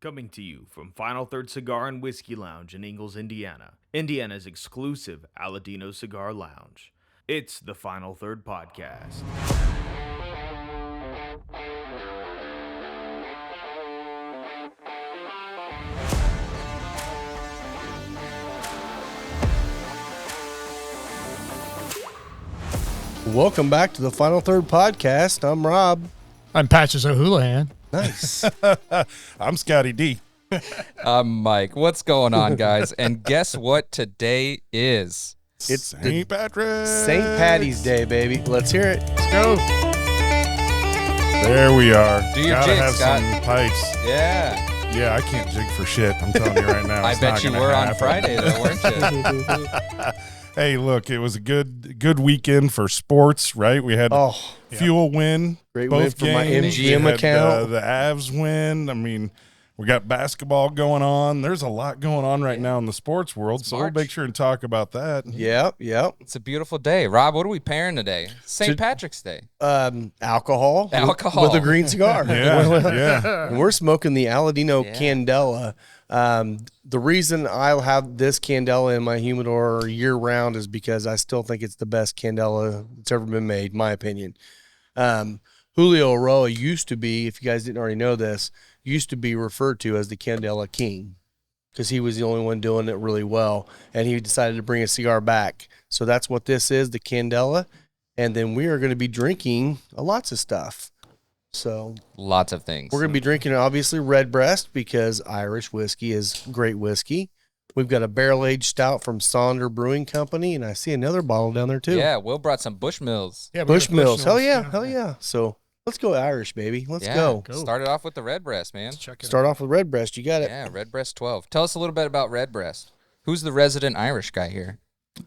Coming to you from Final Third Cigar and Whiskey Lounge in Ingalls, Indiana, Indiana's exclusive Aladino Cigar Lounge. It's the Final Third Podcast. Welcome back to the Final Third Podcast. I'm Rob. I'm Patches O'Houlihan. Nice. I'm Scotty D. I'm Mike. What's going on, guys? And guess what today is? It's St. Patrick's. St. Patty's Day, baby. Let's hear it. Let's go. There we are. Do your Gotta jig, have Scott. some pipes. Yeah. Yeah, I can't jig for shit. I'm telling you right now. I It's bet not you gonna were on happen. Friday, though, weren't you? Hey, look, it was a good weekend for sports, right? We had Fuel win. Great both win for my games. MGM We had, account. the Avs win. I mean, we got basketball going on. There's a lot going on right now in the sports world, so we'll March. make sure and talk about that. Yep. It's a beautiful day. Rob, what are we pairing today? St. Patrick's Day. Alcohol. Alcohol. With a green cigar. Yeah. And we're smoking the Aladino Yeah. Candela. The reason I'll have this Candela in my humidor year round is because I still think it's the best Candela that's ever been made, my opinion. Julio Roa used to be, if you guys didn't already know this, used to be referred to as the Candela King because he was the only one doing it really well, and he decided to bring a cigar back. So that's what this is, the Candela, and then we are going to be drinking lots of stuff. So Lots of things. we're going to be drinking, obviously, RedBreast because Irish whiskey is great whiskey. We've got a barrel-aged stout from Sonder Brewing Company, and I see another bottle down there, too. Yeah, Will brought some Bushmills. Yeah, we got Bushmills. Hell Bushmills. yeah, hell yeah. So let's go Irish, baby. Let's go. Started off with the RedBreast, man. Check it Start off with RedBreast. You got it. Yeah, RedBreast 12. Tell us a little bit about RedBreast. Who's the resident Irish guy here?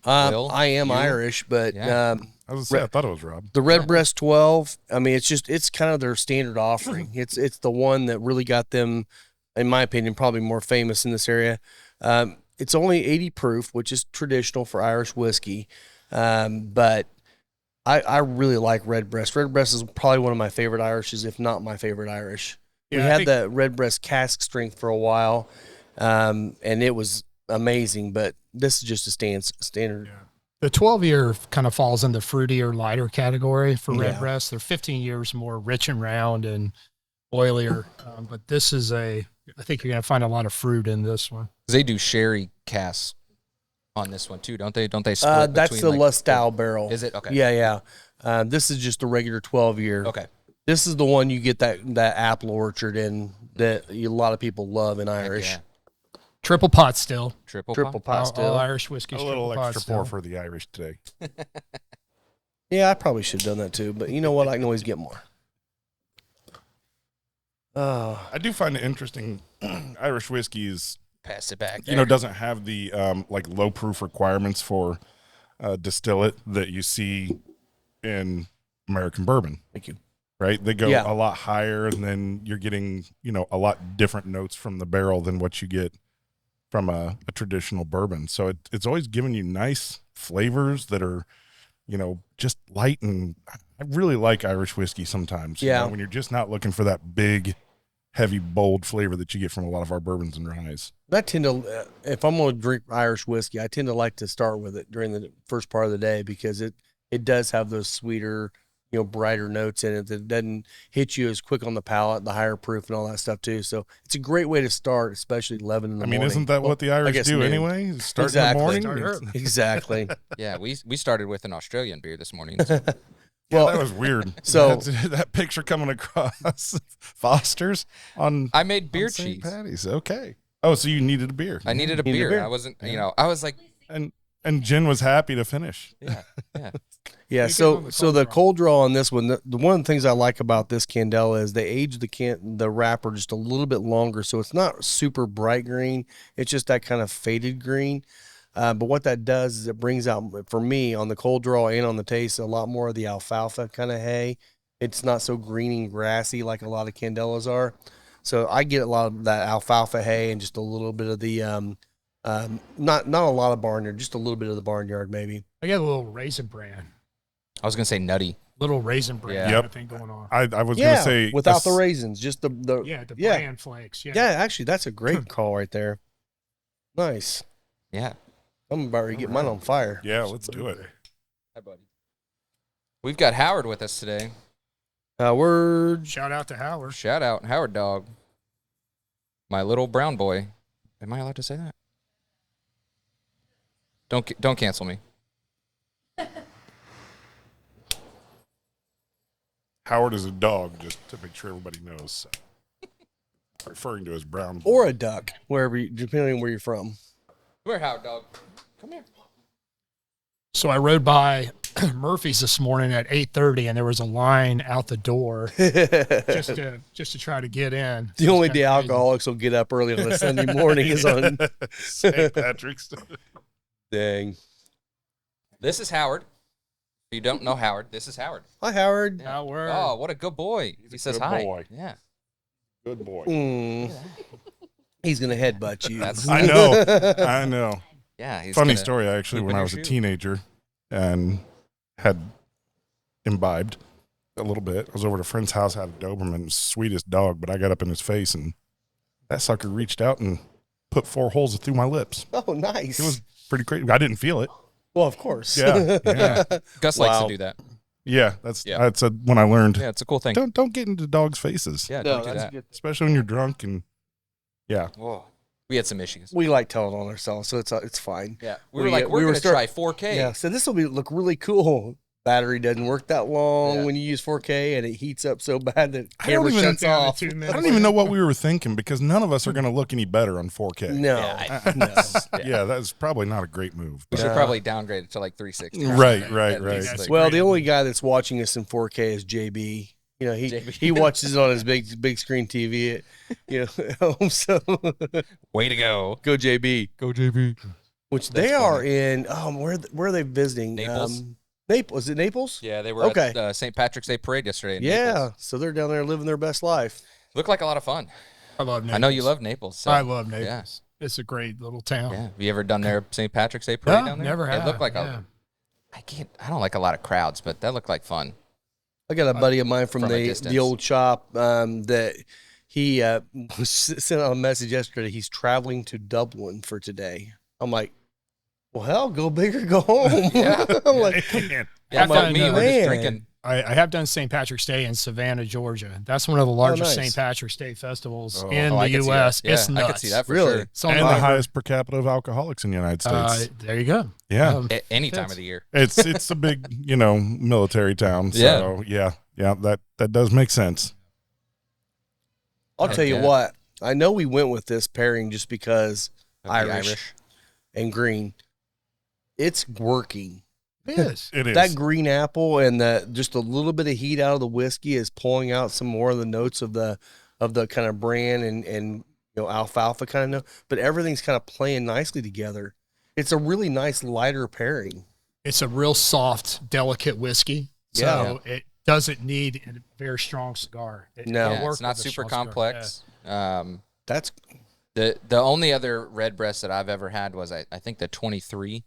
Will, I am you? Irish, but Yeah. I was gonna say, I thought it was Rob. the RedBreast 12, I mean, it's kind of their standard offering. It's the one that really got them, in my opinion, probably more famous in this area. It's only 80 proof, which is traditional for Irish whiskey. But I really like RedBreast. RedBreast is probably one of my favorite Irishes, if not my favorite Irish. We Yeah, I had think- the RedBreast cask strength for a while, and it was amazing, but this is just a standard. The 12-year kind of falls in the fruitier, lighter category for Yeah. RedBreast. They're 15 years more rich and round and oilier. But this is I think you're going to find a lot of fruit in this one. They do sherry casks on this one, too, don't they? Don't they split That's between, the like, Lustau barrel. Is it? Okay. Yeah. This is just a regular 12-year. Okay. This is the one you get that apple orchard in that a lot of people love in Irish. Yeah. Triple pot still. Triple Triple pot. pot still. All Irish whiskey. A little extra pour for the Irish today. Yeah, I probably should have done that too, but you know what? I can always get more. I do find it interesting. Irish whiskey is, Pass it back. doesn't have the like low proof requirements for distillate that you see in American bourbon. Thank you. Right? They go Yeah. a lot higher, and then you're getting, a lot different notes from the barrel than what you get from a traditional bourbon. So it's always giving you nice flavors that are, just light. And I really like Irish whiskey sometimes. Yeah. When you're just not looking for that big, heavy, bold flavor that you get from a lot of our bourbons and ryes. I tend to, if I'm going to drink Irish whiskey, I tend to like to start with it during the first part of the day because it does have those sweeter, brighter notes in it that doesn't hit you as quick on the palate, the higher proof and all that stuff too. So it's a great way to start, especially 11 in the morning. Isn't that what the I Irish guess do noon. anyway? Start Exactly. in the Start morning? early. Exactly. Yeah, we started with an Australian beer this morning. Well, Well, that was weird. so- that picture coming across Foster's on I made beer St. cheese. Patty's. Okay. Oh, so you needed a beer. I needed a Needed a beer. beer. I wasn't, I was like, And Jen was happy to finish. yeah. Yeah, so the cold draw on this one, the one of the things I like about this Candela is they age the wrapper just a little bit longer, so it's not super bright green. It's just that kind of faded green. But what that does is it brings out, for me, on the cold draw and on the taste, a lot more of the alfalfa kind of hay. It's not so green and grassy like a lot of Candelas are. So I get a lot of that alfalfa hay and just a little bit of the not a lot of barnyard, just a little bit of the barnyard maybe. I got a little Raisin Bran. I was going to say nutty. A Little raisin bran Yeah. kind Yep. of thing going on. I was gonna say without the raisins, just the Bran flakes. yeah. Actually, that's a great call right there. Nice. Yeah. I'm about to get mine on fire. Yeah, let's do it. Hi, buddy. We've got Howard with us today. Howard. Shout out to Howard. Shout out, Howard Dog. My little brown boy. Am I allowed to say that? Don't cancel me. Howard is a dog, just to make sure everybody knows. Referring to as brown boy. Or a duck, depending on where you're from. Come here, Howard Dog. Come here. So I rode by Murphy's this morning at 8:30, and there was a line out the door just to try to get in. The only day alcoholics will get up early on a Sunday morning is on St. Patrick's. Dang. This is Howard. If you don't know Howard, this is Howard. Hi, Howard. Howard. Oh, what a good boy. He says good hi. boy. Yeah. Good boy. He's gonna headbutt you. I know. I know. Yeah. He's Funny gonna story, actually, poop when in I your was a shoe. teenager and had imbibed a little bit. I was over at a friend's house, had a Doberman, sweetest dog, but I got up in his face and that sucker reached out and put 4 holes through my lips. Oh, nice. It was pretty crazy. I didn't feel it. Well, of course. Yeah. Yeah. Gus likes Wow. to do that. Yeah. Yeah. That's when I learned. Yeah, it's a cool thing. Don't get into dogs' faces. Yeah, No, don't do that's that. good. Especially when you're drunk and yeah. Whoa. We had some issues. We like telling on ourselves, so it's fine. Yeah. We were like, we we're were going to try 4K. Yeah, so this will look really cool. Battery doesn't work that long Yeah. when you use 4K, and it heats up so bad that I don't camera even- shuts Down to off. 2 minutes. I don't even know what we were thinking because none of us are going to look any better on 4K. No, no. Yeah, that's probably not a great move. We but- should probably downgrade it to like 360. Right. At least, That's like- Well, great. the only guy that's watching us in 4K is JB. You know, JB. he watches it on his big screen TV at home. So Way to go. go JB. Go, JB. Which That's they are funny. in. Where are they visiting? Naples? Naples. Is it Naples? Yeah, they were Okay. at St. Patrick's Day parade yesterday. In Yeah. Naples. So they're down there living their best life. Looked like a lot of fun. I love Naples. I know you love Naples. So. I love Naples. Yeah. It's a great little town. Yeah. Have you ever done their St. Patrick's Day parade No, down there? never have. It looked like yeah. I don't like a lot of crowds, but that looked like fun. I got a buddy of mine from From a the distance. old shop that he sent out a message yesterday. He's traveling to Dublin for today. I'm like, well, hell, go big or go home. Yeah. I'm like, Man, Yeah, I've fuck done, me. We're man. just drinking. I have done St. Patrick's Day in Savannah, Georgia. That's one of the largest nice. St. Patrick's Day festivals Oh. in I the could see U.S. that. Yeah, It's nuts. I could see that for Really? sure. It's on and the like- highest per capita of alcoholics in the United States. there you go. Yeah. Any time fits. of the year. It's a big, military town. So yeah, that does make sense. I'll tell you Yeah. what. I know we went with this pairing just because Of the Irish and green. It's working. It is. It is. That green apple and just a little bit of heat out of the whiskey is pulling out some more of the notes of the kind of bran and alfalfa kind of note. But everything's kind of playing nicely together. It's a really nice lighter pairing. It's a real soft, delicate whiskey. So it doesn't need a very strong cigar. It No. can Yeah, work it's not with a super strong cigar. complex. That's The only other red breast that I've ever had was I think the 23.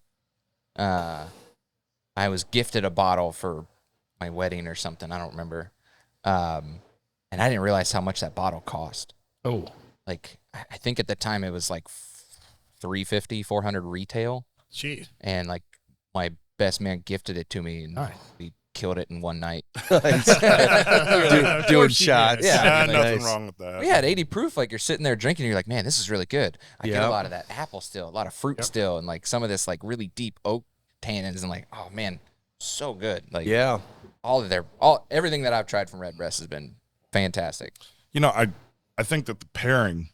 I was gifted a bottle for my wedding or something. I don't remember. And I didn't realize how much that bottle cost. Oh, Like I think at the time it was like $350, $400 retail, geez. and like my best man gifted it to me, and Nice. we killed it in one night. nice. Of Doing course you shots. did. Yeah. nothing Nice. wrong with that. We had 80 proof. Like you're sitting there drinking, and you're like, man, this is really good. I get Yep. a lot of that apple still, a lot of fruit still, and like some of this like really deep oak tannins, and like, oh man, so good. Like Yeah. everything that I've tried from RedBreast has been fantastic. I think that the pairing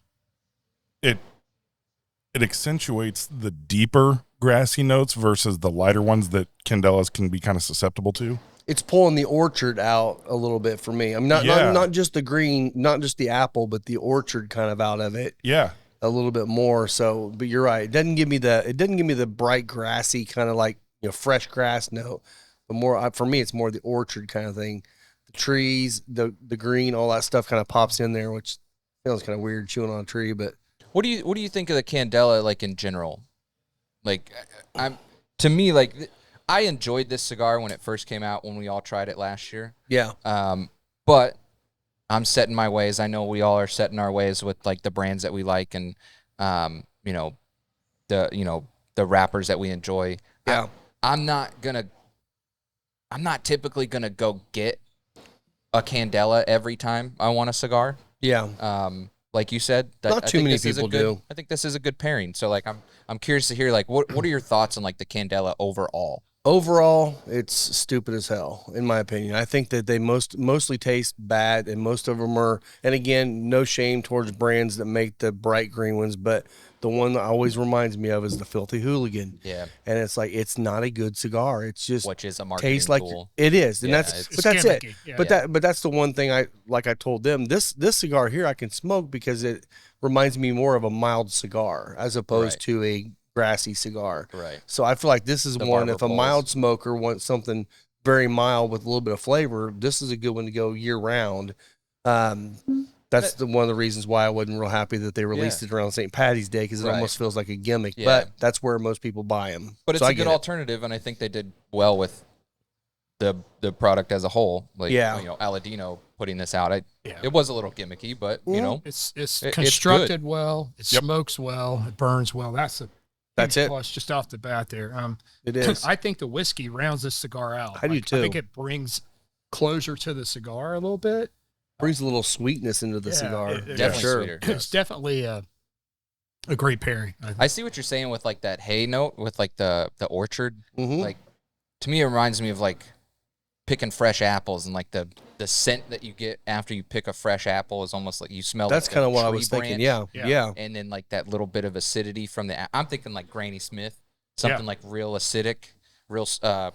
it accentuates the deeper grassy notes versus the lighter ones that Candelas can be kind of susceptible to. It's pulling the orchard out a little bit for me. I'm not just the green, not just the apple, but the orchard kind of out of it Yeah. a little bit more. So, but you're right. It doesn't give me the bright grassy kind of like, fresh grass note, but more for me, it's more the orchard kind of thing. The trees, the green, all that stuff kind of pops in there, which feels kind of weird chewing on a tree, but What do you think of the Candela like in general? Like to me, like I enjoyed this cigar when it first came out, when we all tried it last year. Yeah. But I'm set in my ways. I know we all are set in our ways with like the brands that we like, and the wrappers that we enjoy. Yeah. I'm not typically gonna go get a Candela every time I want a cigar. Yeah. Like you said, Not too many people do. I think this is a good pairing. So like I'm curious to hear like what are your thoughts on like the Candela overall? Overall, it's stupid as hell, in my opinion. I think that they mostly taste bad, and most of them are. And again, no shame towards brands that make the bright green ones, but the one that always reminds me of is the Filthy Hooligan. Yeah, and it's like it's not a good cigar. It's just which is a marketing tastes like tool. it is, and Yeah, that's It's that's it. gimmicky. Yeah. But that's the one thing I told them this cigar here I can smoke because it reminds me more of a mild cigar as opposed Right. to a grassy cigar. Right. So I feel like this is The one, barber if a poles. mild smoker wants something very mild with a little bit of flavor, this is a good one to go year round. That's one of the reasons why I wasn't real happy that they released it around St. Patty's Day, because it Right. almost feels like a gimmick. Yeah. But that's where most people buy them. But it's a good alternative, and I think they did well with the product as a whole. Like, Yeah. Aladino putting this out. Yeah. It was a little gimmicky, but It's it's constructed good. well. It Yep. smokes well. It burns well. That's That's it. plus just off the bat there. It is. I think the whiskey rounds this cigar out. I do I too. think it brings closure to the cigar a little bit. Brings a little sweetness into the Yeah, cigar. it- Definitely sure. sweeter. It's definitely a great pairing. I think. I see what you're saying with like that hay note with like the orchard. Mhm. Like, to me, it reminds me of like picking fresh apples, and like the scent that you get after you pick a fresh apple is almost like you smell. That's like kind the of what I tree was thinking. branch, Yeah. and then like that little bit of acidity from I'm thinking like Granny Smith, something like real acidic, real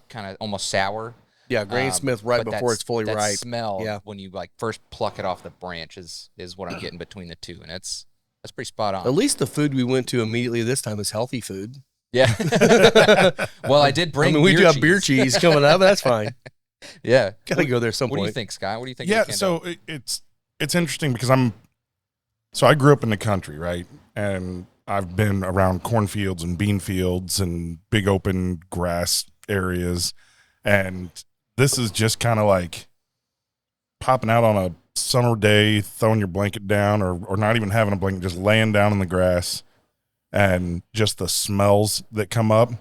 kind of almost sour. Yeah. Granny Smith right but before it's fully that ripe. smell Yeah. when you like first pluck it off the branch is what I'm getting between the two, and that's pretty spot on. At least the food we went to immediately this time is healthy food. Yeah. Well, I did bring. we do have beer cheese. cheese coming up. But that's fine. Yeah. Gotta go there some What do point. you think, Scott? What do you think? Yeah, of the Candela? so it's interesting because I grew up in the country, right? And I've been around cornfields and bean fields and big open grass areas, and this is just kind of like popping out on a summer day, throwing your blanket down, or not even having a blanket, just laying down in the grass, and just the smells that come up,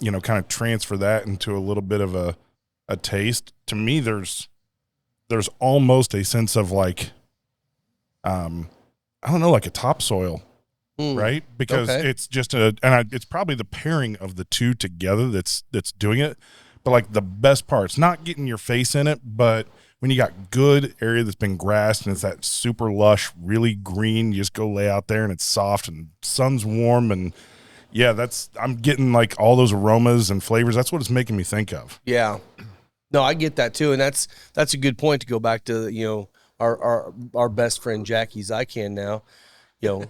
kind of transfer that into a little bit of a taste. To me, there's almost a sense of like, I don't know, like a topsoil, right? Because Okay. it's just it's probably the pairing of the two together that's doing it. But like the best part's not getting your face in it, but when you got good area that's been grassed and it's that super lush, really green, you just go lay out there and it's soft and sun's warm, and yeah, I'm getting like all those aromas and flavors. That's what it's making me think of. Yeah. No, I get that too, and that's a good point to go back to. Our best friend Jackie's I Can now.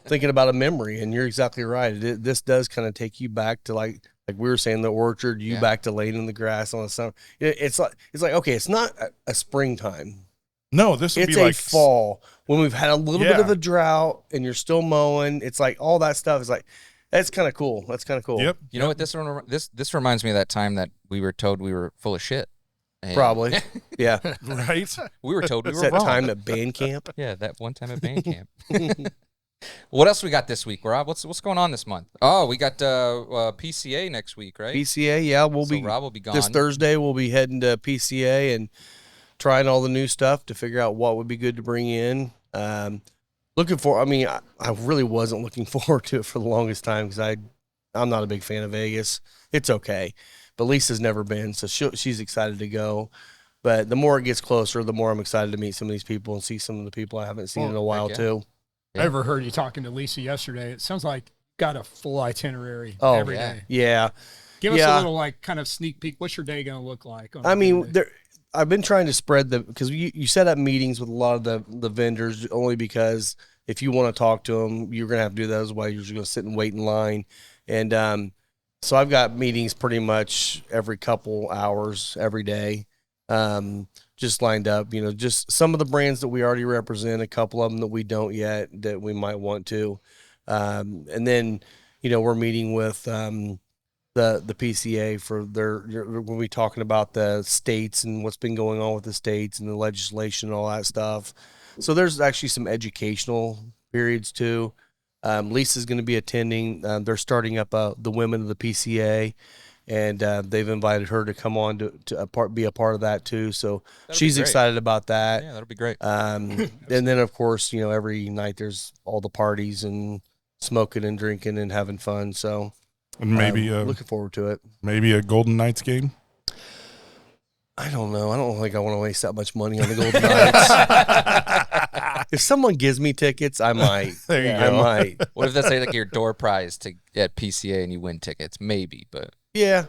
Thinking about a memory, and you're exactly right. This does kind of take you back to like we were saying, the orchard. You back to laying in the grass on the summer. It's like okay, it's not a springtime. No, this would It's be a like fall when we've had a little bit Yeah. of a drought, and you're still mowing. It's like all that stuff is like that's kind of cool. That's kind of cool. Yep. You know what? This reminds me of that time that we were told we were full of shit. And Probably. Yeah. Right. we were told we It's were that wrong. time at band camp. Yeah, that one time at band camp. What else we got this week, Rob? What's going on this month? Oh, we got PCA next week, right? PCA, yeah, So Rob will be gone this Thursday. We'll be heading to PCA and trying all the new stuff to figure out what would be good to bring in. Looking for. I mean, I really wasn't looking forward to it for the longest time because I'm not a big fan of Vegas. It's okay, but Lisa's never been, so she's excited to go. But the more it gets closer, the more I'm excited to meet some of these people and see some of the people I haven't seen in a while yeah. too. I overheard you talking to Lisa yesterday. It sounds like you got a full itinerary Oh, every yeah. day. Yeah. Give us Yeah. a little like kind of sneak peek. What's your day going to look like? on I a mean, given day? I've been trying to spread because you set up meetings with a lot of the vendors only because if you want to talk to them, you're going to have to do that as well. You're just going to sit and wait in line. And so I've got meetings pretty much every couple hours, every day, just lined up, just some of the brands that we already represent, a couple of them that we don't yet that we might want to. And then, we're meeting with the PCA for when we talking about the states and what's been going on with the states and the legislation and all that stuff. So there's actually some educational periods too. Lisa's going to be attending. They're starting up the women of the PCA, and they've invited her to come on to be a part of that too. So she's excited about that. Yeah, that'll be great. And then of course, every night there's all the parties and smoking and drinking and having fun. So And maybe looking forward to it. Maybe a Golden Knights game. I don't know. I don't think I want to waste that much money on the Golden Knights. If someone gives me tickets, I might. There you I go. might. What if that's like your door prize at PCA and you win tickets? Maybe, but Yeah.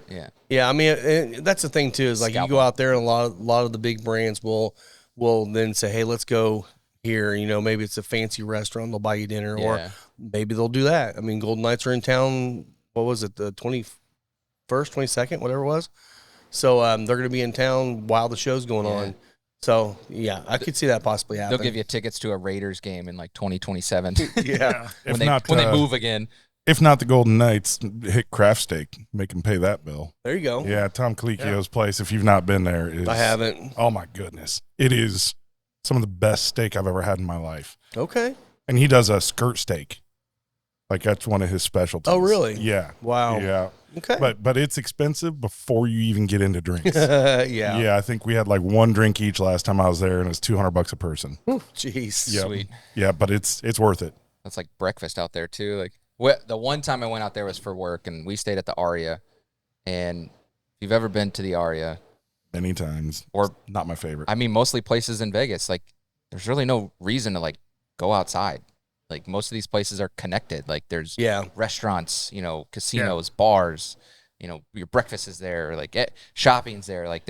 yeah. I mean, that's the thing too. Is like you go out there, and a lot of the big brands will then say, "Hey, let's go here." Maybe it's a fancy restaurant. They'll buy you dinner, or maybe they'll do that. I mean, Golden Knights are in town. What was it? The 21st, 22nd, whatever it was. So they're going to be in town while the show's going on. So, yeah, I could see that possibly happen. They'll give you tickets to a Raiders game in like 2027. Yeah. when they move again. If not the Golden Knights, hit Craft Steak. Make them pay that bill. There you go. Yeah, Tom Colicchio's place, if you've not been there. I haven't. Oh, my goodness. It is some of the best steak I've ever had in my life. Okay. And he does a skirt steak. Like, that's one of his specialties. Oh, really? Yeah. Wow. Yeah. Okay. But it's expensive before you even get into drinks. Yeah. Yeah, I think we had like one drink each last time I was there, and it was $200 a person. Jeez. Yep. Sweet. Yeah, but it's worth it. That's like breakfast out there too. Like the one time I went out there was for work, and we stayed at the Aria. And if you've ever been to the Aria, Many times. or It's not my favorite. I mean, mostly places in Vegas, like there's really no reason to like go outside. Like most of these places are connected. Like there's restaurants, casinos, bars, your breakfast is there, like shopping's there. Like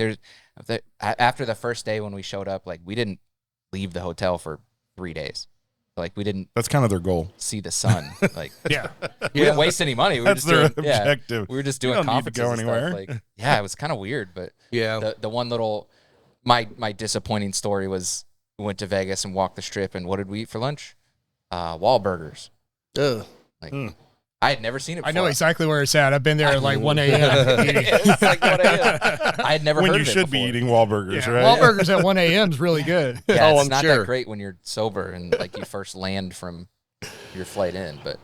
after the first day when we showed up, like we didn't leave the hotel for 3 days. Like we didn't That's kind of their goal. see the sun. Like Yeah. we didn't waste any money. We were That's just their doing, objective. we were just You doing don't need to conferences go and anywhere. stuff. Like, it was kind of weird, but Yeah. the one little my disappointing story was we went to Vegas and walked the strip, and what did we eat for lunch? Wahlburgers. Ugh. Like I had never seen it before. I know exactly where it's at. I've been there at like 1 a.m. eating. It's like 1 a.m. I had never When heard you of it should be before. eating Wahlburgers, Yeah, right? Wahlburgers at 1 a.m. is really good. Yeah, Oh, it's I'm not sure. that great when you're sober and like you first land from your flight in, but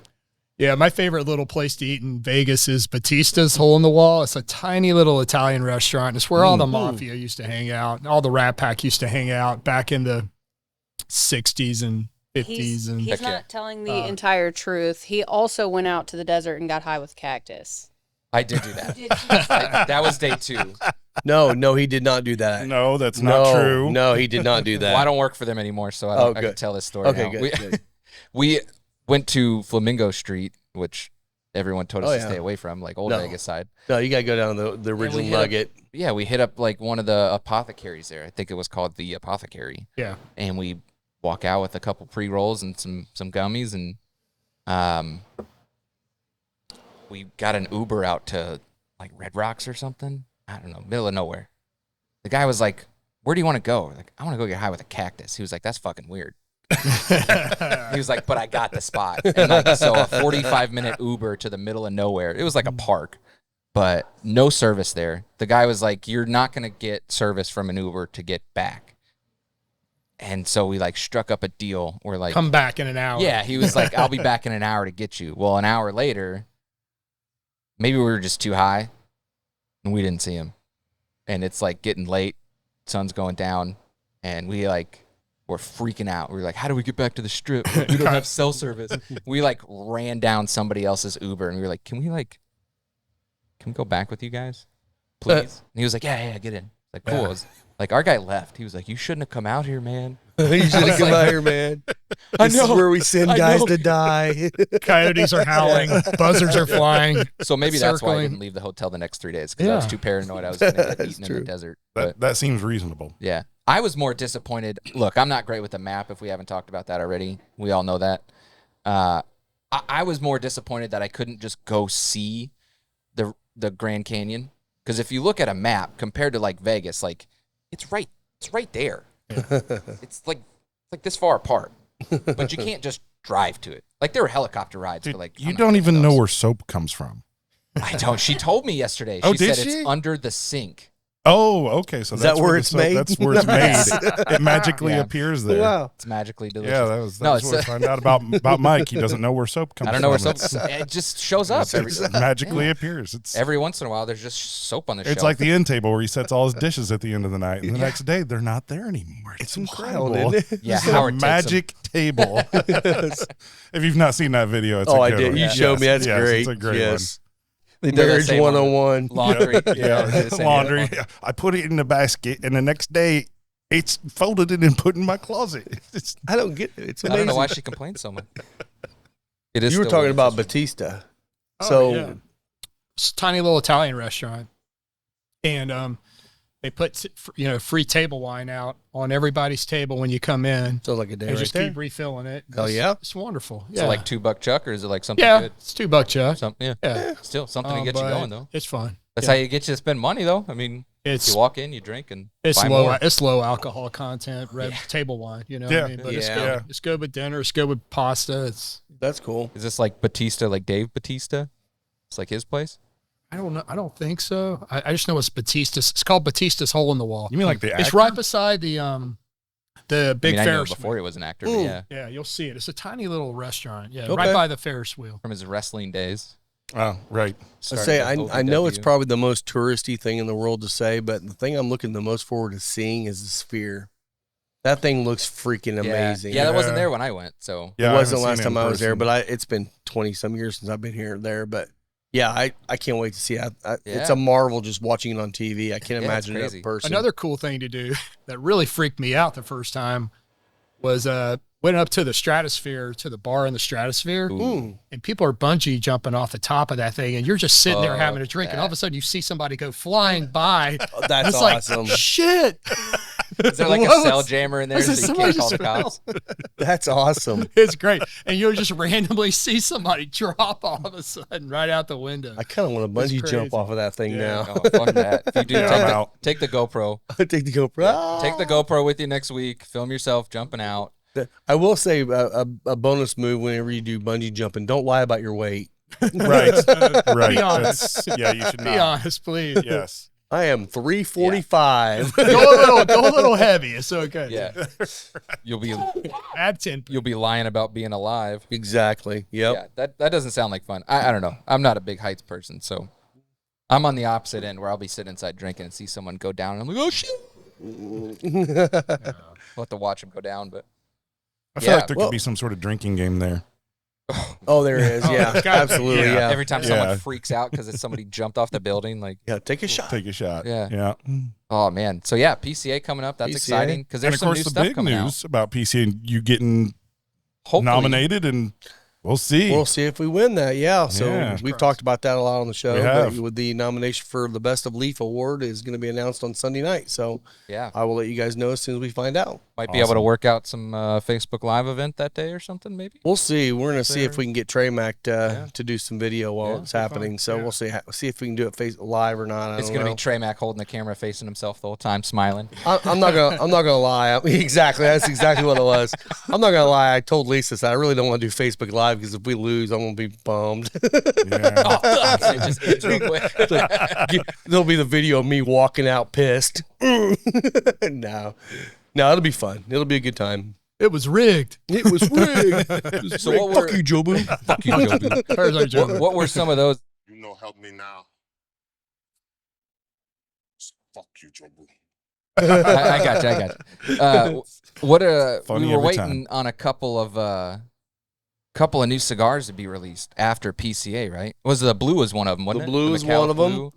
Yeah, my favorite little place to eat in Vegas is Batista's Hole in the Wall. It's a tiny little Italian restaurant. It's where all the mafia used to hang out. All the Rat Pack used to hang out back in the 60s and 50s. He's and Heck yeah. not telling the entire truth. He also went out to the desert and got high with cactus. I did do that. That was day 2. No, he did not do that. No, that's not true. No, he did not do that. Well, I don't work for them anymore, so I can good. tell this story Okay, now. good. We went to Flamingo Street, which everyone told us Oh, to yeah. stay away from, like old No. Vegas side. No, you got to go down the original hit up- Nugget. Yeah, we hit up like one of the apothecaries there. I think it was called the Apothecary. yeah. And we walk out with a couple pre-rolls and some gummies, and we got an Uber out to like Red Rocks or something. I don't know, middle of nowhere. The guy was like, "Where do you want to go?" We're like, "I want to go get high with a cactus." He was like, "That's fucking weird." He was like, "But I got the spot." And like, so a 45-minute Uber to the middle of nowhere. It was like a park, but no service there. The guy was like, "You're not gonna get service from an Uber to get back." And so we like struck up a deal. We're like, Come back in an hour. yeah, he was like, "I'll be back in an hour to get you." Well, an hour later, maybe we were just too high and we didn't see him. And it's like getting late, sun's going down, and we like were freaking out. We were like, "How do we get back to the strip? We don't have cell service." We like ran down somebody else's Uber, and we were like, "Can we go back with you guys, please?" And he was like, "Yeah, get in." Like, cool. It was, like, our guy left. He was like, "You shouldn't have come out here, man." You should have come out here, man. This is where we send I guys know. to die. Coyotes are howling. Buzzards are flying. So maybe that's why I Circling. didn't leave the hotel the next 3 days, because I was Yeah. too paranoid I was going to get That's eaten in true. the desert. But That seems reasonable. yeah, I was more disappointed. Look, I'm not great with the map. If we haven't talked about that already, we all know that. I was more disappointed that I couldn't just go see the Grand Canyon, because if you look at a map compared to like Vegas, like it's right there. It's like this far apart, but you can't just drive to it. Like there were helicopter rides Dude, for like you I'm not don't doing even know those. where soap comes from. I don't. She told me yesterday. Oh, She did said she? it's under the sink. Oh, okay. So Is that where it's made? That's where it's Nice. made. It magically Yeah. appears there. Wow. It's magically delicious. Yeah, that was No, what we found out about Mike. He doesn't know where soap comes from. I don't know where soap. It's- It just shows up it magically appears. It's every once in a while. There's just soap on the shelf. It's like the end table where he sets all his dishes at the end of the night, and the next day they're not there anymore. It's incredible. wild, isn't it? Yeah, This is Howard a takes 'em. magic table. If you've not seen that video, it's Oh, a I good did. one. You Yes, showed me. That's yes, great. It's a great yes. Do that Marriage same 101. laundry. one. Yeah, do the same laundry. thing. I put it in the basket, and the next day it's folded it and put in my closet. It's, I don't get it. It's I amazing. don't know why she complains so much. It is. You were still talking about delicious. Batista. Oh, So yeah. It's a tiny little Italian restaurant, and they put free table wine out on everybody's table when you come in. sounds like a day They right just there. keep refilling it. Hell It's- yeah. it's wonderful. Is it like $2 Chuck, or is it like something yeah, good? it's $2 Chuck. Something, Yeah, Still something to get you but going though. It's fun. That's Yeah. how you get you to spend money though. I mean, It's you walk in, you drink, and it's buy low more. it's low alcohol content, red table wine. You know what Yeah. I mean? But Yeah. it's good with dinner. It's good with pasta. It's That's cool. Is this like Batista, like Dave Batista? It's like his place. I don't know. I don't think so. I just know it's Batista's. It's called Batista's Hole in the Wall. you mean like the It's actor? right beside the big I mean, I knew Ferris before wheel. he was an actor, but Mm. yeah, Yeah, you'll see it. It's a tiny little restaurant. Yeah, Okay. right by the Ferris wheel. from his wrestling days. Oh, right. I Started say with I know it's OVW. probably the most touristy thing in the world to say, but the thing I'm looking the most forward to seeing is the Sphere. That thing looks freaking amazing. Yeah, that wasn't Yeah. there when I went. So Yeah, it I wasn't haven't last seen it time in I was there, person. but it's been 20 some years since I've been here or there. But yeah, I can't wait to see it. It's Yeah. a marvel just watching it on TV. I can't Yeah, imagine it it's in crazy. person. Another cool thing to do that really freaked me out the first time was went up to the Stratosphere, to the bar in the Stratosphere, Ooh. and people are bungee jumping off the top of that thing, and you're just sitting there Oh, having a drink, and all of a sudden you see somebody go flying by. Oh, that's It's awesome. like shit. is there like a What cell was- jammer in there was so it you somebody can't call the just- cops? That's awesome. It's great, and you'll just randomly see somebody drop all of a sudden right out the window. I kind of want to It's bungee jump crazy. off of that thing Yeah. Oh, fuck that. If you do, Yeah, I'm out. take the GoPro. now. Take the GoPro. Take the GoPro with you next week. Film yourself jumping out. I will say a bonus move whenever you do bungee jumping: don't lie about your weight. Right. Right. Be honest. That's- yeah, you should Be not. honest, please. Yes. I am 345. Go a little heavy. It's okay. Yeah, you'll be Add 10. you'll be lying about being alive. Exactly. Yep. Yeah, that doesn't sound like fun. I don't know. I'm not a big heights person, so I'm on the opposite end where I'll be sitting inside drinking and see someone go down, and I'm like, oh shit. We'll have to watch them go down, but I feel Yeah, like there could be some sort of drinking game there. Oh, there is. Yeah, it's gotta be. absolutely. Yeah. Yeah. every time Yeah. someone freaks out because somebody jumped off the building, like, Yeah, take a shot. Take a shot. Yeah. Yeah. oh man. So yeah, PCA coming up. That's PCA. exciting because And there's of course, some new the stuff big coming news about PC and you getting Hopefully, nominated, and we'll see. We'll see if we win that. Yeah. So Yeah. we've talked about that a lot on the show. We but have. with the nomination for the Best of Leaf Award is going to be announced on Sunday night. So Yeah, I will let you guys know as soon as we find out. might be able to Awesome. work out some Facebook Live event that day or something. Maybe. We'll see. We're going to see if we can get Trey Mac to do some video while Yeah, it's happening. So we'll see if we can do it live or not. It's going to be Trey Mac holding the camera, facing himself the whole time, smiling. I'm not gonna lie. Exactly. That's exactly what it was. I'm not gonna lie. I told Lisa that I really don't want to do Facebook Live because if we lose, I'm gonna be bummed. Yeah. Oh, fuck. And it just ends real quick. There'll be the video of me walking out pissed. No, it'll be fun. It'll be a good time. It was rigged. It was rigged. So what Fuck were you, Jobu. fuck you, Jobu. Where's our joke? What were some of those? You know, help me now. Fuck you, Jobu. I got you. What Funny we were every waiting on a couple of new cigars to be released after PCA, right? Was the blue was one of them? Wasn't The it? blue was Macau one of 'em. blue.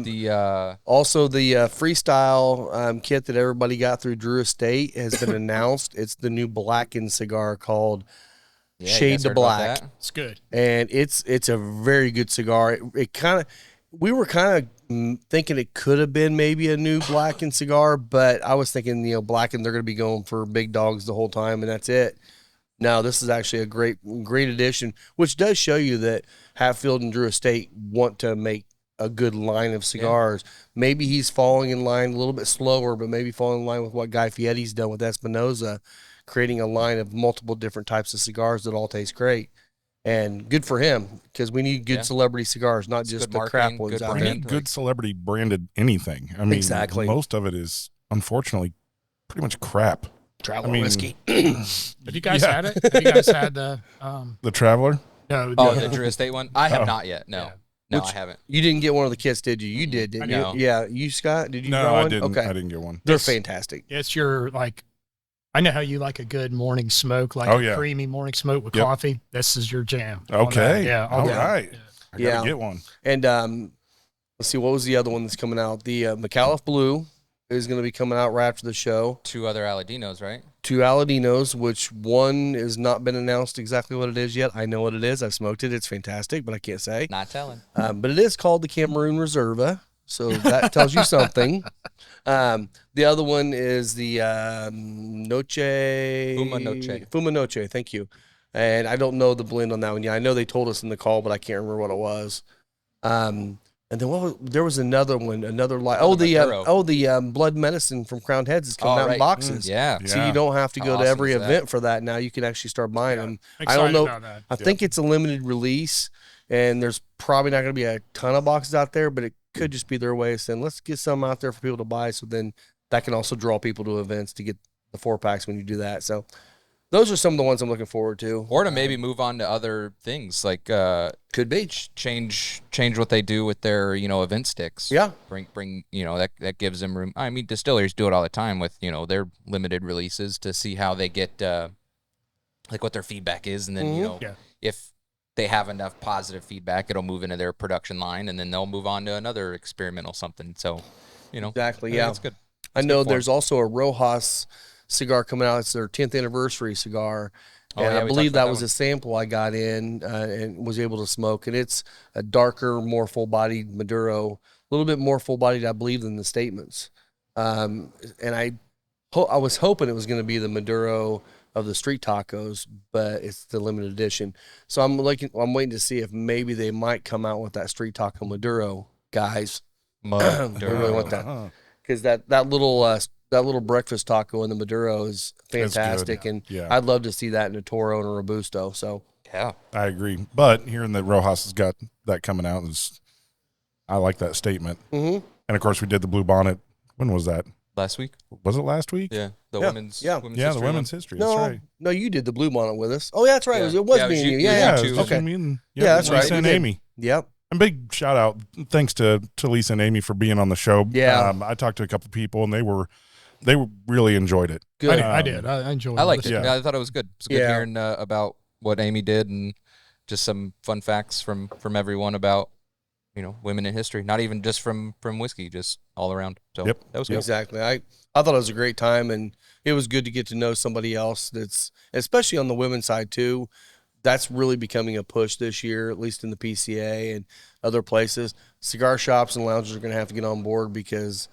The Also, the freestyle kit that everybody got through Drew Estate has been announced. It's the new blackened cigar called yeah, you Shade guys to heard about Black. that? It's good. and it's a very good cigar. It kind of we were kind of thinking it could have been maybe a new blackened cigar, but I was thinking blackened they're going to be going for big dogs the whole time, and that's it. No, this is actually a great addition, which does show you that Hatfield and Drew Estate want to make a good line of cigars. Maybe he's falling in line a little bit slower, but maybe falling in line with what Guy Fieri's done with Espinosa, creating a line of multiple different types of cigars that all taste great. And good for him, because we need good Yeah. celebrity cigars, not It's just good the crap marketing, ones good out We there. brand. need good celebrity branded anything. I mean, Exactly. most of it is unfortunately pretty much crap. Traveler I mean, whiskey. Have you guys Yeah. had it? Have you guys had the The Traveler. no? Oh, the Drew Estate one? I have Oh. not yet. No. Yeah. No, Which- I haven't. You didn't get one of the kits, did you? You did, didn't No. you? Yeah. You, Scott, did you No, try I one? didn't. Okay. I didn't get one. They're It's- fantastic. It's your like. I know how you like a good morning smoke, like Oh, a yeah. creamy morning smoke with Yep. coffee. This is your jam. on that. Okay. Yeah. All yeah. right. I gotta Yeah. get one. And let's see, what was the other one that's coming out? The McAuliffe Blue is going to be coming out right after the show. 2 other Aladinos, right? 2 Aladinos, which one has not been announced exactly what it is yet. I know what it is. I've smoked it. It's fantastic, but I can't say. Not telling. But it is called the Cameroon Reserva, so that tells you something. The other one is the Fuma Noche. Thank you. And I don't know the blend on that one yet. I know they told us in the call, but I can't remember what it was. And then there was another one, the blood medicine from Crowned Heads is coming Oh, out in right. boxes. Yeah. So you don't have to How go to awesome every is that? event for that. Now you can actually start buying them. I Excited don't know. about that. I think it's a limited release, and there's probably not going to be a ton of boxes out there, but it could just be their way of saying, let's get some out there for people to buy. So then that can also draw people to events to get the 4-packs when you do that. So those are some of the ones I'm looking forward to. Or to maybe move on to other things like Could be. change what they do with their event sticks. Yeah. Bring that gives them room. I mean, distilleries do it all the time with their limited releases to see how they get like what their feedback is, and then Yeah. if they have enough positive feedback, it'll move into their production line, and then they'll move on to another experimental something. So Exactly. I think Yeah. that's good. I know good for 'em. there's also a Rojas cigar coming out. It's their 10th anniversary cigar. Oh, And yeah, I we believe talked about that that was one. a sample I got in and was able to smoke. And it's a darker, more full-bodied Maduro, a little bit more full-bodied, I believe, than the Statements. And I was hoping it was going to be the Maduro of the street tacos, but it's the limited edition. So I'm waiting to see if maybe they might come out with that street taco Maduro, guys. I really want that. Because that little breakfast taco in the Maduro is fantastic, and Yeah. I'd love to see that in a Toro and a Robusto. So Yeah. I agree. But hearing that Rojas has got that coming out I like that statement. Mhm. And of course, we did the Blue Bonnet. When was that? Last week. Was it last week? Yeah. The Yeah. women's. Yeah. Women's Yeah, the history women's one. history. no, That's right. no, you did the Blue Bonnet with us. Oh, yeah, that's right. Yeah. It was Yeah, it was me and you. you- Yeah, it yeah. was it you was two. just Okay. me and, Yeah, that's Lisa right. and We did. Amy. Yep. And big shout out, thanks to Lisa and Amy for being on the show. Yeah. I talked to a couple people, and they really enjoyed it. Good. I did. I enjoyed it. I liked it. Yeah. Yeah, I thought it was good. It's good Yeah. hearing about what Amy did and just some fun facts from everyone about women in history. Not even just from whiskey, just all around. So Yep. that was good. Exactly. I thought it was a great time, and it was good to get to know somebody else that's, especially on the women's side too. That's really becoming a push this year, at least in the PCA and other places. Cigar shops and lounges are going to have to get on board, because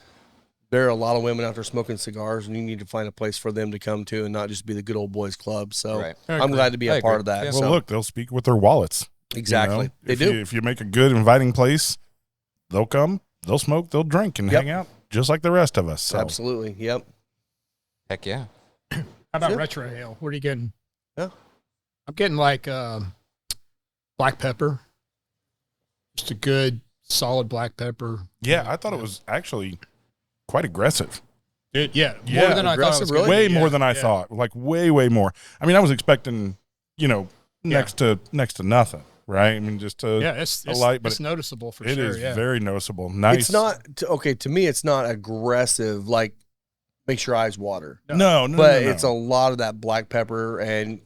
there are a lot of women out there smoking cigars, and you need to find a place for them to come to and not just be the good old boys club. So Right. I I'm agree. glad to be I a part agree. of that. Yeah. Well, So, look, they'll speak with their wallets. exactly. They If do. If you make a good, inviting place, they'll come, they'll smoke, they'll drink, and Yep. hang out just like the rest of us. So. Absolutely. Yep. Heck yeah. How about Yeah. retro ale? What are you getting? Yeah. I'm getting like black pepper. Just a good, solid black pepper. Yeah, I thought it was actually quite aggressive. Yeah, Yeah, more than I thought it aggressive, was really? gonna Way be. more Yeah, than I yeah. thought. Like way more. I mean, I was expecting, next to nothing, right? I mean, just Yeah, it's light, but it's noticeable for it sure. is Yeah. very noticeable. Nice. It's not, okay, to me, it's not aggressive, like makes your eyes water. No, But no. it's a lot of that black pepper and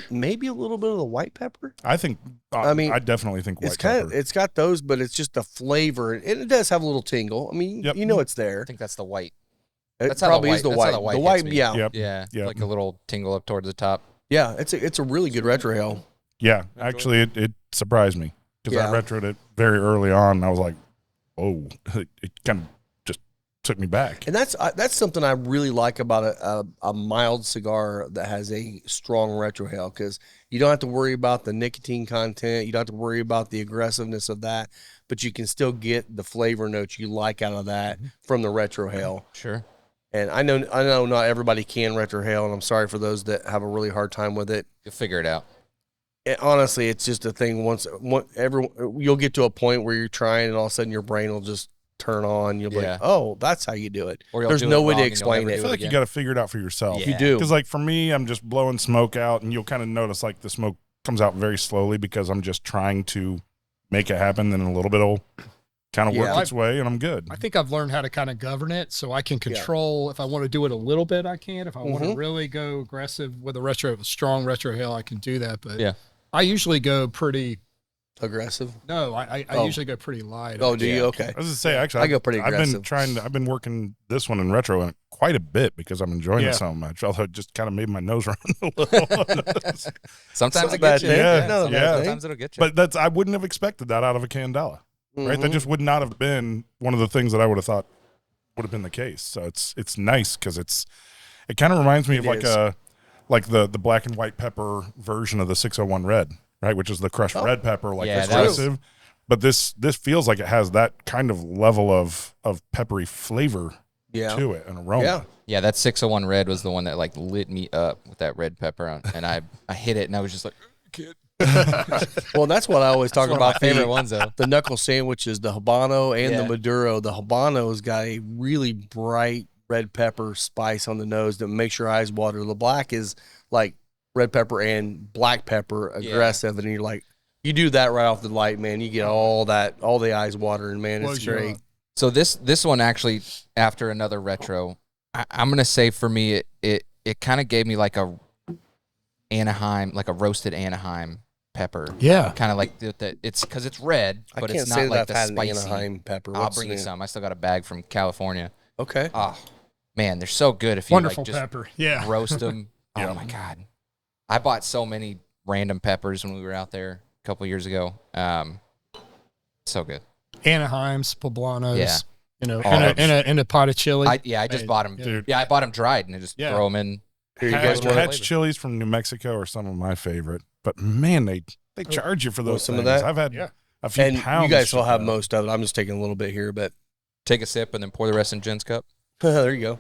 maybe a little bit of the white pepper. I think. I mean, I definitely think white It's kind pepper. of, it's got those, but it's just the flavor, and it does have a little tingle. I mean, Yep. you know it's I there. think that's the white. It That's how the probably is white- the that's how white. the white The hits white, me. yeah, Yep. Yeah. Yep. Like a little tingle up towards the top. yeah. It's a really good retro ale. Yeah, actually, it surprised me because Yeah. I retroed it very early on, and I was like, "Oh!" It kind of just took me back. And that's something I really like about a mild cigar that has a strong retro ale, because you don't have to worry about the nicotine content. You don't have to worry about the aggressiveness of that, but you can still get the flavor notes you like out of that from the retro ale. Sure. And I know not everybody can retro ale, and I'm sorry for those that have a really hard time with it. You'll figure it out. honestly, it's just a thing. You'll get to a point where you're trying, and all of a sudden your brain will just turn on. You'll be Yeah. like, "Oh, that's how you do it." Or you'll There's do no it way wrong to and you'll explain never it. I do feel like you again. got to figure it out for yourself. Yeah. You do. Because like for me, I'm just blowing smoke out, and you'll kind of notice like the smoke comes out very slowly because I'm just trying to make it happen. Then a little bit will kind of work Yeah. its way, and I'm good. I think I've learned how to kind of govern it, so I can control. If I want to do it a little bit, I can. If I want to really go aggressive with a strong retro hail, I can do that. But Yeah. I usually go pretty. Aggressive. No, I usually go pretty light. Oh, do you? Okay. I was just say actually, I go pretty aggressive. I've been working this one in retro and quite a bit because I'm enjoying Yeah. it so much. Although it just kind of made my nose run a little. Sometimes Not it a bad gets you. thing. Yeah, Not a bad thing. Sometimes it'll get you. But I wouldn't have expected that out of a Candela, right? That just would not have been one of the things that I would have thought would have been the case. So it's nice because it kind of reminds me of like the black and white pepper version of the 601 red, right? Which is the crushed red pepper, like Yeah, aggressive. But this feels like it has that kind of level of peppery flavor to it, an aroma. Yeah. Yeah, that 601 red was the one that like lit me up with that red pepper on, and I hit it and I was just like, Well, that's what I always talk one of my about. favorite ones though. The knuckle sandwiches, the Habano and Yeah. the Maduro. The Habano's got a really bright red pepper spice on the nose that makes your eyes water. The black is like red pepper and black pepper aggressive, and you're like, you do that right off the light, man. You get all the eyes watering, man. It's Blows you great. up. So this one actually, after another retro, I'm gonna say for me it kind of gave me like a Anaheim, like a roasted Anaheim pepper. Yeah. Kind of like it's because it's red, I but can't it's say not that like I've the had an spicy. Anaheim pepper. I'll What's bring you the- some. I still got a bag from California. Okay. Oh man, they're so good if you Wonderful like just pepper. Yeah. roast them. Oh my god, I bought so many random peppers when we were out there a couple years ago. So good. Anaheims, poblanos. Yeah. You know, Oh, in a pot of chili. I just bought them. Dude. Yeah, I bought them dried and I just Yeah. throw them in. Here you Hatch, guys want Hatch chilies from New Mexico are some of my favorite, but man, they charge you for those. some of things. that? I've had Yeah. a few and pounds. you guys will shipped have out. most of it. I'm just taking a little bit here, but Take a sip and then pour the rest in Jen's cup. there you go.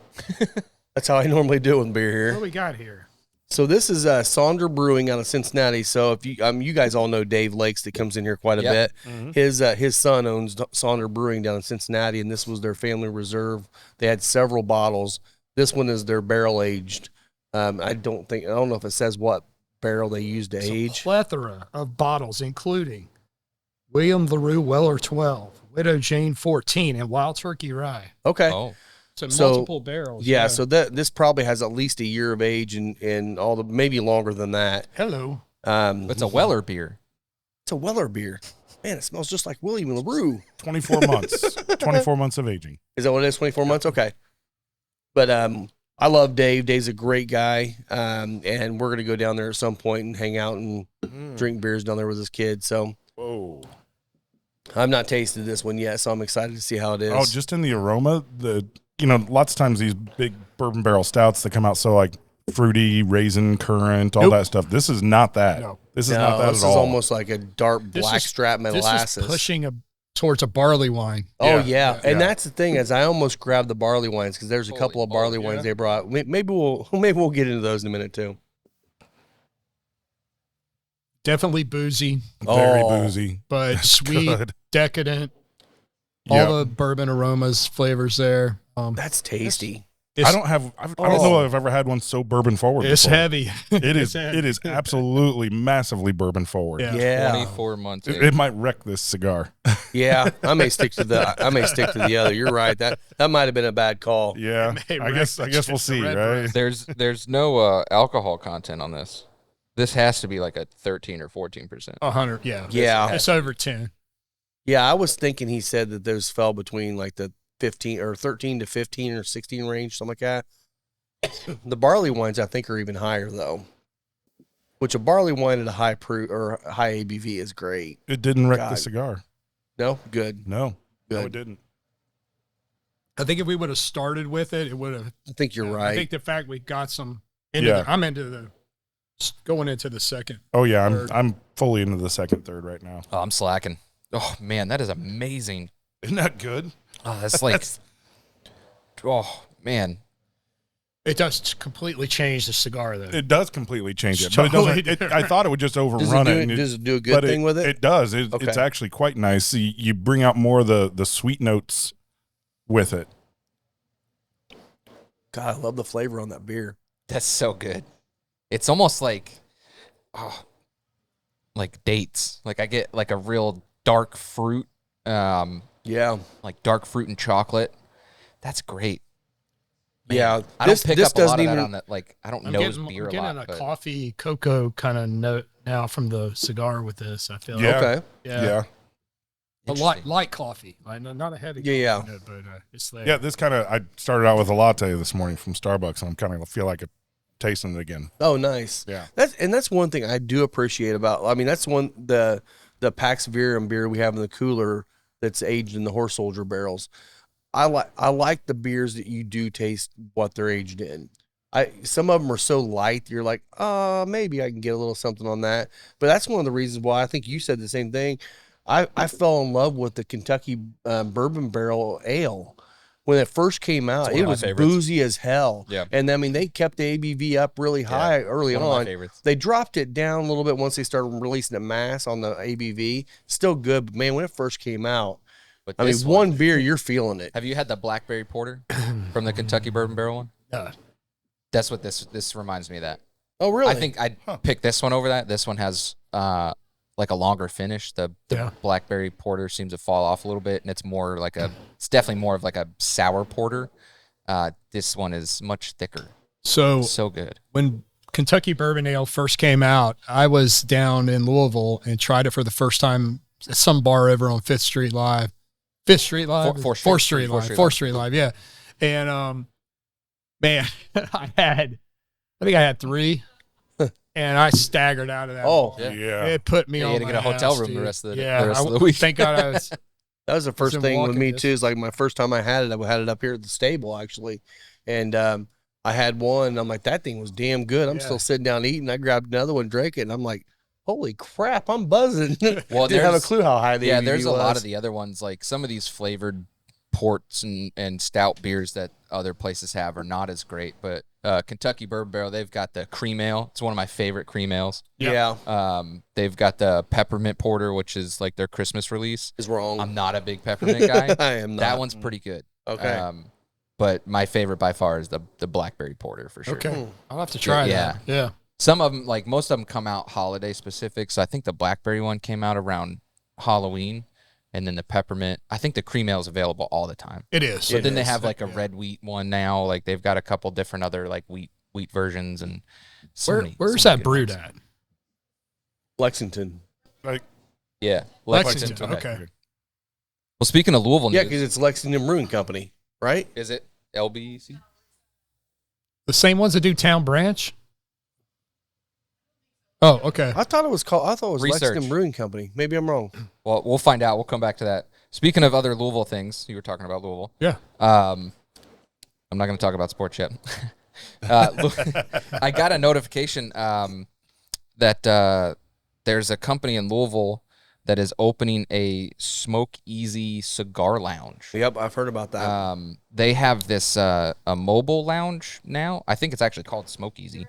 That's how I normally do it with beer What here. do we got here? So this is Sonder Brewing out of Cincinnati. So if you guys all know Dave Lakes that comes in here quite a Yep. bit. His son owns Sonder Brewing down in Cincinnati, and this was their family reserve. They had several bottles. This one is their barrel aged. I don't know if it says what barrel they used to It's a age. plethora of bottles, including William LaRue Weller 12, Widow Jane 14, and Wild Turkey Rye. Okay. Oh, So, So, multiple barrels. Yeah, so this probably has at least a year of age and all the maybe longer than that. Hello. it's a Weller beer. It's a Weller beer. Man, it smells just like William LaRue. 24 months. 24 months of aging. Is that what it is? 24 months? Okay. But I love Dave. Dave's a great guy. And we're going to go down there at some point and hang out and drink beers down there with his kids. So Whoa. I've not tasted this one yet, so I'm excited to see how it is. Oh, just in the aroma, lots of times these big bourbon barrel stouts that come out so like fruity, raisin, currant, all Nope. that stuff. This is not that. No. This is not that this at is all. almost like a dark This blackstrap This molasses. is pushing towards a barley wine. Oh Yeah. yeah. And that's the thing is I almost grabbed the barley wines because there's a Holy couple of barley moly, wines they brought. Maybe we'll get into those in a minute too. Definitely boozy, Very Oh. boozy. but sweet, Good. decadent. Yeah. All the bourbon aromas, flavors there. That's tasty. I don't know if I've ever had one so bourbon forward. It's before. heavy. It It's is. heavy. It is absolutely massively bourbon forward. Yeah. Yeah. 24 months. It might wreck this cigar. Yeah. I may stick to the other. You're right. That might have been a bad call. Yeah. may I wreck guess the we'll see, Red right? There's no alcohol content on this. This has to be like a 13 or 14%. 100. Yeah. Yeah. It's over 10. Yeah, I was thinking he said that those fell between like the 15 or 13 to 15 or 16 range, something like that. The barley wines I think are even higher though. Which a barley wine at a high or high ABV is great. It didn't wreck the God. cigar. No, good. No. No, Good. it didn't. I think if we would have started with it, it would have. I think you're right. I think the fact we got some. I'm going into the second. Oh yeah, Third. I'm fully into the second, third right now. Oh, I'm slacking. Oh man, that is amazing. Isn't that good? Oh, that's like. Oh man, It does completely change the cigar, though. It does completely change it, It's but it totally doesn't. I thought it would just overrun Does it do a good thing with it? It does. It's Okay. actually quite nice. You bring out more of the sweet notes with it. God, I love the flavor on that beer. That's so good. It's almost like dates. Like I get like a real dark fruit, Yeah. like dark fruit and chocolate. That's great. Man, Yeah. I don't pick up a lot of that even. on that. Like I don't I'm nose getting, beer I'm a getting lot. a But coffee cocoa kind of note now from the cigar with this. I feel Yeah. like. Okay. Yeah. A Interesting. light coffee. Not a heavy Yeah, coffee note, but it's there. Yeah, this kind of. I started out with a latte this morning from Starbucks, and I'm kind of feel like tasting it again. Oh, nice. Yeah. That's one thing I do appreciate about. I mean, that's the Pax Verum beer we have in the cooler that's aged in the Horse Soldier barrels. I like the beers that you do taste what they're aged in. Some of them are so light you're like, maybe I can get a little something on that. But that's one of the reasons why I think you said the same thing. I fell in love with the Kentucky Bourbon Barrel Ale. When it first came out, one it of my was favorites. boozy as hell. Yeah. And I mean, they kept the ABV up really high early one of my on. favorites. They dropped it down a little bit once they started releasing it mass on the ABV. Still good, but man, when it first came out, But I mean, this one beer, you're feeling it. Have you had the blackberry porter from the Kentucky Bourbon Barrel one? Yeah. That's what this reminds me of that. Oh, really? I think I'd pick this one over that. This one has like a longer finish. The blackberry porter seems to fall off a little bit, and it's more like it's definitely more of like a sour porter. This one is much thicker. So Good. when Kentucky Bourbon Ale first came out, I was down in Louisville and tried it for the first time at some bar over on Fifth Street Live. Fifth Street Live? Fourth Street Live, yeah. And man, I think I had 3. And I staggered out of that. Oh, Yeah. It put me Yeah, on you had to my get a hotel ass, room the dude. rest of the I week. Thank God I was. that was the first in thing with walking me distance. too. Is like my first time I had it up here at the stable actually, and I had one. And I'm like, that thing was damn good. I'm still sitting down eating. I grabbed another one, drank it, and I'm like, holy crap, I'm buzzing. Well, didn't have a clue how high the ABV there's a was. lot of the other ones. Like some of these flavored ports and stout beers that other places have are not as great. But Kentucky Bourbon Barrel, they've got the cream ale. It's one of my favorite cream ales. Yeah, They've got the peppermint porter, which is like their Christmas release. is wrong. I'm not a big peppermint guy. I am not. That one's pretty good. Okay. But my favorite by far is the blackberry porter for sure. Okay. I'll have to try that. Yeah. Some of them, like most of them, come out holiday specific. So I think the blackberry one came out around Halloween, and then the peppermint. I think the cream ale is available all the time. It is. But then they have like a red wheat one now. Like they've got a couple different other like wheat versions and. Where's that brewed at? Lexington. Yeah, Lexington. Okay. Well, speaking of Louisville Yeah, news, because it's Lexington Brewing Company, right? is it LBC? The same ones that do Town Branch? Oh, okay. I thought it was Research. Lexington Brewing Company. Maybe I'm wrong. Well, we'll find out. We'll come back to that. Speaking of other Louisville things, you were talking about Louisville. Yeah. I'm not going to talk about sports yet. I got a notification that there's a company in Louisville that is opening a Smoke Easy cigar lounge. Yep, I've heard about that. They have this a mobile lounge now. I think it's actually called Smoke Easy.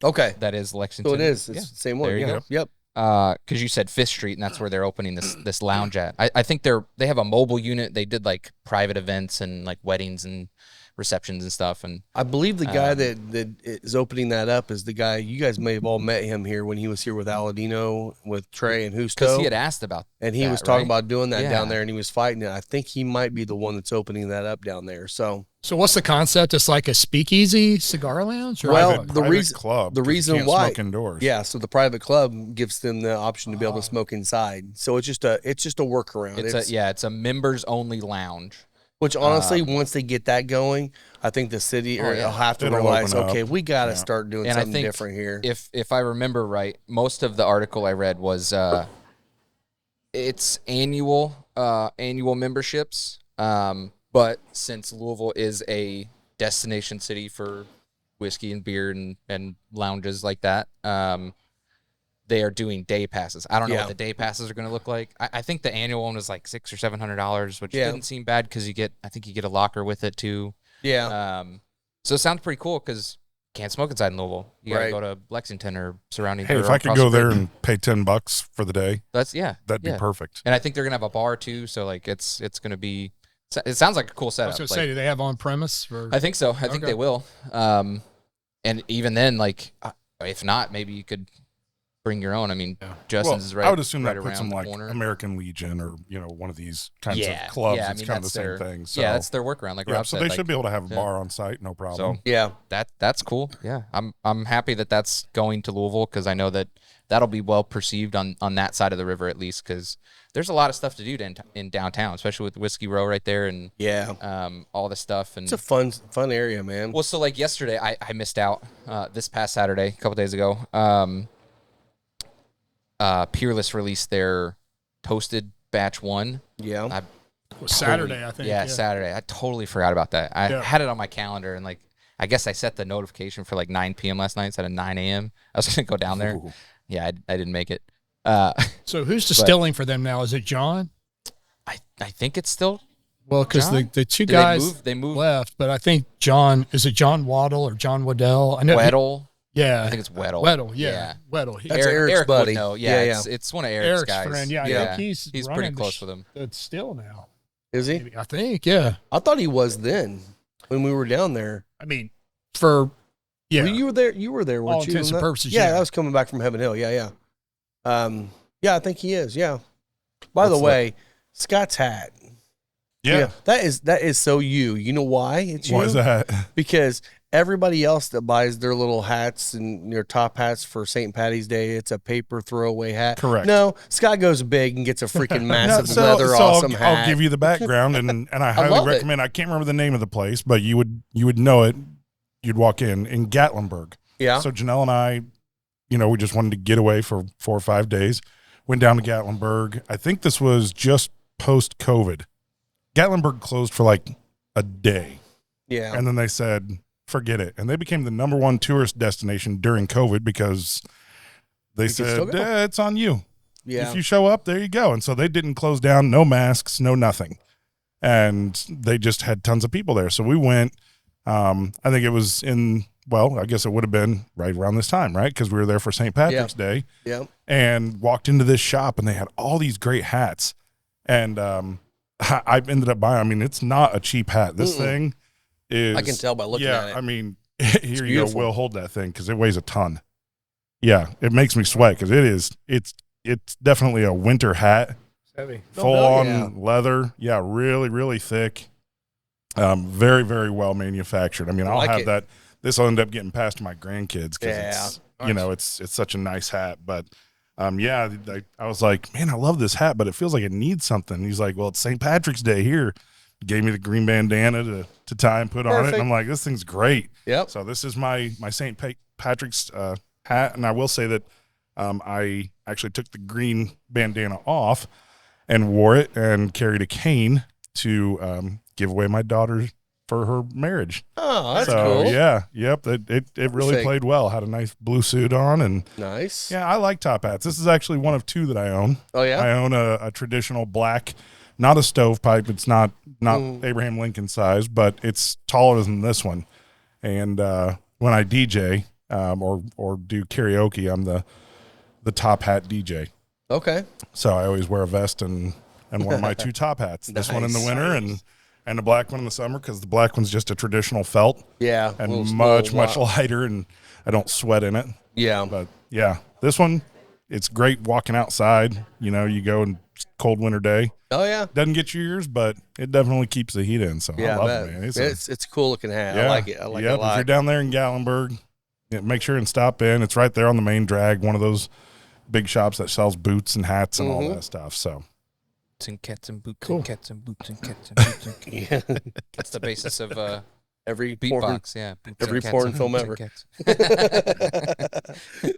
Okay. That is Lexington. So it is. It's the same one. There you Yeah. go. Yep. Because you said Fifth Street, and that's where they're opening this lounge at. I think they have a mobile unit. They did like private events and like weddings and receptions and stuff. And I believe the guy that is opening that up is the guy, you guys may have all met him here when he was here with Aladino, with Trey and because Husto. he had asked about And he that, was talking right? about doing that Yeah. down there, and he was fighting it. I think he might be the one that's opening that up down there. So what's the concept? It's like a speakeasy cigar lounge? Or Well, what? the Private reason- club, the 'cause you reason can't why- smoke indoors. yeah, so the private club gives them the option to be able to smoke inside. So it's just a workaround. it's a members only lounge. Which honestly, once they get that going, I think the city Oh, yeah. will have to It'll realize, open up. okay, we got to Yeah. start doing And I something think different here. If I remember right, most of the article I read was it's annual memberships. But since Louisville is a destination city for whiskey and beer and lounges like that, they are doing day passes. I don't know Yeah. what the day passes are going to look like. I think the annual one was like $600 or $700, which Yeah. didn't seem bad because I think you get a locker with it too. Yeah. So it sounds pretty cool because can't smoke inside in Louisville. You gotta Right. go to Lexington or surrounding. Hey, or if I could across go the there bridge. and pay $10 for the day, that'd be perfect. And I think they're gonna have a bar too. So like it's gonna be. It sounds like a cool I setup. was going to like, say, do they have on premise? I think so. I think Okay. they will. And even then, like, if not, maybe you could bring your own. I mean, Justin's is right. I would assume right that puts around them the like corner. American Legion or one of these kinds Yeah, of clubs. yeah, I it's mean, kind of the that's same their- thing. So Yeah, that's their workaround. Like yeah, Rob so said, they like, should be able to have a yeah. bar on site, no problem. So Yeah. that's cool. Yeah, I'm happy that that's going to Louisville because I know that that'll be well perceived on that side of the river at least because there's a lot of stuff to do in downtown, especially with Whiskey Row right there and all this stuff. And It's a fun area, man. well, so like yesterday, I missed out this past Saturday, a couple days ago. Peerless released their toasted batch 1. Yeah. Saturday, I think. Yeah, Saturday. I totally forgot about that. I Yeah. had it on my calendar and like I guess I set the notification for like 9 p.m. last night instead of 9 a.m. I was gonna go down there. Ooh. Yeah, I didn't make it. So who's distilling for them now? Is it John? I think it's still Well, because John? the two Did guys they moved left, but I think John, is it John Waddle or John Waddell? I know. Weddle. Yeah. I think it's Weddle. Weddle, yeah. Weddle. That's Eric's would buddy. know. Yeah, Yeah, yeah. It's one of Eric's guys. friend. Yeah, I Yeah. think He's running pretty the close with him. It's still now. Is he? Maybe, I think, yeah. I thought he was then when we were down there. I mean, for Well, you were there. You were there, weren't all you? intents on and that? purposes, Yeah, yeah. that was coming back from Heaven Hill. Yeah. Yeah, I think he is. Yeah. By the What's way, Scott's hat. Yeah. That is so you. You know why it's you? Why is that? Because everybody else that buys their little hats and their top hats for St. Patty's Day, it's a paper throwaway hat. Correct. No, Scott goes big and gets a freaking No, massive leather awesome hat. I'll give you the background, and I highly love it. recommend. I can't remember the name of the place, but you would know it. You'd walk in Gatlinburg. Yeah. So Janelle and I, we just wanted to get away for 4 or 5 days. Went down to Gatlinburg. I think this was just post-COVID. Gatlinburg closed for like a day. Yeah. And then they said, forget it. And they became the #1 tourist destination during COVID because they You can still said, go. it's on you. Yeah. If you show up, there you go. And so they didn't close down, no masks, no nothing. And they just had tons of people there. So we went, I think it was I guess it would have been right around this time, right? Because we were there for St. Patrick's Day. Yeah. And walked into this shop and they had all these great hats. And I ended up buying, it's not a cheap hat. This thing is. I can tell by looking at it. I mean, here you go. beautiful. Will, hold that thing because it weighs a ton. Yeah, it makes me sweat because it's definitely a winter hat. heavy. Full doubt, on yeah. leather. Yeah, really, really thick. Very, very well manufactured. I'll like have it. that. This will end up getting passed to my grandkids because Yeah. it's such a nice hat. But I was like, man, I love this hat, but it feels like it needs something. He's like, well, it's St. Patrick's Day here. Gave me the green bandana to tie and put on it. Perfect. And I'm like, this thing's great. Yep. So this is my St. Patrick's hat, and I will say that I actually took the green bandana off and wore it and carried a cane to give away my daughter for her marriage. Oh, that's so, cool. Yeah, yep, it really Perfect. played well. Had a nice blue suit on, and Nice. yeah, I like top hats. This is actually one of 2 that I own. Oh, yeah? I own a traditional black, not a stovepipe. It's not Abraham Lincoln size, but it's taller than this one. And when I DJ or do karaoke, I'm the top hat DJ. Okay. So I always wear a vest and one of my 2 top hats. This one in the Nice. winter and the black one in the summer because the black one's just a traditional felt Yeah. and little- much little- lighter, and I don't sweat in it. Yeah. But yeah, this one, it's great walking outside. You go in cold winter day. Oh, yeah. Doesn't get your ears, but it definitely keeps the heat in. So Yeah, I love that- it, man. it's a cool looking hat. I like it. I like it a If you're lot. down there in Gatlinburg, make sure and stop in. It's right there on the main drag, one of those big shops that sells boots and hats and all that stuff. So Boots and cats and boots Cool. and cats and boots and cats and boots and cats. Yeah. That's the basis of Every porn. beatbox. Yeah, boots and Every cats porn and film boots and ever. cats.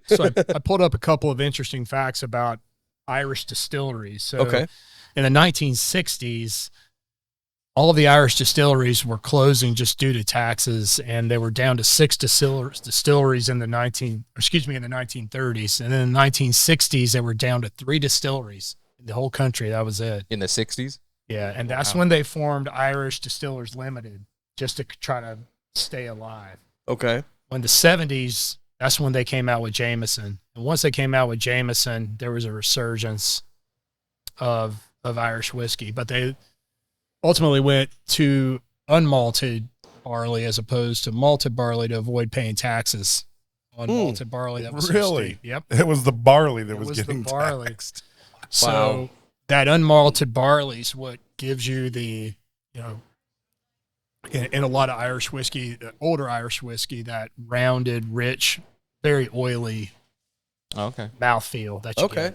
So I pulled up a couple of interesting facts about Irish distilleries. So Okay. in the 1960s, all of the Irish distilleries were closing just due to taxes, and they were down to 6 distilleries in the 1930s. And then in the 1960s, they were down to 3 distilleries in the whole country. That was it. In the 60s. Yeah, and that's when they formed Irish Distillers Limited. just to try to stay alive. Okay. In the 70s, that's when they came out with Jameson. And once they came out with Jameson, there was a resurgence of Irish whiskey. But they ultimately went to unmalted barley as opposed to malted barley to avoid paying taxes on malted barley. That was Really? steep. Yep. It was the barley that was the getting barley. taxed. So Wow. that unmalted barley is what gives you the, you know, in a lot of Irish whiskey, older Irish whiskey, that rounded, rich, very oily Okay. mouthfeel that you Okay.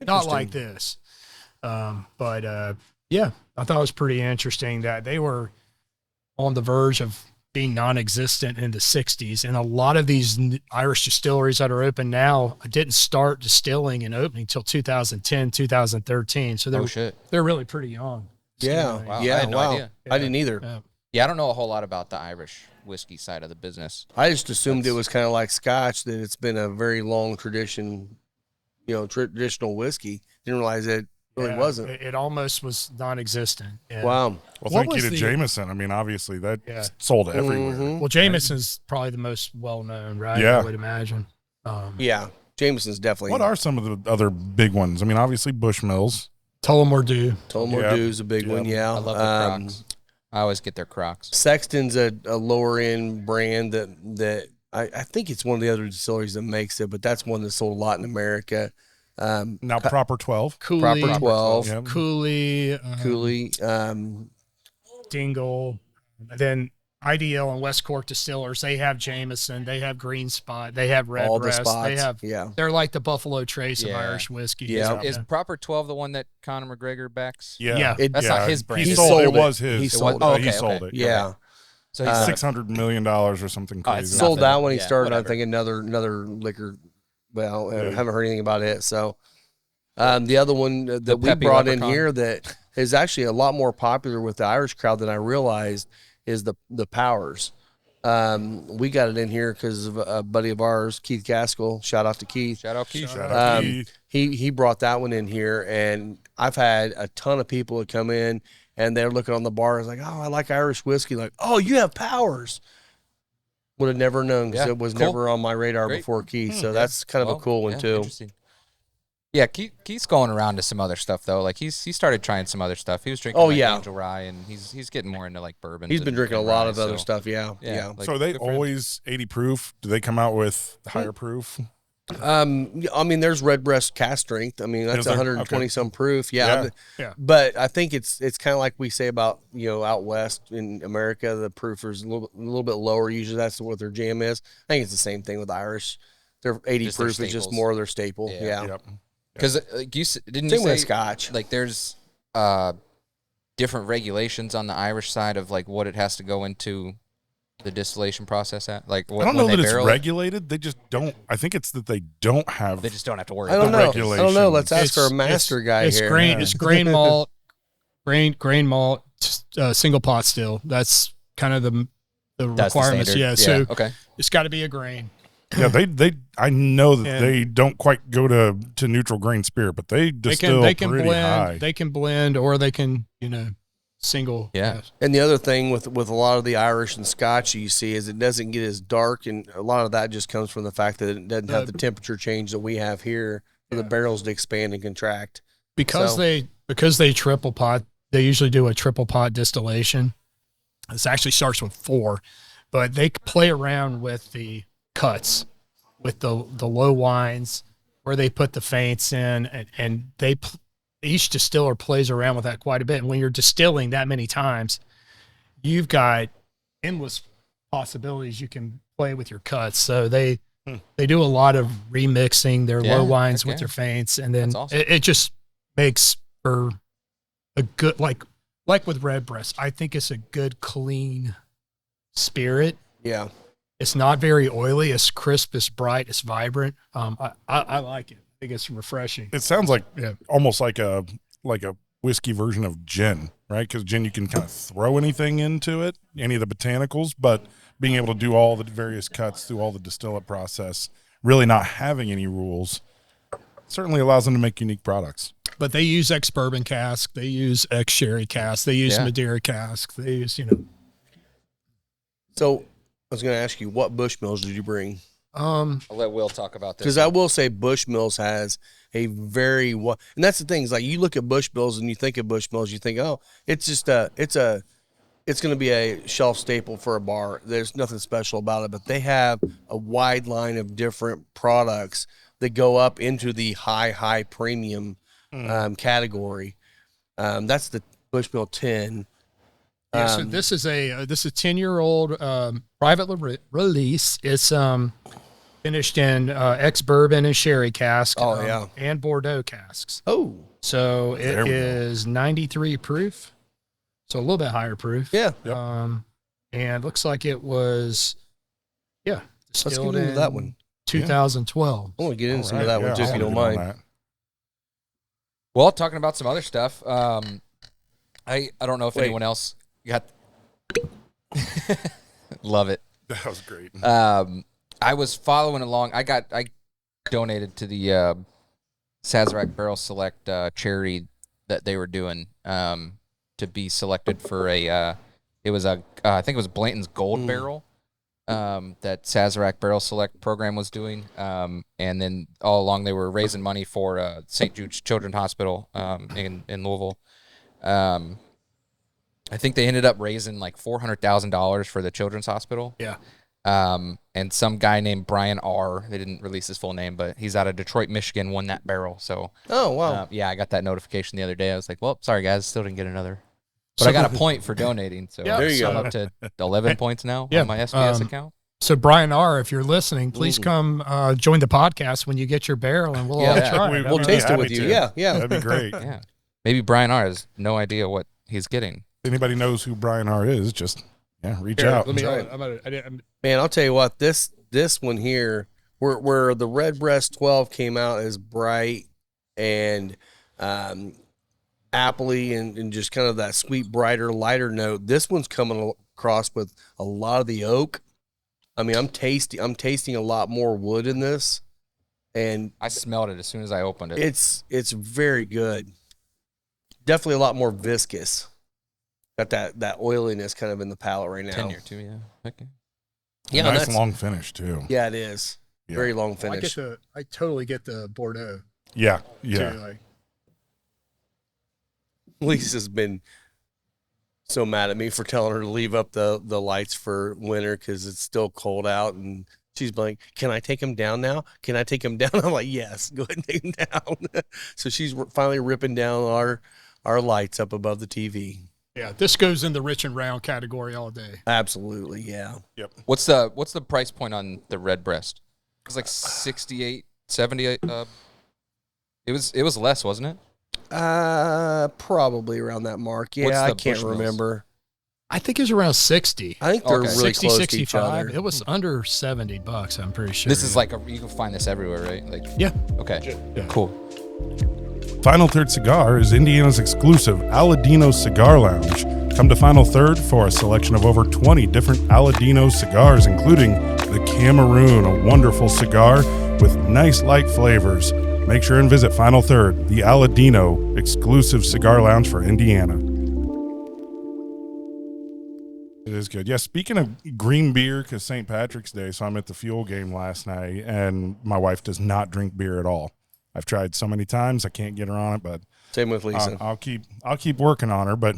get. Not like this. But yeah, I thought it was pretty interesting that they were on the verge of being non-existent in the 60s. And a lot of these Irish distilleries that are open now didn't start distilling and opening until 2010, 2013. So they're really pretty young. Yeah. Wow, I Yeah. had no Wow. idea. I didn't either. Yeah. Yeah, I don't know a whole lot about the Irish whiskey side of the business. I just assumed it was kind of like Scotch, that it's been a very long tradition, traditional whiskey. Didn't realize it really Yeah, wasn't. It almost was non-existent. And, Wow. Well, What thank you was to the- Jameson. I mean, obviously that Yeah. sold everywhere. Mhm. Well, Jameson's probably the most well-known, right? Yeah. I would imagine. Yeah. Jameson's definitely. What are some of the other big ones? I mean, obviously Bushmills. Tullamore Dew. Tullamore Yeah. Dew's a big one. Yeah. I love the Crocs. I always get their Crocs. Sexton's a lower end brand that I think it's one of the other distilleries that makes it, but that's one that sold a lot in America. Now Proper 12. Cooley. Proper 12, Yeah. Cooley. Cooley. Dingle. And then IDL and West Cork distillers, they have Jameson, they have Green Spot, they have all the RedBreast, spots. they have. Yeah. They're like the Buffalo Trace of Yeah. Irish whiskey. Yeah. Is Proper 12 the one that Conor McGregor backs? Yeah. Yeah. That's not his brand. He He sold, sold it. it. Was his. He It sold was- it. Oh, he okay, sold okay. it. Yeah. So he's $600 million or something Oh, crazy. it's Sold nothing. that when he Yeah, started. I whatever. think another liquor. Well, I Yeah. haven't heard anything about it. So, the other one that we Peppy brought in Leprechaun. here that is actually a lot more popular with the Irish crowd than I realized is the Powers. We got it in here because of a buddy of ours, Keith Gaskell. Shout out to Keith. Shout out Keith. Shout out to Keith. He brought that one in here, and I've had a ton of people that come in and they're looking on the bar. It's like, oh, I like Irish whiskey. Like, oh, you have Powers. Would have never known because Yeah, it was cool. never on my radar Great. before Keith. So that's kind of a cool one yeah, too. Interesting. Yeah, Keith's going around to some other stuff though. Like he started trying some other stuff. He was drinking Angel Rye, and he's getting more into like bourbon. He's been drinking a lot of other stuff. Yeah. like, So are they good for him. always 80 proof? Do they come out with higher proof? I mean, there's RedBreast cast strength. I mean, that's Is there? 120 Okay. some proof. Yeah. Yeah. But I think it's kind of like we say about, out west in America, the proof is a little bit lower. Usually that's what their jam is. I think it's the same thing with Irish. Their 80 Just their proof is just staples. more of their staple. Yeah. Yep. Because like didn't Same you with say Scotch. like there's different regulations on the Irish side of like what it has to go into the distillation process at? Like what, I don't know when that they it's barrel it, regulated. They just don't. I think it's that they don't have. they just don't have to worry I don't about know. it. I don't know. Let's regulations. ask our master guy it's here. Grain, It's grain malt, grain malt, single pot still. That's kind of the That's the requirements. standard. So Okay. it's got to be a grain. Yeah, they. I know that And- they don't quite go to neutral grain spirit, but they distill They can pretty blend. high. They can blend, or they can single. Yeah. And the other thing with a lot of the Irish and Scotch you see is it doesn't get as dark, and a lot of that just comes from the fact that it doesn't have the temperature change that we have here for the barrels to expand and contract. Because So- they triple pot. They usually do a triple pot distillation. This actually starts with 4, but they play around with the cuts, with the low wines, where they put the feints in, and each distiller plays around with that quite a bit. And when you're distilling that many times, you've got endless possibilities you can play with your cuts. So they do a lot of remixing their Yeah, low wines heck with yeah. their feints, and then That's awesome. it just makes for a good like with RedBreast. I think it's a good clean spirit. Yeah. It's not very oily. It's crisp. It's bright. It's vibrant. I like it. I think it's refreshing. It sounds like Yeah. almost like a whiskey version of gin, right? Because gin you can kind of throw anything into it, any of the botanicals, but being able to do all the various cuts through all the distillate process, really not having any rules, certainly allows them to make unique products. But they use ex-bourbon cask. They use ex-sherry cask. They use Yeah. Madeira cask. They use, So I was going to ask you, what Bushmills did you bring? I'll let Will talk about this. Because I will say Bushmills has a very and that's the thing is like you look at Bushmills and you think of Bushmills, you think, oh, it's just it's going to be a shelf staple for a bar. There's nothing special about it, but they have a wide line of different products that go up into the high premium category. That's the Bushmill 10. Yeah, so this is a 10-year-old private release. It's finished in ex-bourbon and sherry cask. And Bordeaux casks. Oh. So it is 93 proof. So a little bit higher proof. Yeah. Yep. And looks like it was, distilled Let's get into in that one. 2012. I want to get into some of that one, too, if you don't mind. Well, talking about some other stuff, I don't know if anyone else got. Love it. That was great. I was following along. I donated to the Sazerac Barrel Select charity that they were doing to be selected for I think it was Blanton's Gold Barrel that Sazerac Barrel Select program was doing. And then all along they were raising money for St. Jude's Children's Hospital in Louisville. I think they ended up raising like $400,000 for the Children's Hospital. Yeah. And some guy named Brian R., they didn't release his full name, but he's out of Detroit, Michigan, won that barrel. So, oh, wow. I got that notification the other day. I was like, well, sorry, guys, still didn't get another. But I got a point for donating. So, there you go. I'm up to 11 points now on my SBS account. So, Brian R., if you're listening, please come join the podcast when you get your barrel, and we'll all try it. We'll taste it with you. Yeah. That'd be great. Yeah. Maybe Brian R. has no idea what he's getting. If anybody knows who Brian R. is, just reach out. Man, I'll tell you what, this one here, where the RedBreast 12 came out as bright and appley and just kind of that sweet, brighter, lighter note, this one's coming across with a lot of the oak. I mean, I'm tasting a lot more wood in this, and I smelled it as soon as I opened it. It's very good. Definitely a lot more viscous. Got that oiliness kind of in the palate right now. Tenure too, yeah. Okay. Yeah, nice long finish too. Yeah, it is. Yeah. Very long finish. I totally get the Bordeaux. Yeah. Too, Lisa's been so mad at me for telling her to leave up the lights for winter because it's still cold out, and she's like, "Can I take him down now? Can I take him down?" I'm like, "Yes, go ahead and take him down." So she's finally ripping down our lights up above the TV. Yeah, this goes in the rich and round category all day. Absolutely, yeah. Yep. What's the price point on the RedBreast? It's like 68, 78. It was less, wasn't it? Probably around that mark. Yeah, I can't remember. I think it was around 60. I think they're really 60, close 65. to each other. It was under $70, I'm pretty sure. This is like you can find this everywhere, right? Like yeah. Okay. Yeah. Cool. Final Third Cigar is Indiana's exclusive Aladino Cigar Lounge. Come to Final Third for a selection of over 20 different Aladino cigars, including the Cameroon, a wonderful cigar with nice light flavors. Make sure and visit Final Third, the Aladino exclusive cigar lounge for Indiana. It is good. Yeah, speaking of green beer, because St. Patrick's Day, so I'm at the Fuel game last night, and my wife does not drink beer at all. I've tried so many times, I can't get her on it, but same with Lisa. I'll keep working on her, but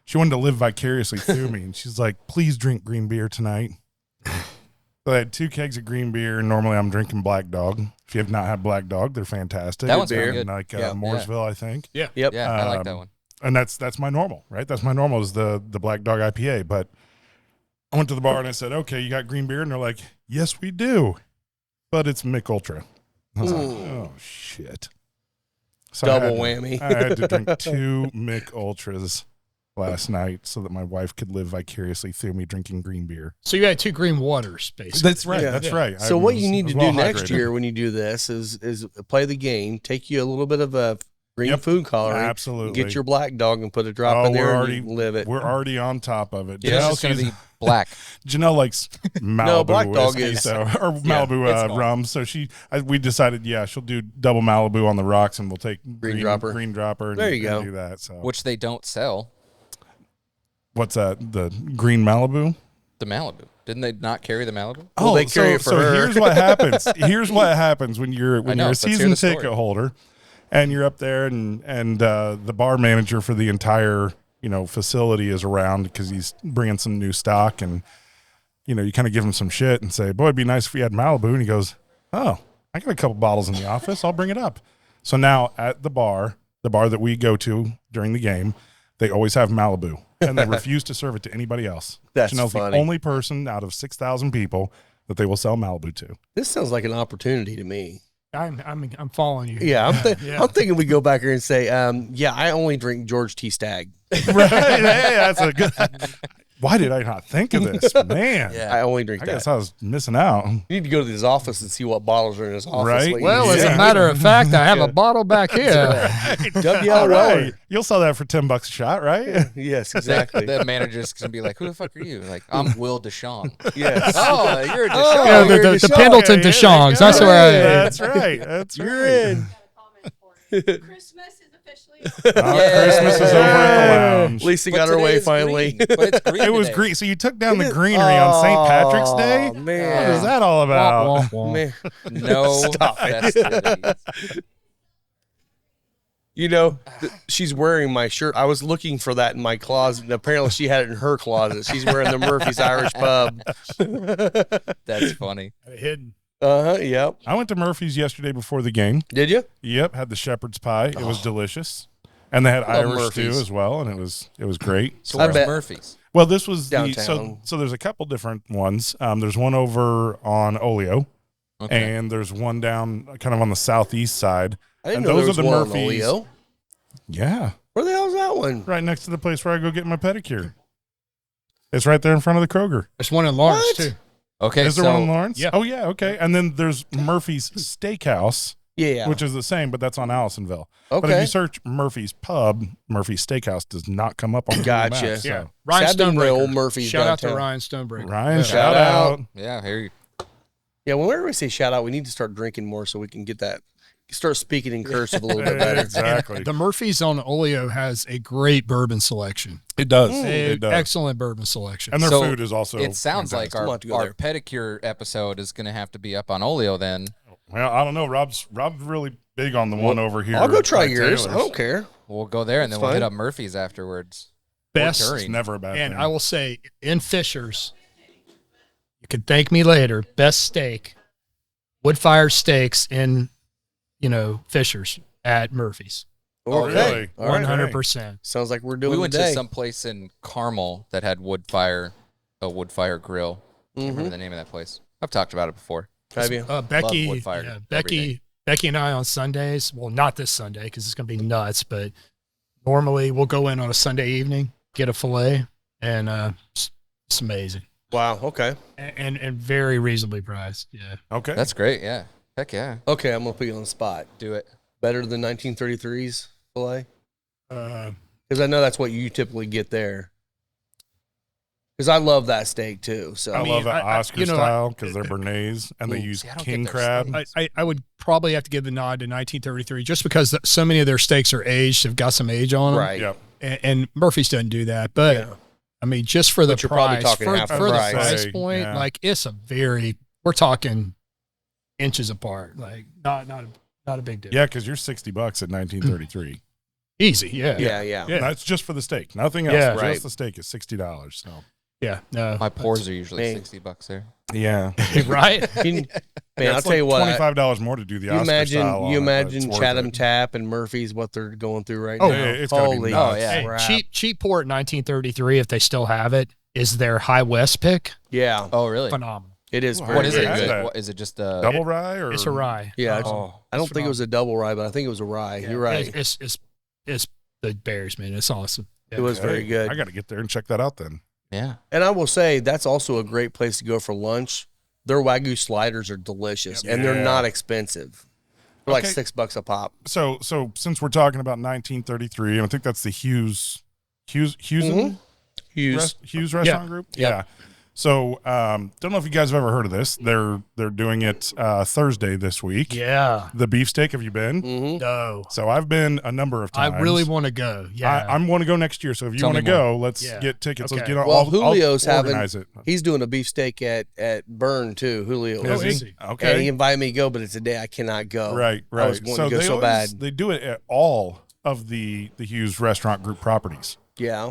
she wanted to live vicariously through me, and she's like, "Please drink green beer tonight." So I had 2 kegs of green beer, and normally I'm drinking Black Dog. If you have not had Black Dog, they're fantastic. That one's pretty good. Like Mooresville, I think. Yeah. Yep. Yeah, I like that one. And that's my normal, right? That's my normal is the Black Dog IPA. But I went to the bar and I said, "Okay, you got green beer?" And they're like, "Yes, we do, but it's Mick Ultra." I was like, "Oh shit!" So Double whammy. I had to drink 2 Mick Ultras last night so that my wife could live vicariously through me drinking green beer. So you had 2 green waters, basically. That's right. Yeah. That's right. So what you need to do well next hydrated. year when you do this is play the game, take you a little bit of a green food coloring, Absolutely. get your Black Dog and put a drop in there and you live it. We're already on top of it. Yeah, it's just going to be black. Janelle likes Malibu No, Black Dog whiskey, is- so, or Malibu rum. So we decided, she'll do double Malibu on the rocks, and we'll take green dropper. And, There you go. and do that. So Which they don't sell. what's that? The green Malibu? The Malibu. Didn't they not carry the Malibu? Well, they carry it for her. Here's what happens. Here's what happens when you're a let's hear season the story. ticket holder, and you're up there, and the bar manager for the entire facility is around because he's bringing some new stock, and you kind of give him some shit and say, "Boy, it'd be nice if we had Malibu." And he goes, "Oh, I got a couple bottles in the office. I'll bring it up." So now at the bar that we go to during the game, they always have Malibu, and they refuse to serve it to anybody else. That's Chanel's funny. the only person out of 6,000 people that they will sell Malibu to. This sounds like an opportunity to me. I'm following you. Yeah, I'm thinking we go back here and say, I only drink George T. Stagg. Right? Hey, that's a good. Why did I not think of this, man? Yeah. I only drink I that. guess I was missing out. You need to go to his office and see what bottles are in his office. Right. Well, as Yeah. a matter of fact, I have a bottle back here. WL All Weller. right. You'll sell that for $10 a shot, right? Yes, exactly. The manager's gonna be like, "Who the fuck are you?" Like, "I'm Will Deshawn." Yes. Oh, you're a Deshawn. Oh, Yeah, you're the Deshawn. Pendleton Okay, Deshawn's. That's yeah, where That's right. That's You're right. in. Christmas is officially Christmas is over at the lounge. Lisa But got her today way is finally. green, but it's green. It was today. green. So you took down the It is- greenery on St. Patrick's Day? Oh, What man. is that all about? Man. No Stop it. festivities. She's wearing my shirt. I was looking for that in my closet, and apparently she had it in her closet. She's wearing the Murphy's Irish Pub. That's funny. hidden. Yep. I went to Murphy's yesterday before the game. Did you? Yep, had the shepherd's pie. It was delicious. And they had Love Irish Murphy's. too as well, and it was great. So I where's bet. Murphy's? Well, this was Downtown. so there's a couple different ones. There's one over on Oleo, Okay. and there's one down kind of on the southeast side. I didn't And know those there was are the one on Murphys. Oleo. Yeah, Where the hell is that one? right next to the place where I go get my pedicure. It's right there in front of the Kroger. There's one in Lawrence What? too. Okay. Is there one in Lawrence? yeah. Oh, yeah, okay. And then there's Murphy's Steakhouse, Yeah. which is the same, but that's on Allisonville. But if Okay. you search Murphy's Pub, Murphy's Steakhouse does not come up on Google Gotcha. Maps, so. Yeah. Ryan Sad to bring Stonebreaker. old Murphy's Shout out to downtown. Ryan Stonebreaker. Ryan, Yeah. shout out. Yeah. Here you. Yeah, whenever we say shout out, we need to start drinking more so we can get that. Start speaking in cursive a little bit better. Exactly. The Murphy's on Oleo has a great bourbon selection. It does. A It does. excellent bourbon selection. And their So, food is also. It sounds like We'll our have to go our there. pedicure episode is going to have to be up on Oleo then. Well, I don't know. Rob's really big on the one over here. I'll go try by yours. I Taylor's. don't care. We'll go there and then That's we'll hit fine. up Murphy's afterwards. Best, It's never a bad and thing. I will say in Fisher's, you can thank me later. Best steak, wood fire steaks in, Fisher's at Murphy's. Oh, Okay. really? All right. 100%. Sounds like we're doing We went today. to some place in Carmel that had a wood fire grill. Can't remember the name of that place. I've talked about it before. Have you? Becky, wood fire yeah, every Becky and I on Sundays. Well, not this Sunday because it's going to be nuts. But normally we'll go in on a Sunday evening, get a fillet, and it's amazing Wow. Okay. and very reasonably priced. Yeah. Okay. That's great. Yeah. Heck yeah. Okay, I'm gonna put you on the spot. Do it. Better than 1933's filet? Uh, Because I know that's what you typically get there. Because I love that steak too. So I mean, love that I- Oscar you know, style because they're Bernays and they Ooh, use see, I don't king get their crab. steaks. I would probably have to give the nod to 1933 just because so many of their steaks are aged, have got some age on them. right. Yep. And Murphy's doesn't do that. But Yeah. I mean, just for the But you're probably price, talking for, half the for the price. price Say, point, yeah. like it's we're talking inches apart. Like not a big deal. Yeah, because you're $60 at 1933. Easy. Yeah. Yeah. Yeah. That's just for the steak. Nothing else. Yeah. Just Right. the steak is $60. So Yeah. No. My pours are usually Hey. $60 there. yeah. right. Man, I'll it's tell you what. $25 more to do the You Oscar imagine, style. you on it, but imagine it's worth Chatham it. Tap and Murphy's what they're going through right Oh, now. yeah, it's gotta be Holy nuts. Oh, yeah. Hey, crap. cheap port 1933, if they still have it, is their High West pick. Yeah, Oh, really? Phenomenal. it is. What very What is it? good. Is that? it, what, is it just a Double rye or It's a rye. Yeah, it's- Oh, I don't it's think it was a double rye, but I think it was a rye. You're right. It's the Bears, man. It's awesome. It was Okay. very good. I got to get there and check that out then. yeah. And I will say that's also a great place to go for lunch. Their Wagyu sliders are delicious, and they're Yeah. not expensive. They're like Okay. $6 a pop. So since we're talking about 1933, and I think that's the Hughes Mhm. Hughes. Hughes restaurant group. Yep. Yeah. So, don't know if you guys have ever heard of this. They're doing it Thursday this week. Yeah. The beefsteak. Have you been? Mm-hmm. No. So I've been a number of times. I really want to go. Yeah. I'm going to go next year. So if you Tell want to me more. go, let's Yeah. get tickets. Okay. Let's get Well, I'll Julio's organize having. it. He's doing a beefsteak at Burn too. Julio Oh, Is is he? he? Okay. And he invited me to go, but it's a day I cannot go. Right. I was wanting to go so bad. They do it at all of the Hughes Restaurant Group properties. Yeah.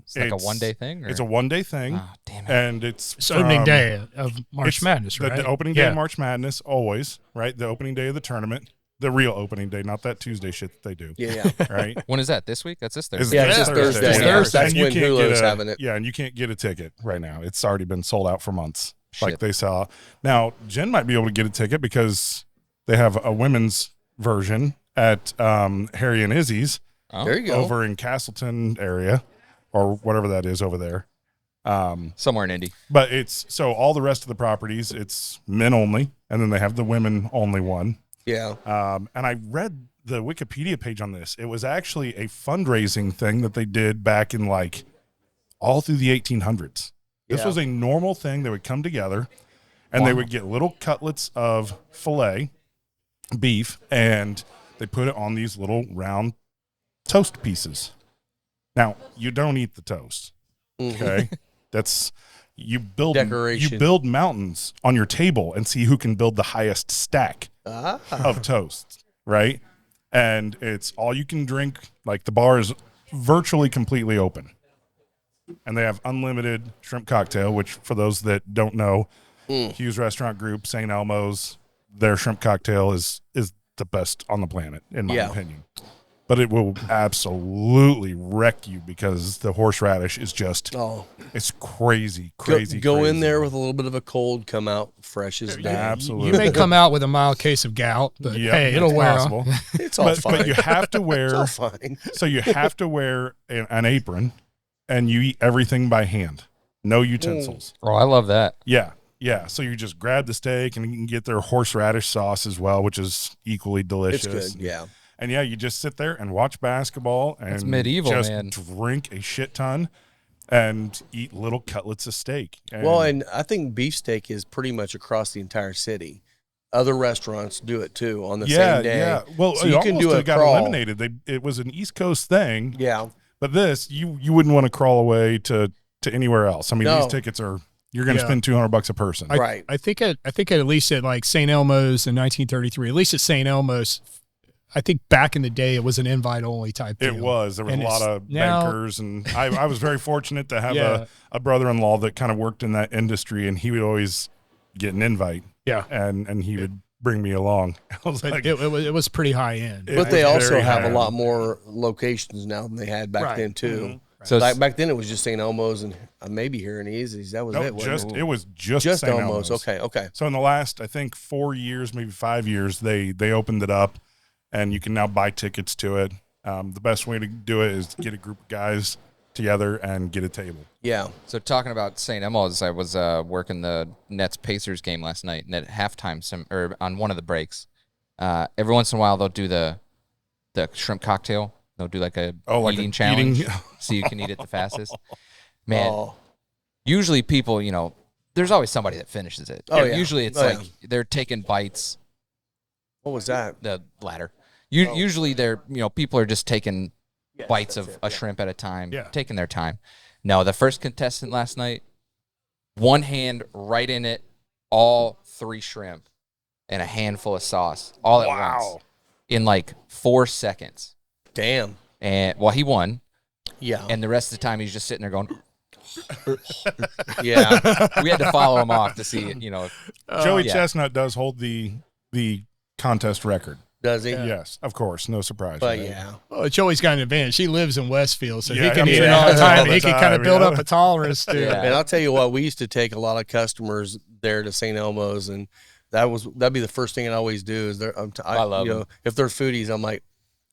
It's like a 1-day thing? Or? It's a 1-day thing. Oh, damn it. And it's It's opening from- day of March it's Madness, right? The opening day Yeah. of March Madness, always, right? The opening day of the tournament, the real opening day, not that Tuesday shit that they do, Yeah. right? When is that? This week? That's this It's- Thursday. Yeah, it's just Thursday. It's Yeah. Thursday. That's And you when can't get Julio's a- having it. Yeah, and you can't get a ticket right now. It's already been sold out for months. Like Shit. they saw. Now, Jen might be able to get a ticket because they have a women's version at Harry and Izzy's Oh. There you go. over in Castleton area or whatever that is over there. Somewhere in Indy. But it's so all the rest of the properties, it's men only, and then they have the women only one. Yeah. And I read the Wikipedia page on this. It was actually a fundraising thing that they did back in like all through the 1800s. This Yeah. was a normal thing. They would come together and they would get little cutlets of filet beef and they put it on these little round toast pieces. Now, you don't eat the toast. Okay. That's you Decoration. build mountains on your table and see who can build the highest stack of toast, right? And it's all you can drink. Like the bar is virtually completely open. And they have unlimited shrimp cocktail, which for those that don't know, Hughes Restaurant Group, St. Elmo's, their shrimp cocktail is the best on the planet, in my Yeah. opinion. But it will absolutely wreck you because the horseradish is just, Oh, it's crazy, go, crazy. go in crazy. there with a little bit of a cold, come out fresh as day. Absolutely. You may come out with a mild case of gout, but Yep, hey, it'll it's wear possible. off. It's all But, fine. but you have to it's wear, all fine. so you have to wear an apron and you eat everything by hand. No utensils. Oh, I love that. Yeah. Yeah. So you just grab the steak and you can get their horseradish sauce as well, which is equally delicious. It's good. Yeah. And yeah, you just sit there and watch basketball and That's medieval, just man. drink a shit ton and eat little cutlets of steak. Well, and I think beefsteak is pretty much across the entire city. Other restaurants do it too on the same day. Yeah. Well, So it you can almost do a got crawl. eliminated. It was an East Coast thing. Yeah. But this, you wouldn't want to crawl away to anywhere else. I mean, No. these tickets are you're going to Yeah. spend $200 a person. Right. I think at least at like St. Elmo's in 1933, at least at St. Elmo's, I think back in the day it was an invite only type deal. It was. There was And a lot it's of now- bankers, and I was very fortunate to have Yeah. a brother-in-law that kind of worked in that industry, and he would always get an invite, Yeah. and he would bring me along. I was But like, it was pretty high end. It But they was also very have a high. lot more locations now than they had back Right. then too. So Like back then it was just St. Elmo's and maybe here in Easy's. That was no, it. wasn't it was just just St. Elmo's. Elmo's. Okay. So in the last, I think 4 years, maybe 5 years, they opened it up, and you can now buy tickets to it. The best way to do it is to get a group of guys together and get a table. Yeah. So talking about St. Elmo's, I was working the Nets Pacers game last night, and at halftime, or on one of the breaks, every once in a while they'll do the shrimp cocktail. They'll do like a Oh, eating challenge, eating- so you can eat it the fastest. Man, Oh, usually people, there's always somebody that finishes it. Oh, yeah. Usually it's Oh, like yeah. they're taking bites. what was that? The ladder. Oh. Usually they're, people are just taking bites of a shrimp at a time, Yeah. taking their time. No, the first contestant last night, one hand right in it, all 3 shrimp and a handful of sauce all at once in like 4 seconds. Damn. And he won, Yeah. and the rest of the time he's just sitting there going. yeah. We had to follow him off to see it. Joey yeah. Chestnut does hold the contest record. Does he? Yes, of course, no surprise. But right? yeah. Oh, Joey's got an advantage. He lives in Westfield, so Yeah, he can I'm eat sure it he all the does time. all the He can kind time, of build yeah. up a tolerance to Yeah. And I'll tell you what, we used to take a lot of customers there to St. Elmo's, and that'd be the first thing I always do is I love them. if they're foodies, I'm like,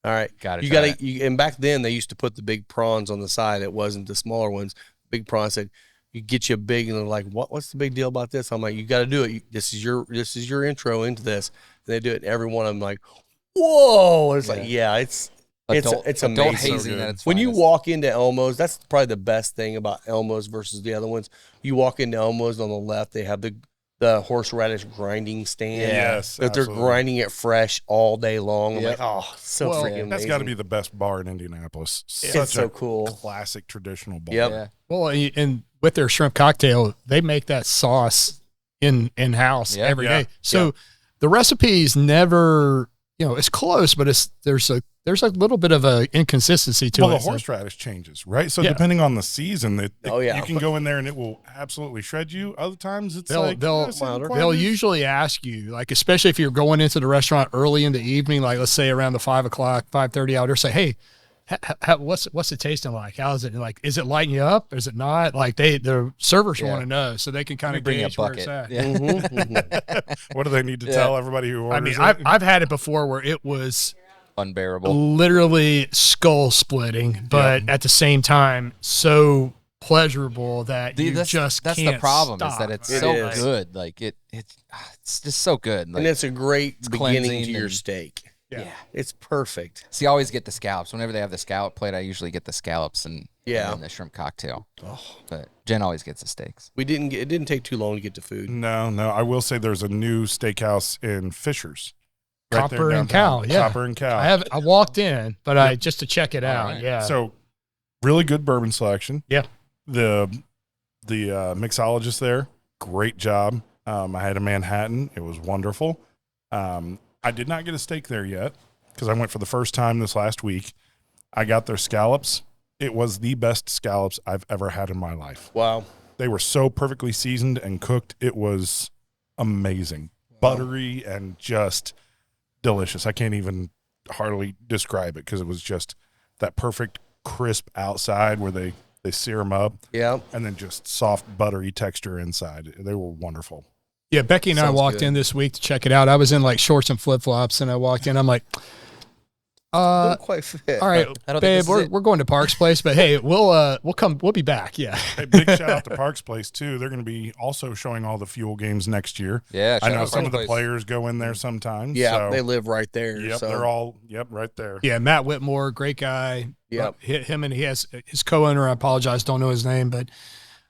all right, Gotta you try gotta. And back then they used to put the big prawns on the side. It wasn't the smaller ones. Big prawns said, you get you a big, and they're like, what's the big deal about this? I'm like, you got to do it. This is your intro into this. And they do it. And every one of them like, whoa! And it's like, yeah, it's It's adult amazing. hazing at its When you finest. walk into Elmo's, that's probably the best thing about Elmo's versus the other ones. You walk into Elmo's, on the left, they have the horseradish grinding stand. Yes, that they're absolutely. grinding it fresh all day long. I'm Yep. like, oh, so Well, freaking amazing. That's got to be the best bar in Indianapolis. It's Such so a cool. classic traditional bar. Yep. Yeah. Well, and with their shrimp cocktail, they make that sauce in house Yeah. every Yeah. day. So the recepe's never, it's close, but there's a little bit of a inconsistency to Well, it. the horseradish changes, right? So Yeah. depending on the season, Oh, yeah. you can go in there and it will absolutely shred you. Other times it's like they'll this isn't quite they'll as- usually ask you, like, especially if you're going into the restaurant early in the evening, like let's say around the 5:00, 5:30 hour, say, hey, what's it tasting like? How is it? Like, is it lighting you up? Is it not? Like the servers Yeah. want to know so they can kind Let me of bring a gauge where it's bucket. at. Yeah. Mhm. What do they need to Yeah. tell everybody who I orders mean, it? I've had it before where it was Unbearable. literally skull splitting, but at the same time, so pleasurable that Dude, you that's just the can't problem stop, is that it's It so is. good. Like it's just so good. Like, And it's a great beginning cleansing to your and- steak. Yeah. It's perfect. See, I always get the scallops. Whenever they have the scallop plate, I usually get the scallops and the shrimp cocktail. Oh. But Jen always gets the steaks. It didn't take too long to get to food. No. I will say there's a new steakhouse in Fishers. Right there Copper and downtown. Cow, yeah. Copper and Cow. I walked in, but I just to check it out. right. Yeah. So really good bourbon selection. Yeah. The mixologist there, great job. I had a Manhattan. It was wonderful. I did not get a steak there yet because I went for the first time this last week. I got their scallops. It was the best scallops I've ever had in my life. Wow. They were so perfectly seasoned and cooked. It was amazing. Buttery and just delicious. I can't even hardly describe it because it was just that perfect crisp outside where they sear them up Yeah. and then just soft buttery texture inside. They were wonderful. Yeah, Becky and I Sounds walked good. in this week to check it out. I was in like shorts and flip flops, and I walked in. I'm like, Didn't quite fit. all right, I don't think babe, this is it. we're going to Parks Place, but hey, we'll be back. Yeah, Hey, big shout out to Parks Place too. They're going to be also showing all the Fuel games next year. Yeah, I shout know out some Parks of the Place. players go in there sometimes. Yeah, so, they live right there. Yep, so. they're all right there. yeah. Matt Whitmore, great guy. Yep. Him and he has his co-owner. I apologize, don't know his name, but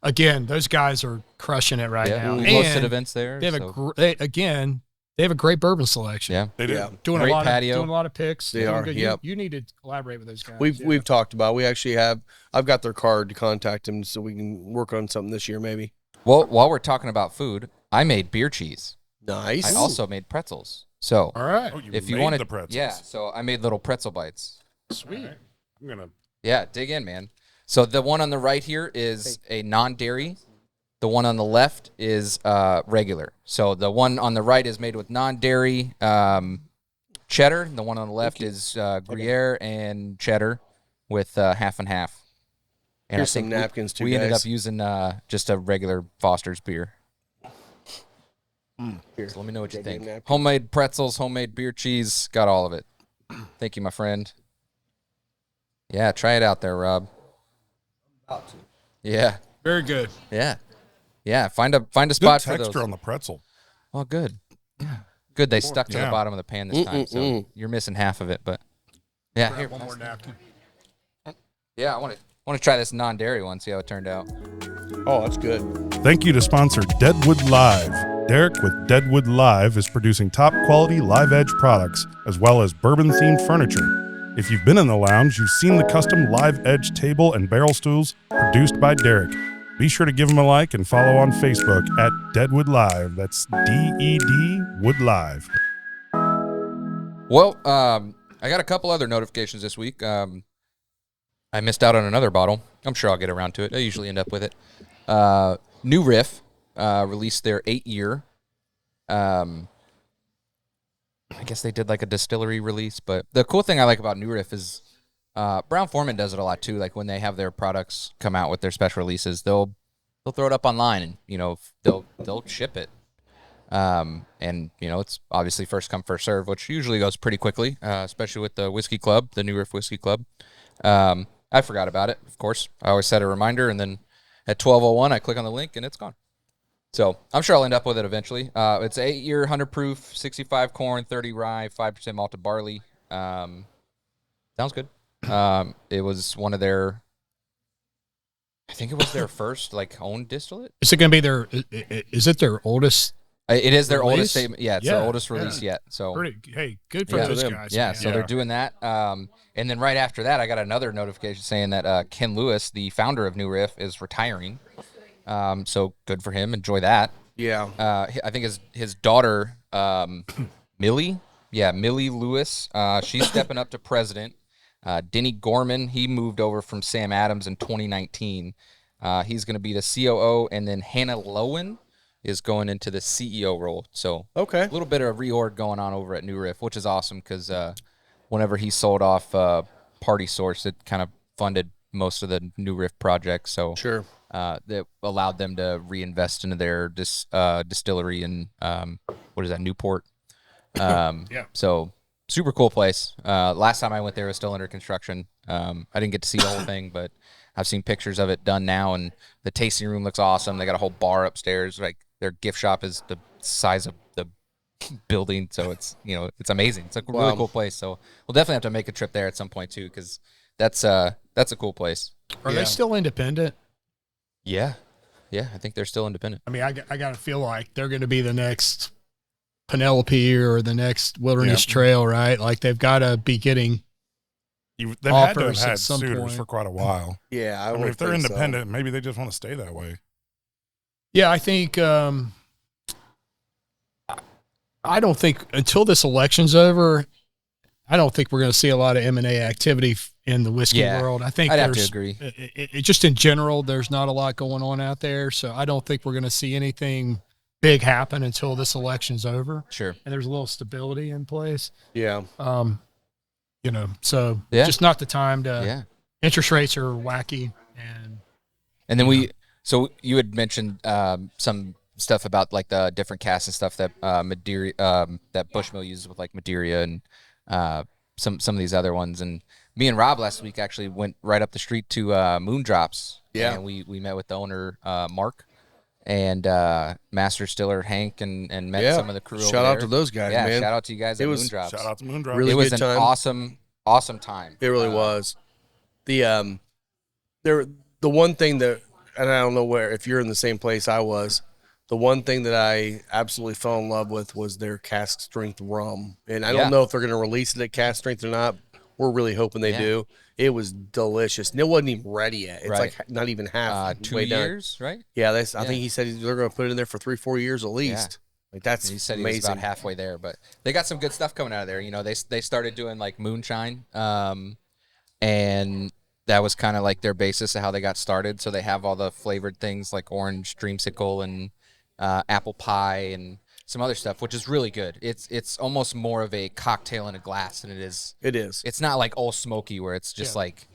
again, those guys are crushing it right Yeah, now. we And hosted events there. they have so- they have a great bourbon selection. yeah. They do. Yeah. Doing Great a lot patio. doing a lot of picks. They Doing are, good. yep. You need to collaborate with those guys. We've yeah. we've talked about. We actually have. I've got their card to contact them so we can work on something this year, maybe. Well, while we're talking about food, I made beer cheese. Nice. I also made pretzels. So All right. Oh, you if you made wanted, the pretzels. yeah. So I made little pretzel bites. Sweet. I'm gonna. Yeah, dig in, man. So the one on the right here is a non-dairy. The one on the left is regular. So the one on the right is made with non-dairy cheddar. The one on the left is Gruyere and cheddar with half and half. And Here's I think some napkins too, we ended guys. up using just a regular Foster's beer. Here. So let me know what you Gotta get think. a napkin. Homemade pretzels, homemade beer cheese, got all of it. Thank you, my friend. Yeah, try it out there, Rob. Yeah, Very good. yeah, yeah. Find a Good spot for texture those. on the pretzel. Well, good. Yeah, good. They stuck to the Yeah. bottom of the pan this time, so you're missing half of it. But yeah, here. One more napkin. Yeah, I want to try this non-dairy one. See how it turned out. Oh, that's good. Thank you to sponsor Deadwood Live. Derek with Deadwood Live is producing top quality live edge products as well as bourbon themed furniture. If you've been in the lounge, you've seen the custom live edge table and barrel stools produced by Derek. Be sure to give him a like and follow on Facebook at Deadwood Live. That's DED Wood Live. Well, I got a couple other notifications this week. I missed out on another bottle. I'm sure I'll get around to it. I usually end up with it. New Riff released their 8-year. I guess they did like a distillery release, but the cool thing I like about New Riff is Brown-Forman does it a lot too. Like when they have their products come out with their special releases, they'll throw it up online and they'll ship it. And it's obviously first come first serve, which usually goes pretty quickly, especially with the whiskey club, the New Riff Whiskey Club. I forgot about it, of course. I always set a reminder, and then at 12:01, I click on the link, and it's gone. So I'm sure I'll end up with it eventually. It's 8-year, 100 proof, 65 corn, 30 rye, 5% malted barley. Sounds good. It was one of their, I think it was their first like own distillate. Is it going to be their? Is it their oldest? It is their Release? oldest statement. Yeah, it's their oldest Yeah. release yet. So Hey, good for Yeah. those Them. guys. yeah, man. so they're doing that. And then right after that, I got another notification saying that Ken Lewis, the founder of New Riff, is retiring. So good for him. Enjoy that. Yeah. I think his daughter, Millie. Yeah, Millie Lewis. She's stepping up to president. Denny Gorman, he moved over from Sam Adams in 2019. He's going to be the COO, and then Hannah Lowen is going into the CEO role. So Okay. a little bit of reorg going on over at New Riff, which is awesome because whenever he sold off Party Source, it kind of funded most of the New Riff projects. So Sure. that allowed them to reinvest into their distillery in what is that, Newport? Yeah. So super cool place. Last time I went there, it was still under construction. I didn't get to see the whole thing, but I've seen pictures of it done now, and the tasting room looks awesome. They got a whole bar upstairs. Like their gift shop is the size of the building, so it's it's amazing. It's a really cool place. So we'll definitely have to make a trip there at some point too, because that's a cool place. Are they still independent? Yeah, I think they're still independent. I mean, I got to feel like they're going to be the next Penelope or the next Wilderness Trail, right? Like they've got to be getting They've had to have offers at had some suitors point. for quite a while. Yeah. I mean, would if they're think so. independent, maybe they just want to stay that way. Yeah, I think I don't think until this election's over, I don't think we're going to see a lot of M&A activity in the whiskey world. I think I'd have to there's agree. It just in general, there's not a lot going on out there, so I don't think we're going to see anything big happen until this election's over Sure. and there's a little stability in place. Yeah. So Yeah. just not the time to. Yeah. Interest rates are wacky, And then so you had mentioned some stuff about like the different casts and stuff that Madeira, that Bushmill uses with like Madeira and some of these other ones. And me and Rob last week actually went right up the street to Moondrops. Yeah. And we met with the owner, Mark, and Master Stiller Hank, and met some of the crew. Shout over out there. to those guys, Yeah, man. shout out to you guys It at was- Moondrops. Shout out to Moondrop. Really it was good an time. awesome time. It really was. The one thing that, and I don't know if you're in the same place I was, the one thing that I absolutely fell in love with was their cask strength rum. And I don't know if they're going to release it at cask strength or not. We're really hoping they do. It was delicious. And it wasn't even ready yet. It's like not even half. 2 way done. years, right? Yeah, I think he said they're going to put it in there for 3-4 years at least. Like that's He said amazing. he was about halfway there, but they got some good stuff coming out of there. They started doing like moonshine, and that was kind of like their basis of how they got started. So they have all the flavored things like orange dreamsicle and apple pie and some other stuff, which is really good. It's almost more of a cocktail in a glass than it is. It is. It's not like Old Smoky where it's just like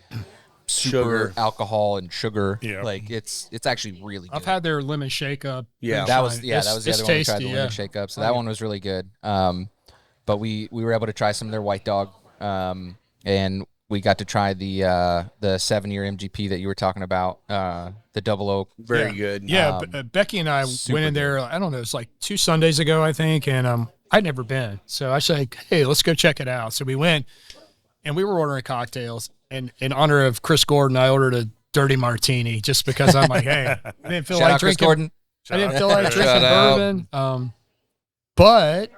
super Sugar. alcohol and sugar. Yeah. Like it's actually really good. I've had their lemon shake up. Yeah. That was the It's other one we tried, tasty, the lemon shake up. So that one was really good. But we were able to try some of their White Dog, and we got to try the 7-year MGP that you were talking about, the Double Oak. Very good. Yeah, Becky and I went in there, I don't know, it's like 2 Sundays ago, I think, and I'd never been. So I said, hey, let's go check it out. So we went, and we were ordering cocktails. And in honor of Chris Gordon, I ordered a dirty martini just because I'm like, hey, I didn't feel Shout like out Chris drinking. Gordon. I didn't feel like drinking Shout out. bourbon. But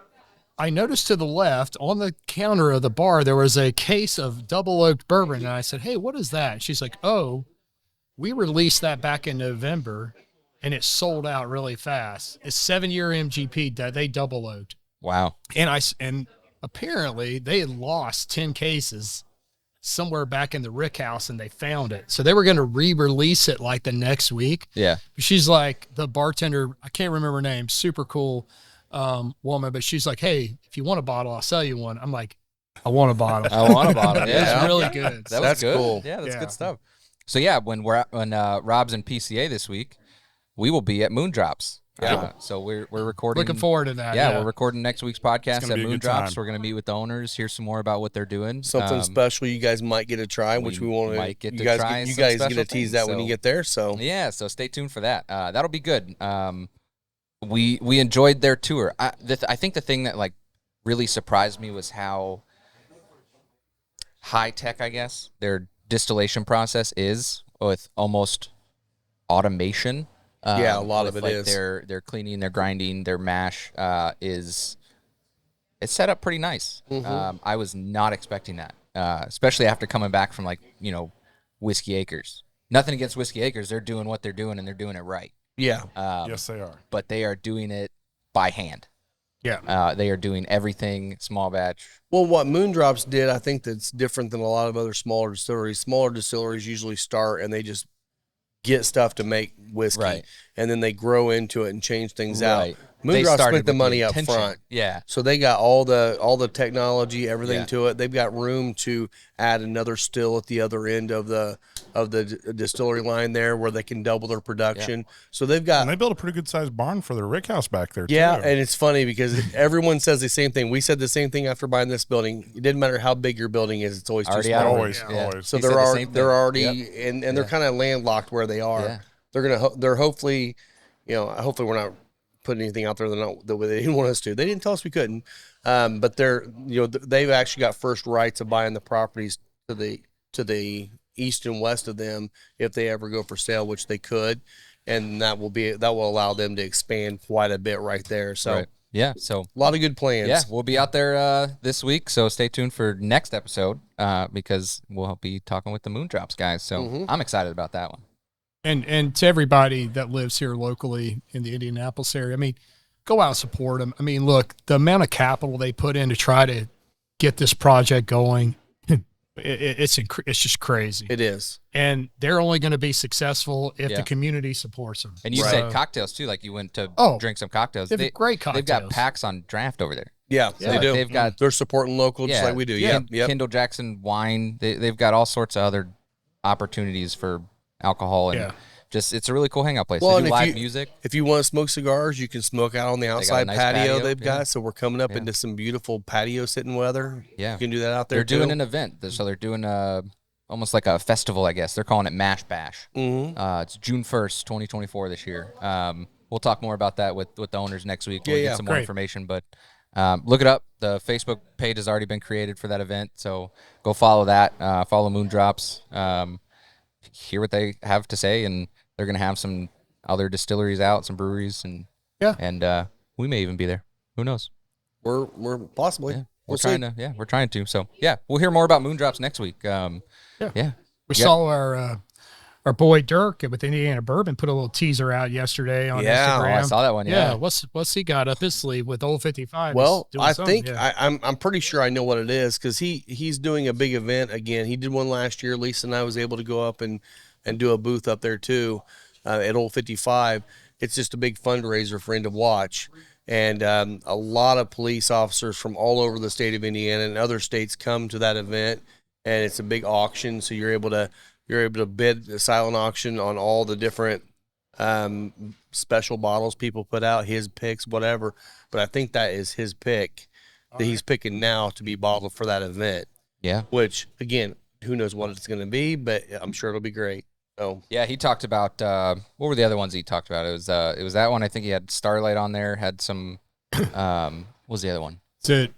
I noticed to the left on the counter of the bar, there was a case of double oaked bourbon. And I said, hey, what is that? And she's like, oh, we released that back in November and it sold out really fast. It's 7-year MGP that they double oaked. Wow. And apparently they had lost 10 cases somewhere back in the Rick house and they found it. So they were going to re-release it like the next week. Yeah. She's like, the bartender, I can't remember her name, super cool woman, but she's like, hey, if you want a bottle, I'll sell you one. I'm like, I want a bottle. I want a bottle. Yeah. It's really good. That was That's good. cool. Yeah, that's Yeah. good stuff. So yeah, when Rob's in PCA this week, we will be at Moondrops. So we're recording. Looking forward to that. Yeah, we're recording next week's podcast gonna at be a good Moondrops. time. We're going to meet with the owners, hear some more about what they're doing. Something special you guys might get to try, which we want might get you to guys try you some guys get special to tease things, that when you so- get there. So Yeah, so stay tuned for that. That'll be good. We enjoyed their tour. I think the thing that like really surprised me was how high tech, I guess. Their distillation process is with almost automation. Yeah, a lot of with, it like, is. Their cleaning, their grinding, their mash it's set up pretty nice. I was not expecting that, especially after coming back from Whiskey Acres. Nothing against Whiskey Acres. They're doing what they're doing, and they're doing it right. Yeah. Yes, they are. But they are doing it by hand. Yeah. They are doing everything small batch. Well, what Moondrops did, I think that's different than a lot of other smaller distilleries. Smaller distilleries usually start and they just get stuff to make whiskey, Right. and then they grow into it and change things out. Right. They Moondrop started spent the with money up intention. front. Yeah. So they got all the technology, everything Yeah. to it. They've got room to add another still at the other end of the distillery line there, where they can double their production. So they've got And they built a pretty good sized barn for their rick house back there, yeah, too. and it's funny because everyone says the same thing. We said the same thing after buying this building. It didn't matter how big your building is; it's always too Already small. out of it. Always, Yeah. always. So He said the same thing. they're already Yep. and they're kind of landlocked where they are. Yeah. They're hopefully, hopefully we're not putting anything out there that they didn't want us to. They didn't tell us we couldn't, but they've actually got first rights of buying the properties to the east and west of them if they ever go for sale, which they could, and that will allow them to expand quite a bit right there. So Right. Yeah. So a lot of good plans. yeah, we'll be out there this week. So stay tuned for next episode because we'll be talking with the Moondrops guys. So I'm excited about that one. And to everybody that lives here locally in the Indianapolis area, I mean, go out and support them. I mean, look, the amount of capital they put in to try to get this project going, it's just crazy. It is. And they're only going to be successful if Yeah. the community supports them. And you Right. said cocktails too, like you went to Oh, drink some cocktails. they have great They've got cocktails. packs on draft over there. Yeah, Yeah. they do. They've got They're supporting local just like we do. Yeah. Yep. Kendall Jackson wine. They've got all sorts of other opportunities for alcohol and Yeah. just it's a really cool hangout place. Well, They and do if live you- music. If you want to smoke cigars, you can smoke out on the got a outside nice patio patio, they've got. yeah. So we're coming up Yeah. into some beautiful patio sitting weather. Yeah. You can do that out there. They're doing too. an event, so they're doing almost like a festival, I guess. They're calling it Mash Bash. Mhm. It's June 1st, 2024 this year. We'll talk more about that with the owners next week. We'll Yeah, get some more great. information, but look it up. The Facebook page has already been created for that event, so go follow that. Follow Moondrops. Hear what they have to say, and they're going to have some other distilleries out, some breweries, and we may even be there. Who knows? We're possibly. Yeah. We'll We're trying to. So yeah, we'll hear more about Moondrops next week. Yeah. We saw our boy Dirk with Indiana Bourbon put a little teaser out yesterday on Yeah. Instagram. Oh, I saw that one. Yeah. What's he got up his sleeve with Old 55? Well, He's doing I something, think yeah. I'm pretty sure I know what it is because he's doing a big event again. He did one last year. Lisa and I was able to go up and do a booth up there too at Old 55. It's just a big fundraiser for End of Watch. And a lot of police officers from all over the state of Indiana and other states come to that event, and it's a big auction. So you're able to bid a silent auction on all the different special bottles people put out, his picks, whatever. But I think that is his pick that he's picking now to be bottled for that event. Yeah. Which again, who knows what it's going to be, but I'm sure it'll be great. So Yeah, he talked about what were the other ones he talked about? It was that one. I think he had Starlight on there. Had some. What was the other one?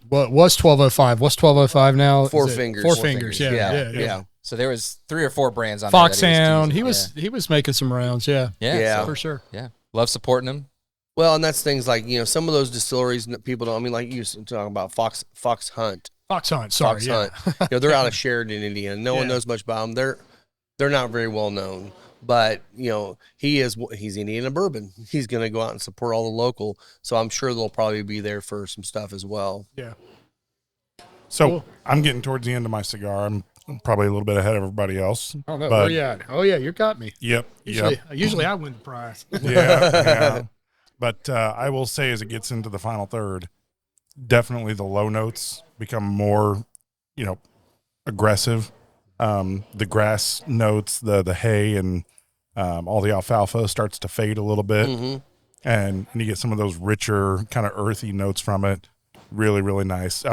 What was 1205? What's 1205 now? Four Is it Fingers. Four Four Fingers. Fingers. Yeah. So there was 3 or 4 brands on there. that Foxhound. He teasing. was he was making some rounds. Yeah. Yeah. Yeah. For sure. Yeah. Love supporting him. well, and that's things like some of those distilleries that people don't. I mean, like you were talking about Fox Hunt. Fox Hunt. Sorry. Fox yeah. Hunt. They're out of Sheridan, Indiana. No one Yeah. knows much about them. They're not very well known, but he's Indiana bourbon. He's going to go out and support all the local. So I'm sure they'll probably be there for some stuff as well. Yeah. So Cool. I'm getting towards the end of my cigar. I'm probably a little bit ahead of everybody else. Oh no. But- Where you at? Oh yeah, you got me. Yep. Usually I win the prize. Yeah. But I will say, as it gets into the final third, definitely the low notes become more, aggressive. The grass notes, the hay, and all the alfalfa starts to fade a little bit, Mm-hmm. and you get some of those richer, kind of earthy notes from it. Really, really nice.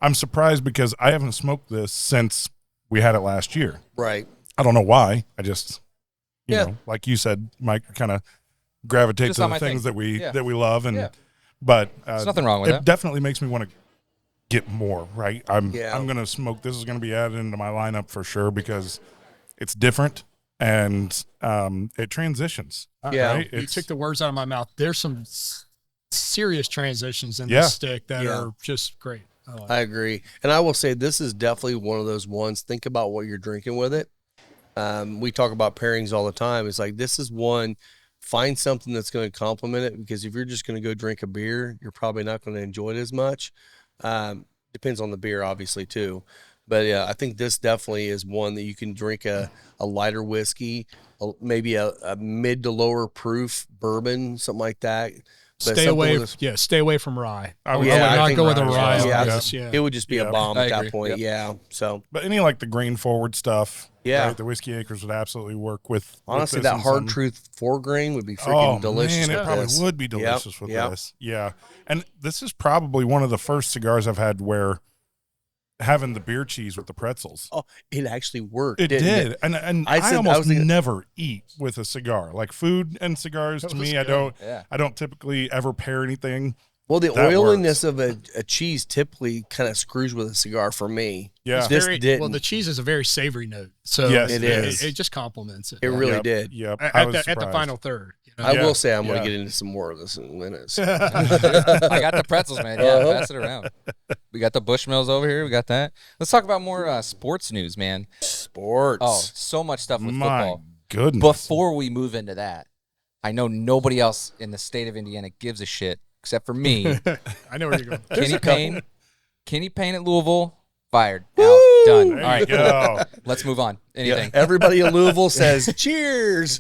I'm surprised because I haven't smoked this since we had it last year. Right. I don't know why. I just, Yeah. like you said, Mike, kind of gravitate Just to not the my things thing. that we Yeah. that we love, and Yeah. but There's nothing wrong with it that. definitely makes me want to get more, right? I'm Yeah. going to smoke. This is going to be added into my lineup for sure because it's different and it transitions. Yeah. Right? You took the words out of my mouth. There's some serious transitions in Yeah. this stick that Yeah. are just great. I like it. I agree. And I will say this is definitely one of those ones. Think about what you're drinking with it. We talk about pairings all the time. It's like this is one. Find something that's going to complement it, because if you're just going to go drink a beer, you're probably not going to enjoy it as much. Depends on the beer, obviously, too. But yeah, I think this definitely is one that you can drink a lighter whiskey, maybe a mid to lower proof bourbon, something like that. But Stay something away. with Stay away from rye. I would Yeah, I would I not think go with a rye as rye. well. on Yeah. this, yeah. it would just be a Yeah. bomb I at that agree. point. Yep. Yeah. So But any like the grain forward stuff, Yeah. right, the Whiskey Acres would absolutely work with honestly, this that and hard some- truth 4-grain would be freaking delicious. Man, it with probably this. would be delicious with Yep. this. Yeah. And this is probably one of the first cigars I've had where having the beer cheese with the pretzels. Oh, it actually worked. It didn't did. it? And I I said- I almost was thinking- never eat with a cigar. Like food and cigars That to was me, I good. don't typically ever pair anything. Well, the That oiliness of a cheese typically kind of screws with a cigar for me. Yeah. It's This very, didn't. well, the cheese is a very savory note, so Yes, it it is. It just complements it. It really Yep, did. Yep. At, I was at the surprised. final third. You know? I Yeah, will say I'm going yeah. to get into some more of this in minutes. I got the pretzels, man. Yeah, pass it around. We got the Bushmills over here. We got that. Let's talk about more sports news, man. Sports. Oh, so much stuff with My football. goodness. Before we move into that, I know nobody else in the state of Indiana gives a shit except for me. I know where you're going. Kenny Payne at Louisville, fired. Out. Done. There All right, you go. let's move on. Anything. Everybody in Louisville says cheers.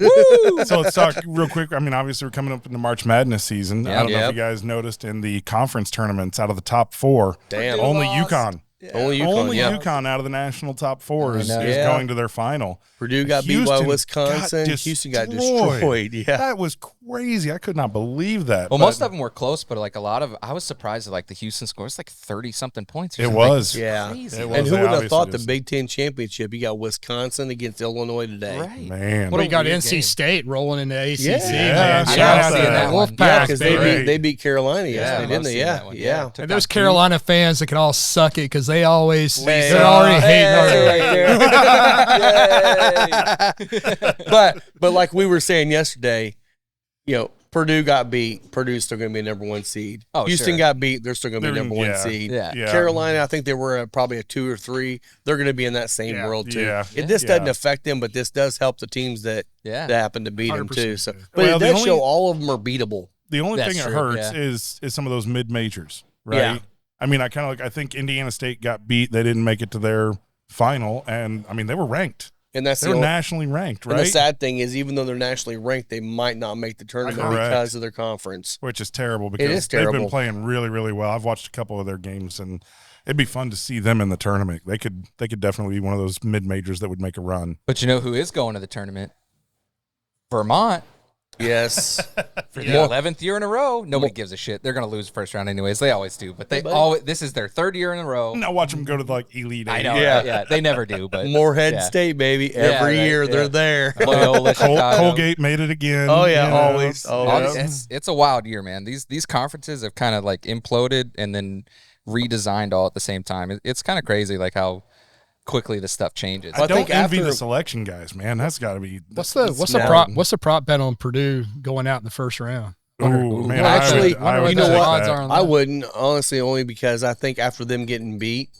So let's talk real quick. I mean, obviously, we're coming up in the March Madness season. Yeah. I don't know if Yep. you guys noticed in the conference tournaments, out of the top four, Damn. only lost. UConn. Only UConn. Only yeah. UConn out of the national top four is, I know. is Yeah. going to their final. Purdue got beat by Houston Wisconsin. got Houston got destroyed. destroyed. Yeah. That was crazy. I could not believe that. Well, But most of them were close, but like a lot of, I was surprised at like the Houston score. It's like 30-something points. Or It something. was. Yeah. Crazy. It was. And who They would have obviously thought the just- Big Ten championship? You got Wisconsin against Illinois today. Right. Man. What We got weird NC game. State rolling into ACC. Yeah. Man. Yeah, Shout out I to see that the one. Wolfpack, Yeah, because baby. they beat Carolina Yeah, yesterday, I've didn't they? seen Yeah. that one. Yeah. Took And those out Carolina fans that can all suck it because they always Hey, they're already hating already. But like we were saying yesterday, Purdue got beat. Purdue's still going to be a number one seed. Oh, Houston sure. got beat. They're still going to be They're- number one yeah. seed. Yeah. Yeah. Carolina, I think they were probably a 2 or 3. They're going to be in that same Yeah. world too. Yeah. This Yeah. doesn't affect them, but this does help the teams that Yeah. happen to beat them 100%. too. So, but Well, it the does only- show all of them are beatable. The only That's thing that true, hurts yeah. is some of those mid majors, right? Yeah. I mean, I think Indiana State got beat. They didn't make it to their final, and I mean they were ranked. And that's They the were only, nationally ranked, and the right? sad thing is, even though they're nationally ranked, they might not make the tournament Correct. because of their conference. Which is terrible because is they've been terrible. playing really, really well. I've watched a couple of their games, and it'd be fun to see them in the tournament. They could definitely be one of those mid majors that would make a run. But you know who is going to the tournament? Vermont. Yes. For the 11th year in a row. Nobody gives a shit. They're going to lose first round anyways. They always do. But this is their third year in a row. Now watch them go to like Elite Eight. I know. Yeah. Yeah. They never do. But Moorhead yeah. State, baby. Yeah, Every right, year yeah. they're there. Loyola, Chicago. Colgate made it again. Oh, yeah, you know, always, All always. these- it's a wild year, man. These conferences have kind of like imploded and then redesigned all at the same time. It's kind of crazy, like how quickly this stuff changes. I I don't think envy after- the selection guys, man. That's got to be. What's the mountain. prop bet on Purdue going out in the first round? Ooh, man, Well, actually, I would you know take what? that. on I that? wouldn't, honestly, only because I think after them getting beat,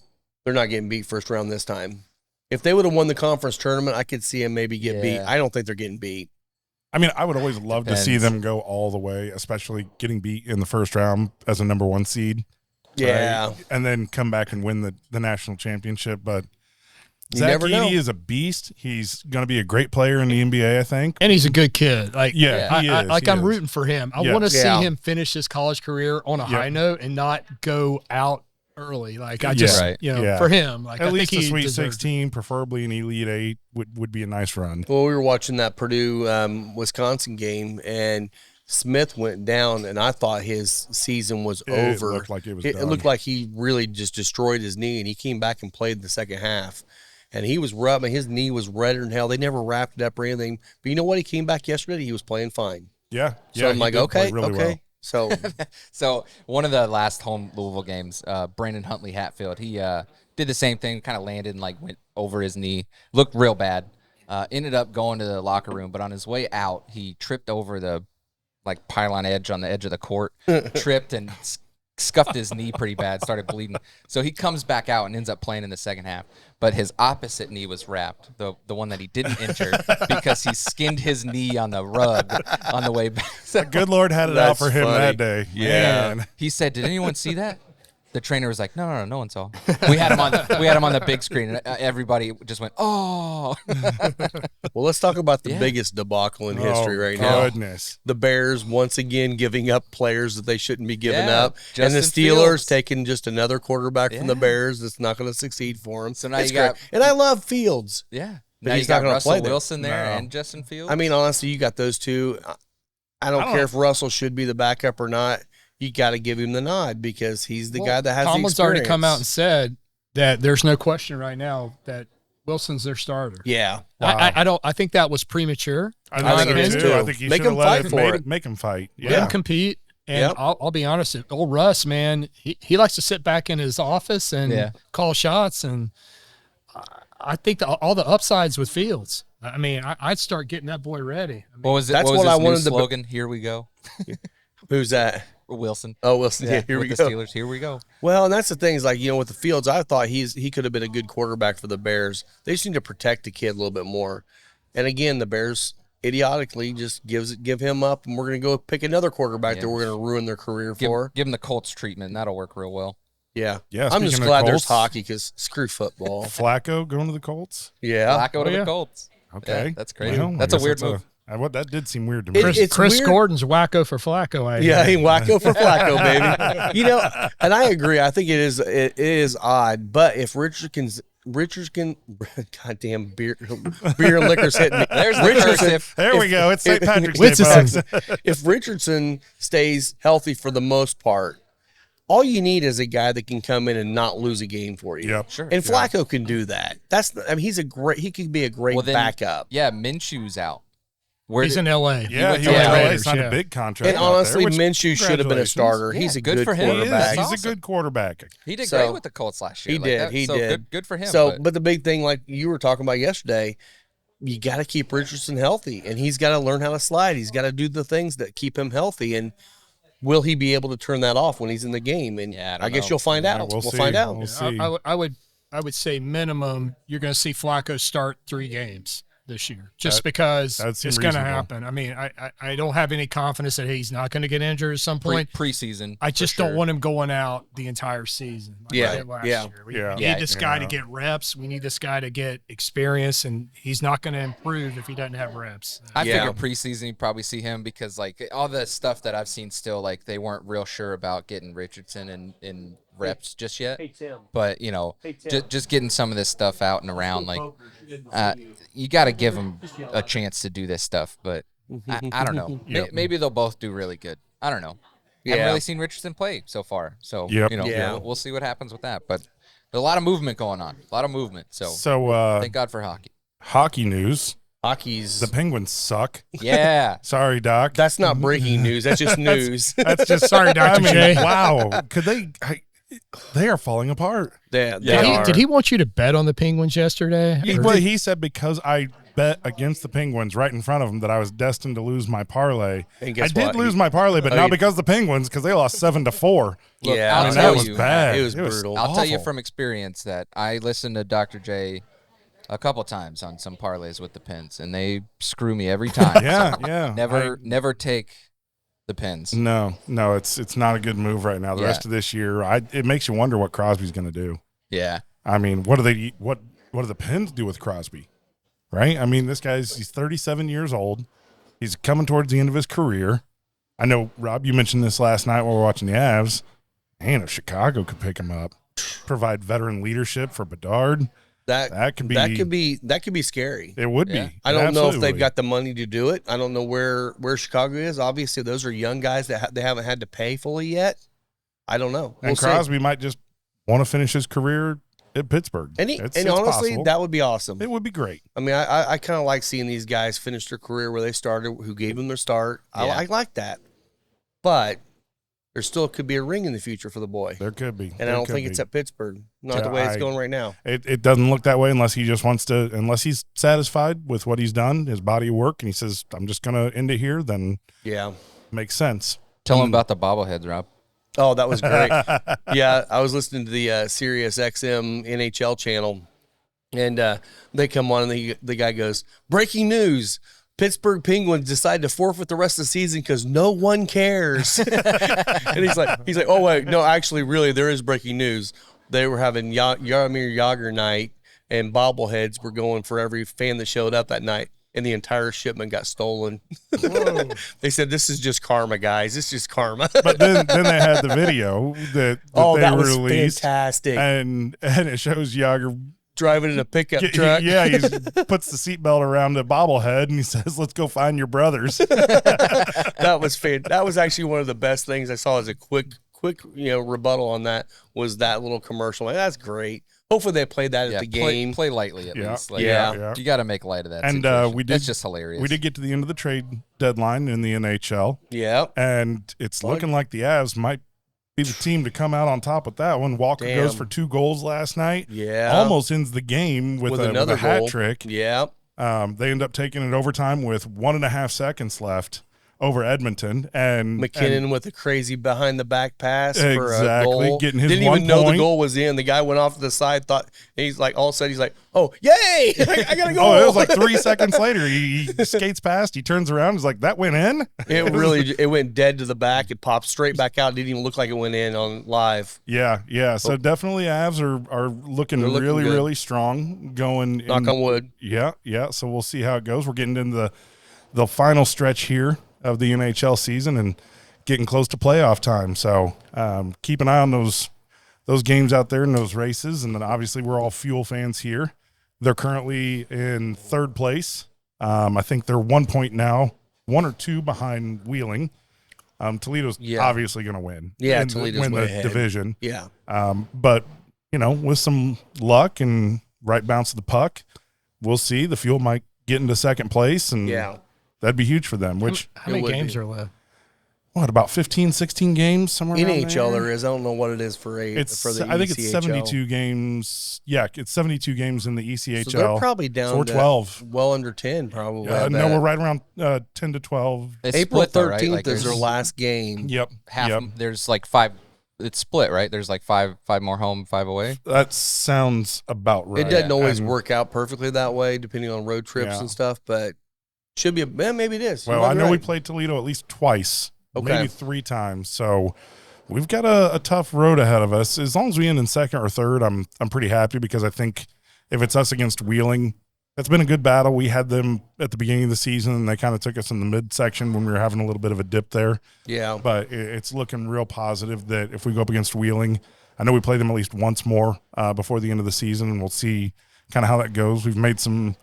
they're not getting beat first round this time. If they would have won the conference tournament, I could see them maybe get beat. Yeah. I don't think they're getting beat. I mean, I would always love to see Depends. them go all the way, especially getting beat in the first round as a number one seed. Yeah. right? And then come back and win the national championship. But You Zach never know. Edey is a beast. He's going to be a great player in the NBA, I think. And he's a good kid. Like Yeah, he is. I'm He is. rooting for him. I Yeah. want to Yeah. see him finish his college career on a Yep. high note and not go out early. Like I Yeah. just, Right. Yeah. for him, like I At least think the he Sweet deserves it. 16, preferably an Elite 8, would be a nice run. Well, we were watching that Purdue Wisconsin game, and Smith went down, and I thought his season was It over. looked like it was It done. looked like he really just destroyed his knee, and he came back and played the second half. And he was rubbing, his knee was redder than hell. They never wrapped it up or anything. But you know what? He came back yesterday. He was playing fine. Yeah. So yeah, I'm he like, did play okay, really okay. well. So So one of the last home Louisville games, Brandon Huntley Hatfield, he did the same thing, kind of landed and like went over his knee, looked real bad. Ended up going to the locker room, but on his way out, he tripped over the like pylon edge on the edge of the court, tripped and scuffed his knee pretty bad, started bleeding. So he comes back out and ends up playing in the second half. But his opposite knee was wrapped, the one that he didn't injure, because he skinned his knee on the rug on the way back. So, The good Lord had it out for him funny. that day. Yeah. Man. he said, "Did anyone see that?" The trainer was like, no one saw. We had him on the big screen, and everybody just went, "Oh." well, let's talk about the Yeah. biggest debacle in history right now. Goodness. The Bears once again giving up players that they shouldn't be giving Yeah, up, and the Justin Steelers Fields. taking just another quarterback from the Yeah. Bears that's not going to succeed for them. So now It's you got- great. And I love Fields. Yeah. But Now he's you got not gonna Russell play there. Wilson there No. and Justin Fields. I mean, honestly, you got those two. I don't care if Russell should be the backup or not. You got to give him the nod because he's the guy that has Tomlin's the already experience. come out and said that there's no question right now that Wilson's their starter. Yeah. I think that was premature. I think think so it too. is, I too. think you Make should have him let fight it, for made it. make him fight. Let Yeah. him compete. And Yep. I'll be honest, old Russ, man, he likes to sit back in his office and Yeah. call shots. And I think all the upsides with Fields. I mean, I'd start getting that boy ready. I mean, what was it? That's what was what I his new wanted to- slogan? Here we go. Who's that? Wilson. Oh, Wilson. Yeah, here we with go. the Steelers. Here we go. Well, and that's the thing is like, with the Fields, I thought he could have been a good quarterback for the Bears. They just need to protect the kid a little bit more. And again, the Bears idiotically just give him up, and we're going to go pick another quarterback that we're going to ruin their career for. Give him the Colts treatment, and that'll work real well. Yeah. Yeah, I'm just speaking of glad there's Colts. hockey because screw football. Flacco going to the Colts? Yeah. Flacco to yeah. the Colts. Okay. Yeah, that's crazy. Well, I That's a guess weird move. That did seem weird to me. It's Chris weird. Gordon's wacko for Flacco. Yeah, he wacko for Flacco, baby. And I agree. I think it is odd. But if Richardson, goddamn beer and liquor's hitting me. There's the cursive. There we go. It's St. Patrick's Day, Richardson. folks. If Richardson stays healthy for the most part, all you need is a guy that can come in and not lose a game for you. Yep. Sure. And Flacco can do that. He could be a great Well, then, backup. Yeah, Minshew's out. He's in L.A. Yeah, went he to went the to LA, Raiders, signed yeah. a big contract. And out there, honestly, which- Minshew should have been a congratulations. starter. Yeah, He's a good good for him. He is. quarterback. That's He's a awesome. good quarterback. He did So- great with the Colts last year. He Like did. that- He so did. Good for him. So, but the big thing, like you were talking about yesterday, you got to keep Richardson healthy, and he's got to learn how to slide. He's got to do the things that keep him healthy. And will he be able to turn that off when he's in the game? And Yeah, I I guess know. you'll find Yeah, out. we'll We'll see. find out. We'll see. I would say minimum you're going to see Flacco start 3 games this year, just because that it's seems going to reasonable. happen. I mean, I don't have any confidence that he's not going to get injured at some point. preseason. I just don't want him going out the entire season. Like Yeah, we did last yeah. year. We Yeah. need Yeah, this guy to yeah. get reps. We need this guy to get experience, and he's not going to improve if he doesn't have reps. I Yeah. figure preseason you probably see him because like all the stuff that I've seen still like they weren't real sure about getting Richardson in reps just yet. But just getting some of this stuff out and around like you got to give him a chance to do this stuff. But I don't know. Maybe they'll both do really good. I don't know. Yeah. Haven't really seen Richardson play so far, so Yep. Yeah. we'll see what happens with that. But there's a lot of movement going on. A lot of movement. So So, thank God for hockey. hockey news. Hockey's The Penguins suck. Yeah. Sorry, Doc. that's not breaking news. That's just news. That's just Sorry, Dr. J. Wow. Could they are falling apart. They Did he want you to bet on the Penguins yesterday? He said because I bet against the Penguins right in front of him that I was destined to lose my parlay. And I guess did what? lose my parlay, but Oh, not you- because of the Penguins, because they lost 7-4. Look, Yeah, I'll I mean, tell that was you, bad. It was brutal. I'll tell you awful. from experience that I listened to Dr. J a couple times on some parlays with the Pens, and they screw me every time. Yeah, So yeah. never take the Pens. No, it's not a good move right now. The Yeah. rest of this year, it makes you wonder what Crosby's going to do. Yeah. I mean, what do the Pens do with Crosby? Right? I mean, he's 37 years old. He's coming towards the end of his career. I know, Rob, you mentioned this last night while we were watching the Avs. Man, if Chicago could pick him up, provide veteran leadership for Bedard, that could be scary. it would Yeah. be. I don't know if Absolutely. they've got the money to do it. I don't know where Chicago is. Obviously, those are young guys that they haven't had to pay fully yet. I don't know. And We'll see. Crosby might just want to finish his career at Pittsburgh. And It's honestly, possible. that would be awesome. It would be great. I mean, I kind of like seeing these guys finish their career where they started, who gave them their start. Yeah. I like that. But there still could be a ring in the future for the boy. There could be. And I don't think it's at Pittsburgh. Not the way it's going right now. It doesn't look that way unless he just wants to, unless he's satisfied with what he's done, his body of work, and he says, I'm just going to end it here, then makes sense. Tell him about the bobbleheads, Rob. Oh, that was great. Yeah, I was listening to the Sirius XM NHL channel, and they come on, and the guy goes, breaking news. Pittsburgh Penguins decide to forfeit the rest of the season because no one cares. And he's like, oh wait, no, actually, really, there is breaking news. They were having Jaromir Jagr night, and bobbleheads were going for every fan that showed up that night, and the entire shipment got stolen. They said, "This is just karma, guys. This is just karma." But then they had the video that that was released, fantastic, and it shows Jagr driving in a pickup truck. Yeah, he puts the seatbelt around the bobblehead and he says, "Let's go find your brothers." That was that was actually one of the best things I saw as a quick rebuttal on that was that little commercial. And that's great. Hopefully they played that at the game. Play lightly at least. Like, yeah. You got to make light of that. And that's just hilarious. We did get to the end of the trade deadline in the NHL. Yeah, and it's looking like the Avs might be the team to come out on top with that one. Walker goes for 2 goals last night. Yeah. Almost ends the game with another hat trick. Yeah. They end up taking it overtime with 1.5 seconds left over Edmonton. And McKinnon with a crazy behind the back pass for a goal. Getting his Didn't even know the goal was in. The guy went off to the side, thought, and he's like, all of a sudden he's like, oh, yay! I got to go. It was like 3 seconds later. He skates past, he turns around, he's like, that went in? It went dead to the back. It popped straight back out. It didn't even look like it went in on live. Yeah. So definitely Avs are looking really, really strong going. Knock on wood. Yeah. So we'll see how it goes. We're getting into the final stretch here of the NHL season and getting close to playoff time. So keep an eye on those games out there and those races. And then obviously we're all Fuel fans here. They're currently in 3rd place. I think they're 1 point now, 1 or 2 behind Wheeling. Toledo's obviously going to win. Yeah, Toledo's win the ahead. division. Yeah. But, with some luck and right bounce of the puck, we'll see. The Fuel might get into 2nd place. And that'd be huge for them. How many games are left? What, about 15, 16 games somewhere around NHL there? there is. I don't know what it is for the I think it's 72 games. Yeah, it's 72 games in the ECHL. So they're probably down to 12. Well under 10 probably. No, we're right around 10 to 12. It's April split, though, 13th right? is their last game. Yep. There's like 5. It's split, right? There's like five more home, 5 away. That sounds about right. It doesn't always work out perfectly that way, depending on road trips and stuff, but should be maybe it is. Well, I know we played Toledo at least twice, maybe 3 times. So we've got a tough road ahead of us. As long as we end in 2nd or 3rd, I'm pretty happy, because I think if it's us against Wheeling, it's been a good battle. We had them at the beginning of the season, and they kind of took us in the midsection when we were having a little bit of a dip there. Yeah. But it's looking real positive that if we go up against Wheeling, I know we play them at least once more before the end of the season, and we'll see kind of how that goes. We've made some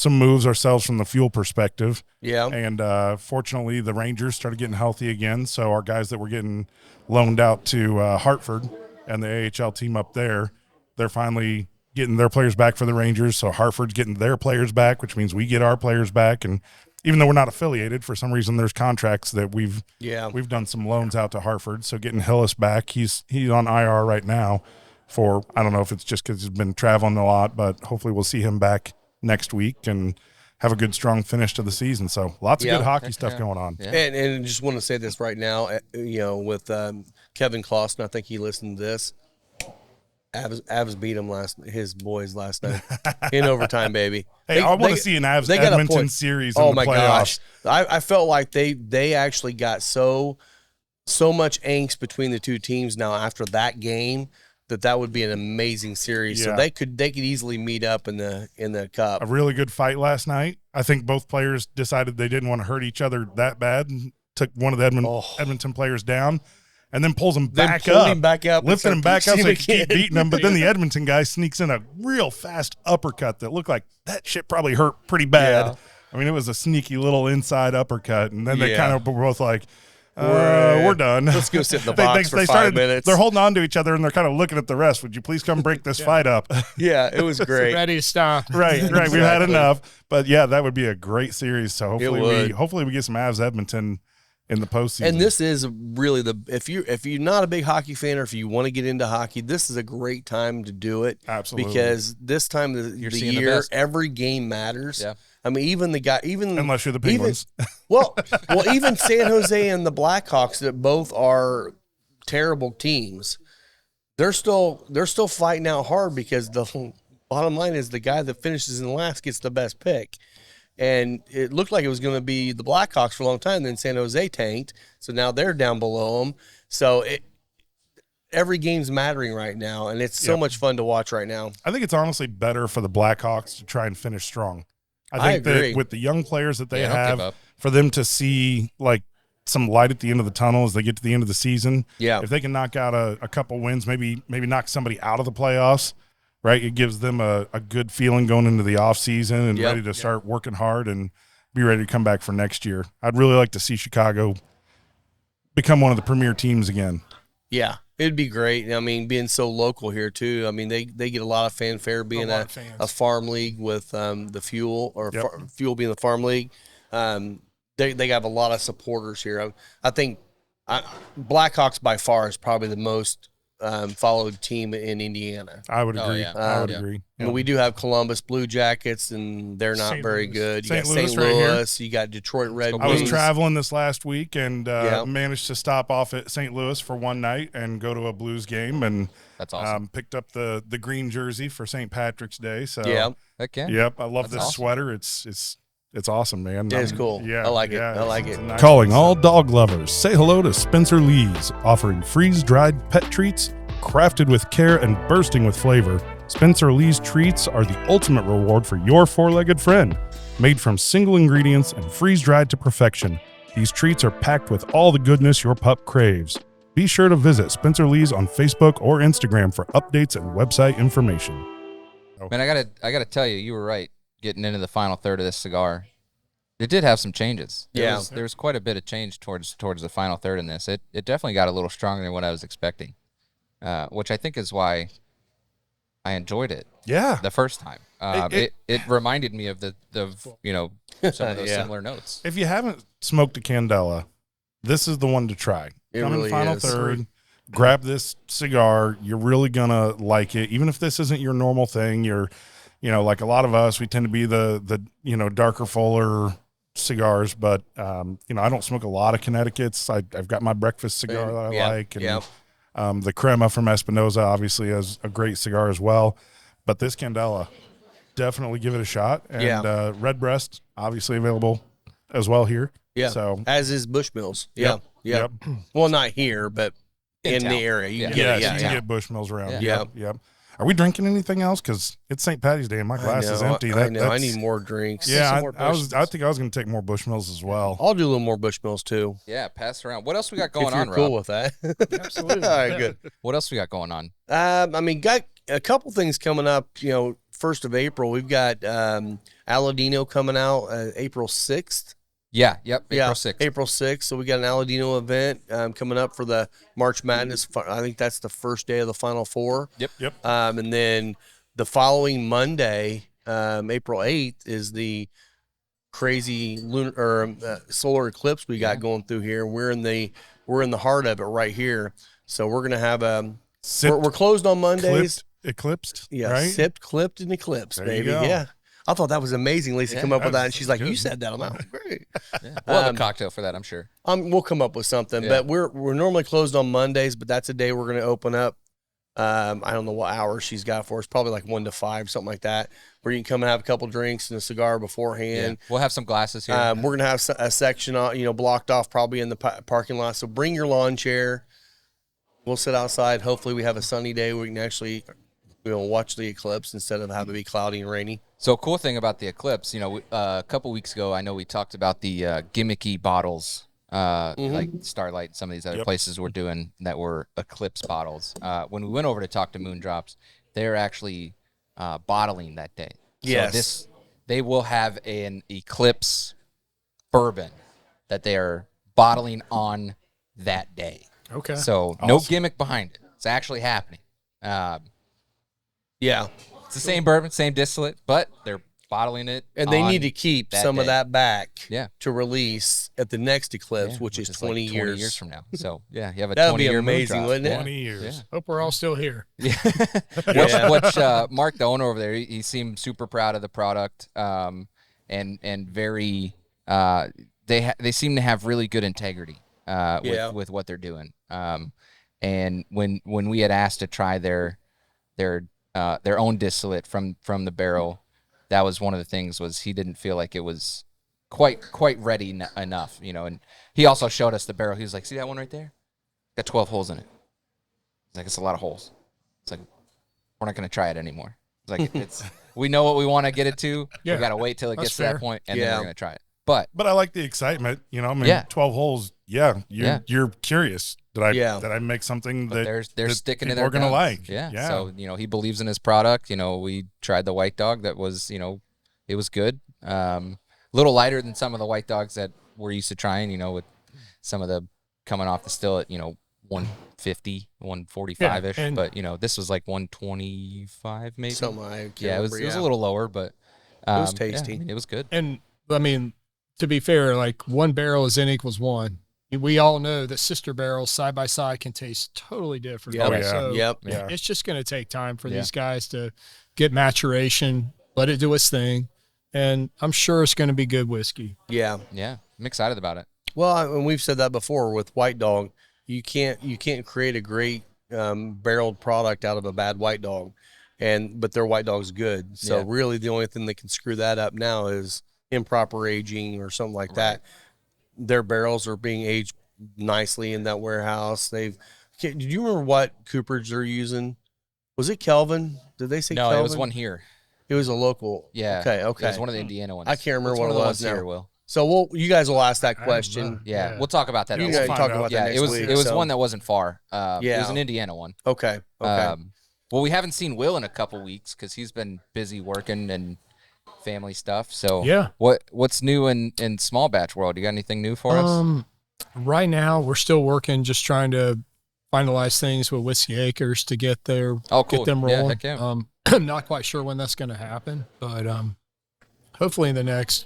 moves ourselves from the Fuel perspective. Yeah. And fortunately, the Rangers started getting healthy again, so our guys that were getting loaned out to Hartford and the AHL team up there, they're finally getting their players back for the Rangers. So Hartford's getting their players back, which means we get our players back. And even though we're not affiliated, for some reason there's contracts that we've done some loans out to Hartford. So getting Hillis back, he's on IR right now for, I don't know if it's just because he's been traveling a lot, but hopefully we'll see him back next week and have a good, strong finish to the season. So lots of good hockey stuff going on. Yeah. And I just want to say this right now, with Kevin Clausen, I think he listened to this. Avs beat him his boys last night in overtime, baby. Hey, I want to see an Avs Edmonton series in the playoffs. Gosh. I felt like they actually got so much angst between the two teams now after that game that would be an amazing series. Yeah. So they could easily meet up in the cup. A really good fight last night. I think both players decided they didn't want to hurt each other that bad and took one of the Edmonton players down. And then pulls him back up, lifting him back up so he can keep beating him. But then the Edmonton guy sneaks in a real fast uppercut that looked like that shit probably hurt pretty bad. Yeah. I mean, it was a sneaky little inside uppercut. And then they kind of were both like, we're done. Let's go sit in the box for 5 minutes. They're holding on to each other, and they're kind of looking at the rest. Would you please come break this fight up? Yeah, it was great. Ready to stop. Right. We've had enough. But, yeah, that would be a great series. So hopefully we get some Avs Edmonton in the postseason. And this is really if you're not a big hockey fan or if you want to get into hockey, this is a great time to do it. Absolutely. Because this time of the year, every game matters. Yeah. I mean, unless you're the Penguins. Even San Jose and the Blackhawks, that both are terrible teams, they're still fighting out hard because the bottom line is the guy that finishes in last gets the best pick. And it looked like it was going to be the Blackhawks for a long time. Then San Jose tanked, so now they're down below them. So every game's mattering right now, and it's so much fun to watch right now. I think it's honestly better for the Blackhawks to try and finish strong. I think agree. that with the young players that they don't give have, up. for them to see like some light at the end of the tunnel as they get to the end of the season. Yeah. If they can knock out a couple wins, maybe knock somebody out of the playoffs, right? It gives them a good feeling going into the offseason and ready to start working hard and be ready to come back for next year. I'd really like to see Chicago become one of the premier teams again. Yeah, it'd be great. I mean, being so local here too. I mean, they get a lot of fanfare being a farm league with the Fuel or Fuel being the farm league. They have a lot of supporters here. I think Blackhawks by far is probably the most followed team in Indiana. I would agree. Yeah. I would agree. And we do have Columbus Blue Jackets, and they're not very good. You got St. Louis. You got Detroit Red Wings. I was traveling this last week and managed to stop off at St. Louis for one night and go to a Blues game, and That's awesome. picked up the green jersey for St. Patrick's Day. So Heck yeah. Yep, I love this awesome. sweater. It's awesome, man. It is cool. Yeah, I like it. I like it's it. a nice Calling one. all dog lovers, say hello to Spencer Lee's, offering freeze-dried pet treats, crafted with care and bursting with flavor. Spencer Lee's treats are the ultimate reward for your four-legged friend. Made from single ingredients and freeze-dried to perfection, these treats are packed with all the goodness your pup craves. Be sure to visit Spencer Lee's on Facebook or Instagram for updates and website information. Man, I gotta tell you, you were right. Getting into the final third of this cigar, it did have some changes. There was quite a bit of change towards the final third in this. It definitely got a little stronger than what I was expecting, which I think is why I enjoyed it. Yeah, the first time. It reminded me of some of those similar notes. If you haven't smoked a Candela, this is the one to try. It Come really in final is. third, grab this cigar. You're really gonna like it, even if this isn't your normal thing. You're, like a lot of us, we tend to be the darker, fuller cigars, but I don't smoke a lot of Connecticut's. I've got my breakfast cigar that I like, and the Crema from Espinosa obviously has a great cigar as well. But this Candela, definitely give it a shot. And RedBreast obviously available as well here. Yeah. So as is Bushmills. Yeah. Yep. Well, not here, but in town. the area. You can Yeah, get it. you can get Bushmills around. Yeah. Yep. Are we drinking anything else? Because it's St. Patty's Day and my glass is empty. I know. I need more drinks. Yeah, Some more I think I was going to take more Bushmills as well. I'll do a little more Bushmills too. Yeah, pass around. What else we got going if you're on, Rob? cool with that. Absolutely. All right, good. What else we got going on? Got a couple things coming up. 1st of April, we've got Aladino coming out April 6th. Yeah, yep, April 6th. April 6th. So we got an Aladino event coming up for the March Madness. I think that's the first day of the Final Four. Yep. And then the following Monday, April 8th, is the crazy solar eclipse we got going through here. We're in the heart of it right here. So we're gonna have we're closed on Mondays. Eclipsed. Yeah, right? sipped, clipped, and eclipsed, There you baby. go. Yeah. I thought that was amazing. Lisa come up with that, and she's like, good. "You said that." I'm like, "Great." We'll have a cocktail for that, I'm sure. We'll come up with something, Yeah. but we're normally closed on Mondays, but that's a day we're going to open up. I don't know what hours she's got for us, probably like 1 to 5, something like that, where you can come and have a couple drinks and a cigar beforehand. We'll have some glasses here. We're going to have a section, blocked off probably in the parking lot. So bring your lawn chair. We'll sit outside. Hopefully we have a sunny day. We can actually watch the eclipse instead of having it be cloudy and rainy. So cool thing about the eclipse, a couple weeks ago, I know we talked about the gimmicky bottles, like Starlight, some of these other places were doing that were eclipse bottles. When we went over to talk to Moondrops, they're actually bottling that day. Yes. So they will have an eclipse bourbon that they are bottling on that day. Okay. So no gimmick behind it. It's actually happening. Yeah. It's the same bourbon, same distillate, but they're bottling it. And they on need to keep that some of day. that back Yeah. to release at the next eclipse, Yeah, which is like 20 years. from now. So yeah, you have a That would be 20-year moon amazing, drop. wouldn't it? Yeah. 20 years. Hope we're all still here. Yeah. Yeah. Which Mark, the owner over there, he seemed super proud of the product, and very. They seem to have really good integrity with what they're doing. And when we had asked to try their own distillate from the barrel, that was one of the things, was he didn't feel like it was quite ready enough, and he also showed us the barrel. He was like, see that one right there? Got 12 holes in it. It's like, it's a lot of holes. It's like, we're not going to try it anymore. It's like, we know what we want to get it to. Yeah, we got to wait till it that's gets to fair. that point, and then we're going to try it. But But I like the excitement. I mean, Yeah. 12 holes. Yeah, you're curious. Did I make something but that they're that sticking to people their are gonna guns. like? Yeah. So he believes in his product. We tried the White Dog. That was it was good. A little lighter than some of the White Dogs that we're used to trying. With some of the coming off the still at 150, 145 ish. Yeah, and- But this was like 125 maybe. Something I can't Yeah, it was remember, a little lower, but was yeah, tasty. I mean, it was good. And I mean, to be fair, like one barrel is N equals one. We all know that sister barrels side by side can taste totally different. Yep. Oh, yeah. So Yep. Yeah. it's just going to take time for Yeah. these guys to get maturation, let it do its thing, and I'm sure it's going to be good whiskey. Yeah. Yeah, I'm excited about it. Well, and we've said that before with White Dog. You can't create a great barreled product out of a bad White Dog, but their White Dog's good. So Yeah. really, the only thing that can screw that up now is improper aging or something like that. Their barrels are being aged nicely in that warehouse. Did you remember what cooperage they're using? Was it Kelvin? Did they say No, Kelvin? it was one here. It was a local. Yeah. Okay. It was one of the Hmm. Indiana ones. I can't remember It's what one it of the was ones here, now. Will. So you guys will ask that I don't question. know. Yeah, Yeah. we'll talk about that. You next guys week. talk out. about Yeah, that next it was week. it was so- one that wasn't far. It Yeah. was an Indiana one. Okay. Okay. Well, we haven't seen Will in a couple weeks because he's been busy working and family stuff. So Yeah. what's new in small batch world? You got anything new for us? Right now, we're still working, just trying to finalize things with Whiskey Acres to get Oh, cool. get them Yeah, rolling. heck yeah. I'm not quite sure when that's going to happen, but hopefully in the next,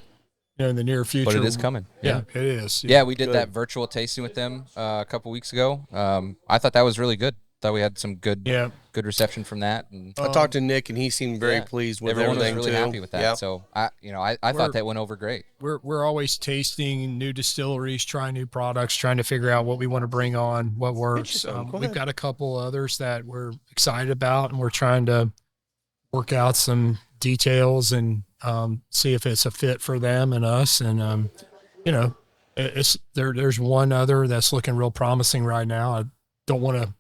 in the near future. But it is coming. Yeah, it is. Yeah, we did Good. that virtual tasting with them a couple weeks ago. I thought that was really good. Thought we had some good reception from that. And I talked to Nick, and he seemed very yeah, pleased with everyone was everything really too. happy with that. Yep. So I thought that went over great. We're always tasting new distilleries, trying new products, trying to figure out what we want to bring on, what works. Interesting. Go We've ahead. got a couple others that we're excited about, and we're trying to work out some details and see if it's a fit for them and us. And there's one other that's looking real promising right now. I don't want to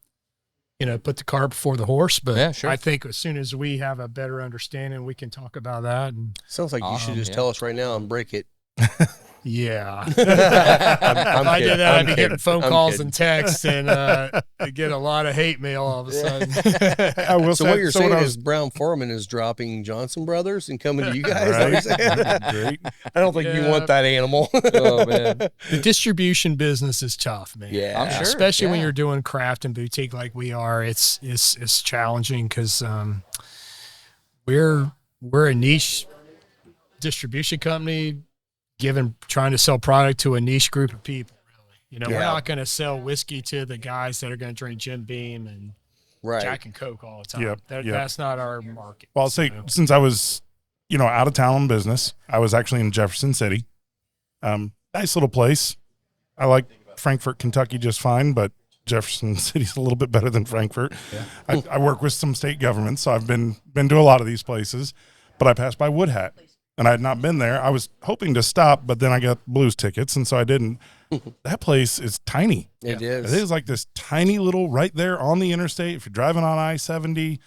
put the cart before the horse, but Yeah, sure. I think as soon as we have a better understanding, we can talk about that. And Sounds like you should just yeah. tell us right now and break it. yeah, I'm if I kidding. did that, I'm I'd be kidding. getting phone I'm calls kidding. and texts, and I'd get a lot of hate mail all of a sudden. I will So say, what you're so when saying I is Brown Foreman is dropping Johnson Brothers and coming to you was- guys? Is that what you're saying? Great. I don't think you Yeah. want that animal. Oh man. The distribution business is tough, man. Yeah. I'm sure. Especially when yeah. you're doing craft and boutique like we are, it's challenging because we're a niche distribution company, trying to sell product to a niche group of people. Really, we're Yeah. not going to sell whiskey to the guys that are going to drink Jim Beam and Right. Jack and Coke all the time. Yep, yep. That's not our market. Well, I'll say So, since I was, out of town on business, I was actually in Jefferson City. Nice little place. I like Frankfort, Kentucky just fine, but Jefferson City's a little bit better than Frankfort. Yeah. I work with some state governments, so I've been to a lot of these places, but I passed by Wood Hat, and I had not been there. I was hoping to stop, but then I got blues tickets, and so I didn't. That place is tiny. It It is. is like this tiny little right there on the interstate. If you're driving on I-70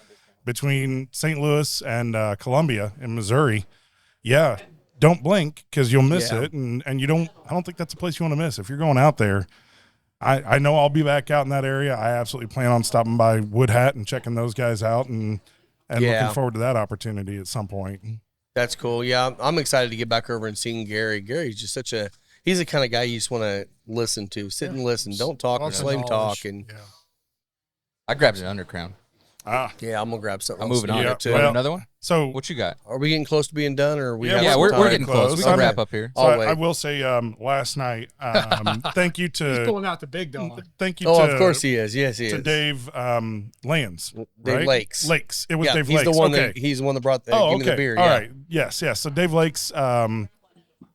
between St. Louis and Columbia in Missouri, yeah, don't blink because you'll miss Yeah. it. And I don't think that's a place you want to miss. If you're going out there, I know I'll be back out in that area. I absolutely plan on stopping by Wood Hat and checking those guys out and Yeah. looking forward to that opportunity at some point. That's cool. Yeah, I'm excited to get back over and see Gary. Gary's just he's the kind of guy you just want to listen to, sit and listen. Don't talk or lots of slave knowledge. talk. And Yeah. I grabbed an Undercrown. Yeah, I'm gonna grab something. I'm else moving on. Yeah, To well, another one. So What you got? Are we getting close to being done, or are we? Yeah, have Yeah, some we're time? getting close. We can Okay. wrap up here. So I'll I wait. will say, last night, thank you He's to pulling out the big dog. thank you. Oh, to, of course he is. Yes, he to is. Dave Lands, Dave right? Lakes. Lakes. It was Yeah, Dave he's Lakes. the one okay. he's the one that brought the Oh, give me the okay. beer. All Yeah. right. Yes. Yes. So Dave Lakes,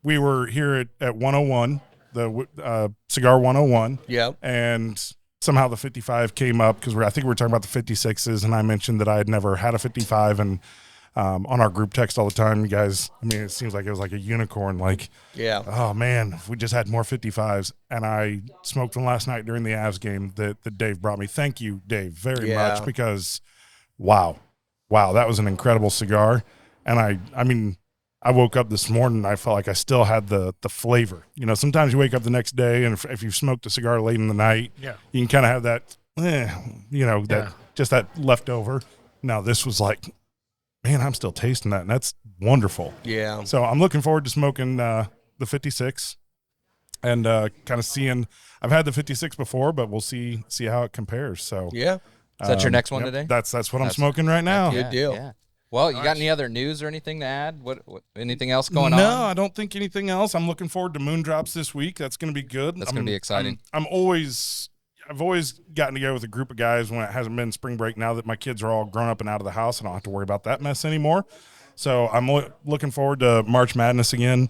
we were here at 101, the Cigar 101. Yeah. And somehow the 55 came up because I think we were talking about the 56s, and I mentioned that I had never had a 55, and on our group text all the time, you guys, I mean, it seems like it was like a unicorn, like, Yeah. oh man, if we just had more 55s. And I smoked one last night during the Avs game that Dave brought me. Thank you, Dave, very much, because wow, that was an incredible cigar. And I mean, I woke up this morning and I felt like I still had the flavor. You know, sometimes you wake up the next day and if you've smoked a cigar late in the night, you can kind of have that, just that leftover. Now this was like, man, I'm still tasting that, and that's wonderful. Yeah. So I'm looking forward to smoking the 56 and kind of seeing. I've had the 56 before, but we'll see how it compares. So Yeah. Is that your next one yep, today? That's what I'm smoking right now. Good deal. Yeah. Well, you got any other news or anything to add? What anything else going on? No, I don't think anything else. I'm looking forward to Moondrops this week. That's going to be good. That's going to be exciting. I've always gotten together with a group of guys when it hasn't been spring break. Now that my kids are all grown up and out of the house, I don't have to worry about that mess anymore. So I'm looking forward to March Madness again,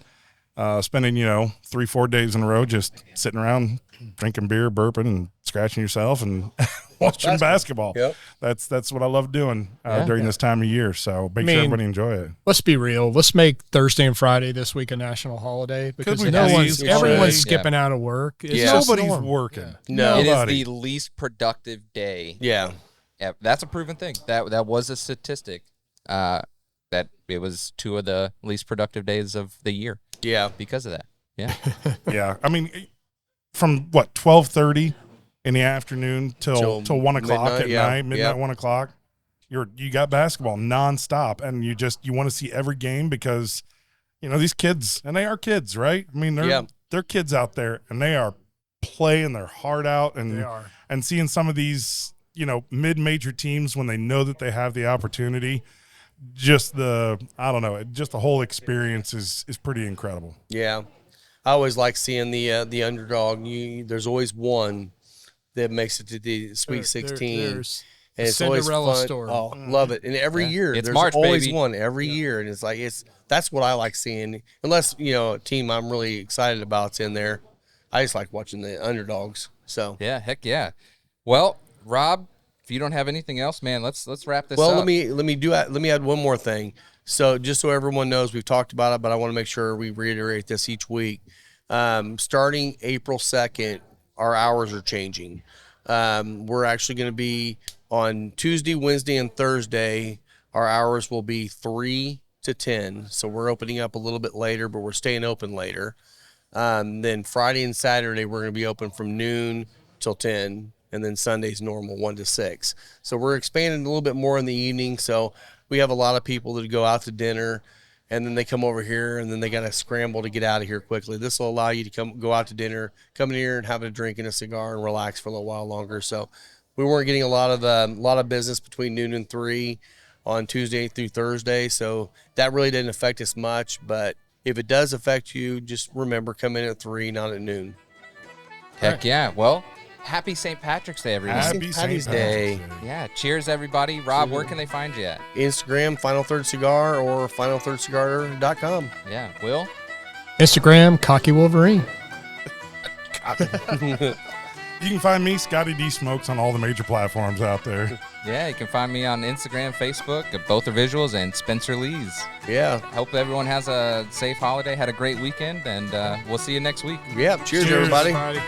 spending 3-4 days in a row just sitting around drinking beer, burping, and scratching yourself and watching basketball. Yep. That's what I love doing during this time of year. So make sure everybody enjoy it. Let's be real. Let's make Thursday and Friday this week a national holiday because we everyone's please? skipping out of work. It's Yeah. just Nobody's normal. working. No. It is Nobody. the least productive day. Yeah. Yeah, that's a proven thing. That was a statistic. That it was 2 of the least productive days of the year Yeah. because of that. Yeah. Yeah, I mean, from 12:30 in the afternoon till 1 o'clock midnight, midnight, yeah. 1 o'clock. You got basketball nonstop, and you want to see every game because these kids, and they are kids, right? I mean, they're kids out there, and they are playing their heart out, and They are. and seeing some of these mid-major teams when they know that they have the opportunity. Just the whole experience is pretty incredible. Yeah. I always like seeing the underdog. There's always one that makes it to the Sweet 16. There's and the it's always Cinderella fun. story. Oh, love it. And every year It's there's March, always baby. one every year. And it's like that's what I like seeing. Unless, a team I'm really excited about's in there. I just like watching the underdogs. So Yeah, heck yeah. Well, Rob, if you don't have anything else, man, let's wrap this up. let me add one more thing. So just so everyone knows, we've talked about it, but I want to make sure we reiterate this each week. Starting April 2nd, our hours are changing. We're actually going to be on Tuesday, Wednesday, and Thursday. Our hours will be 3 to 10. So we're opening up a little bit later, but we're staying open later. Then Friday and Saturday, we're going to be open from noon till 10. And then Sunday's normal, 1 to 6. So we're expanding a little bit more in the evening. So we have a lot of people that go out to dinner, and then they come over here, and then they got to scramble to get out of here quickly. This will allow you to go out to dinner, come in here and have a drink and a cigar and relax for a little while longer. So we weren't getting a lot of business between noon and 3 on Tuesday through Thursday. So that really didn't affect us much. But if it does affect you, just remember, come in at 3, not at noon. Heck yeah. Well, happy St. Patrick's Day, everyone. Happy St. Patty's Day. Yeah. Cheers, everybody. Rob, where can they find you at? Instagram, Final Third Cigar, or finalthirdcigar.com. Yeah. Will? Instagram, Cocky Wolverine. You can find me, Scotty D Smokes, on all the major platforms out there. Yeah, you can find me on Instagram, Facebook, both are visuals, and Spencer Lees. Yeah. Hope everyone has a safe holiday, had a great weekend, and we'll see you next week. Yeah. Cheers everybody. Everybody.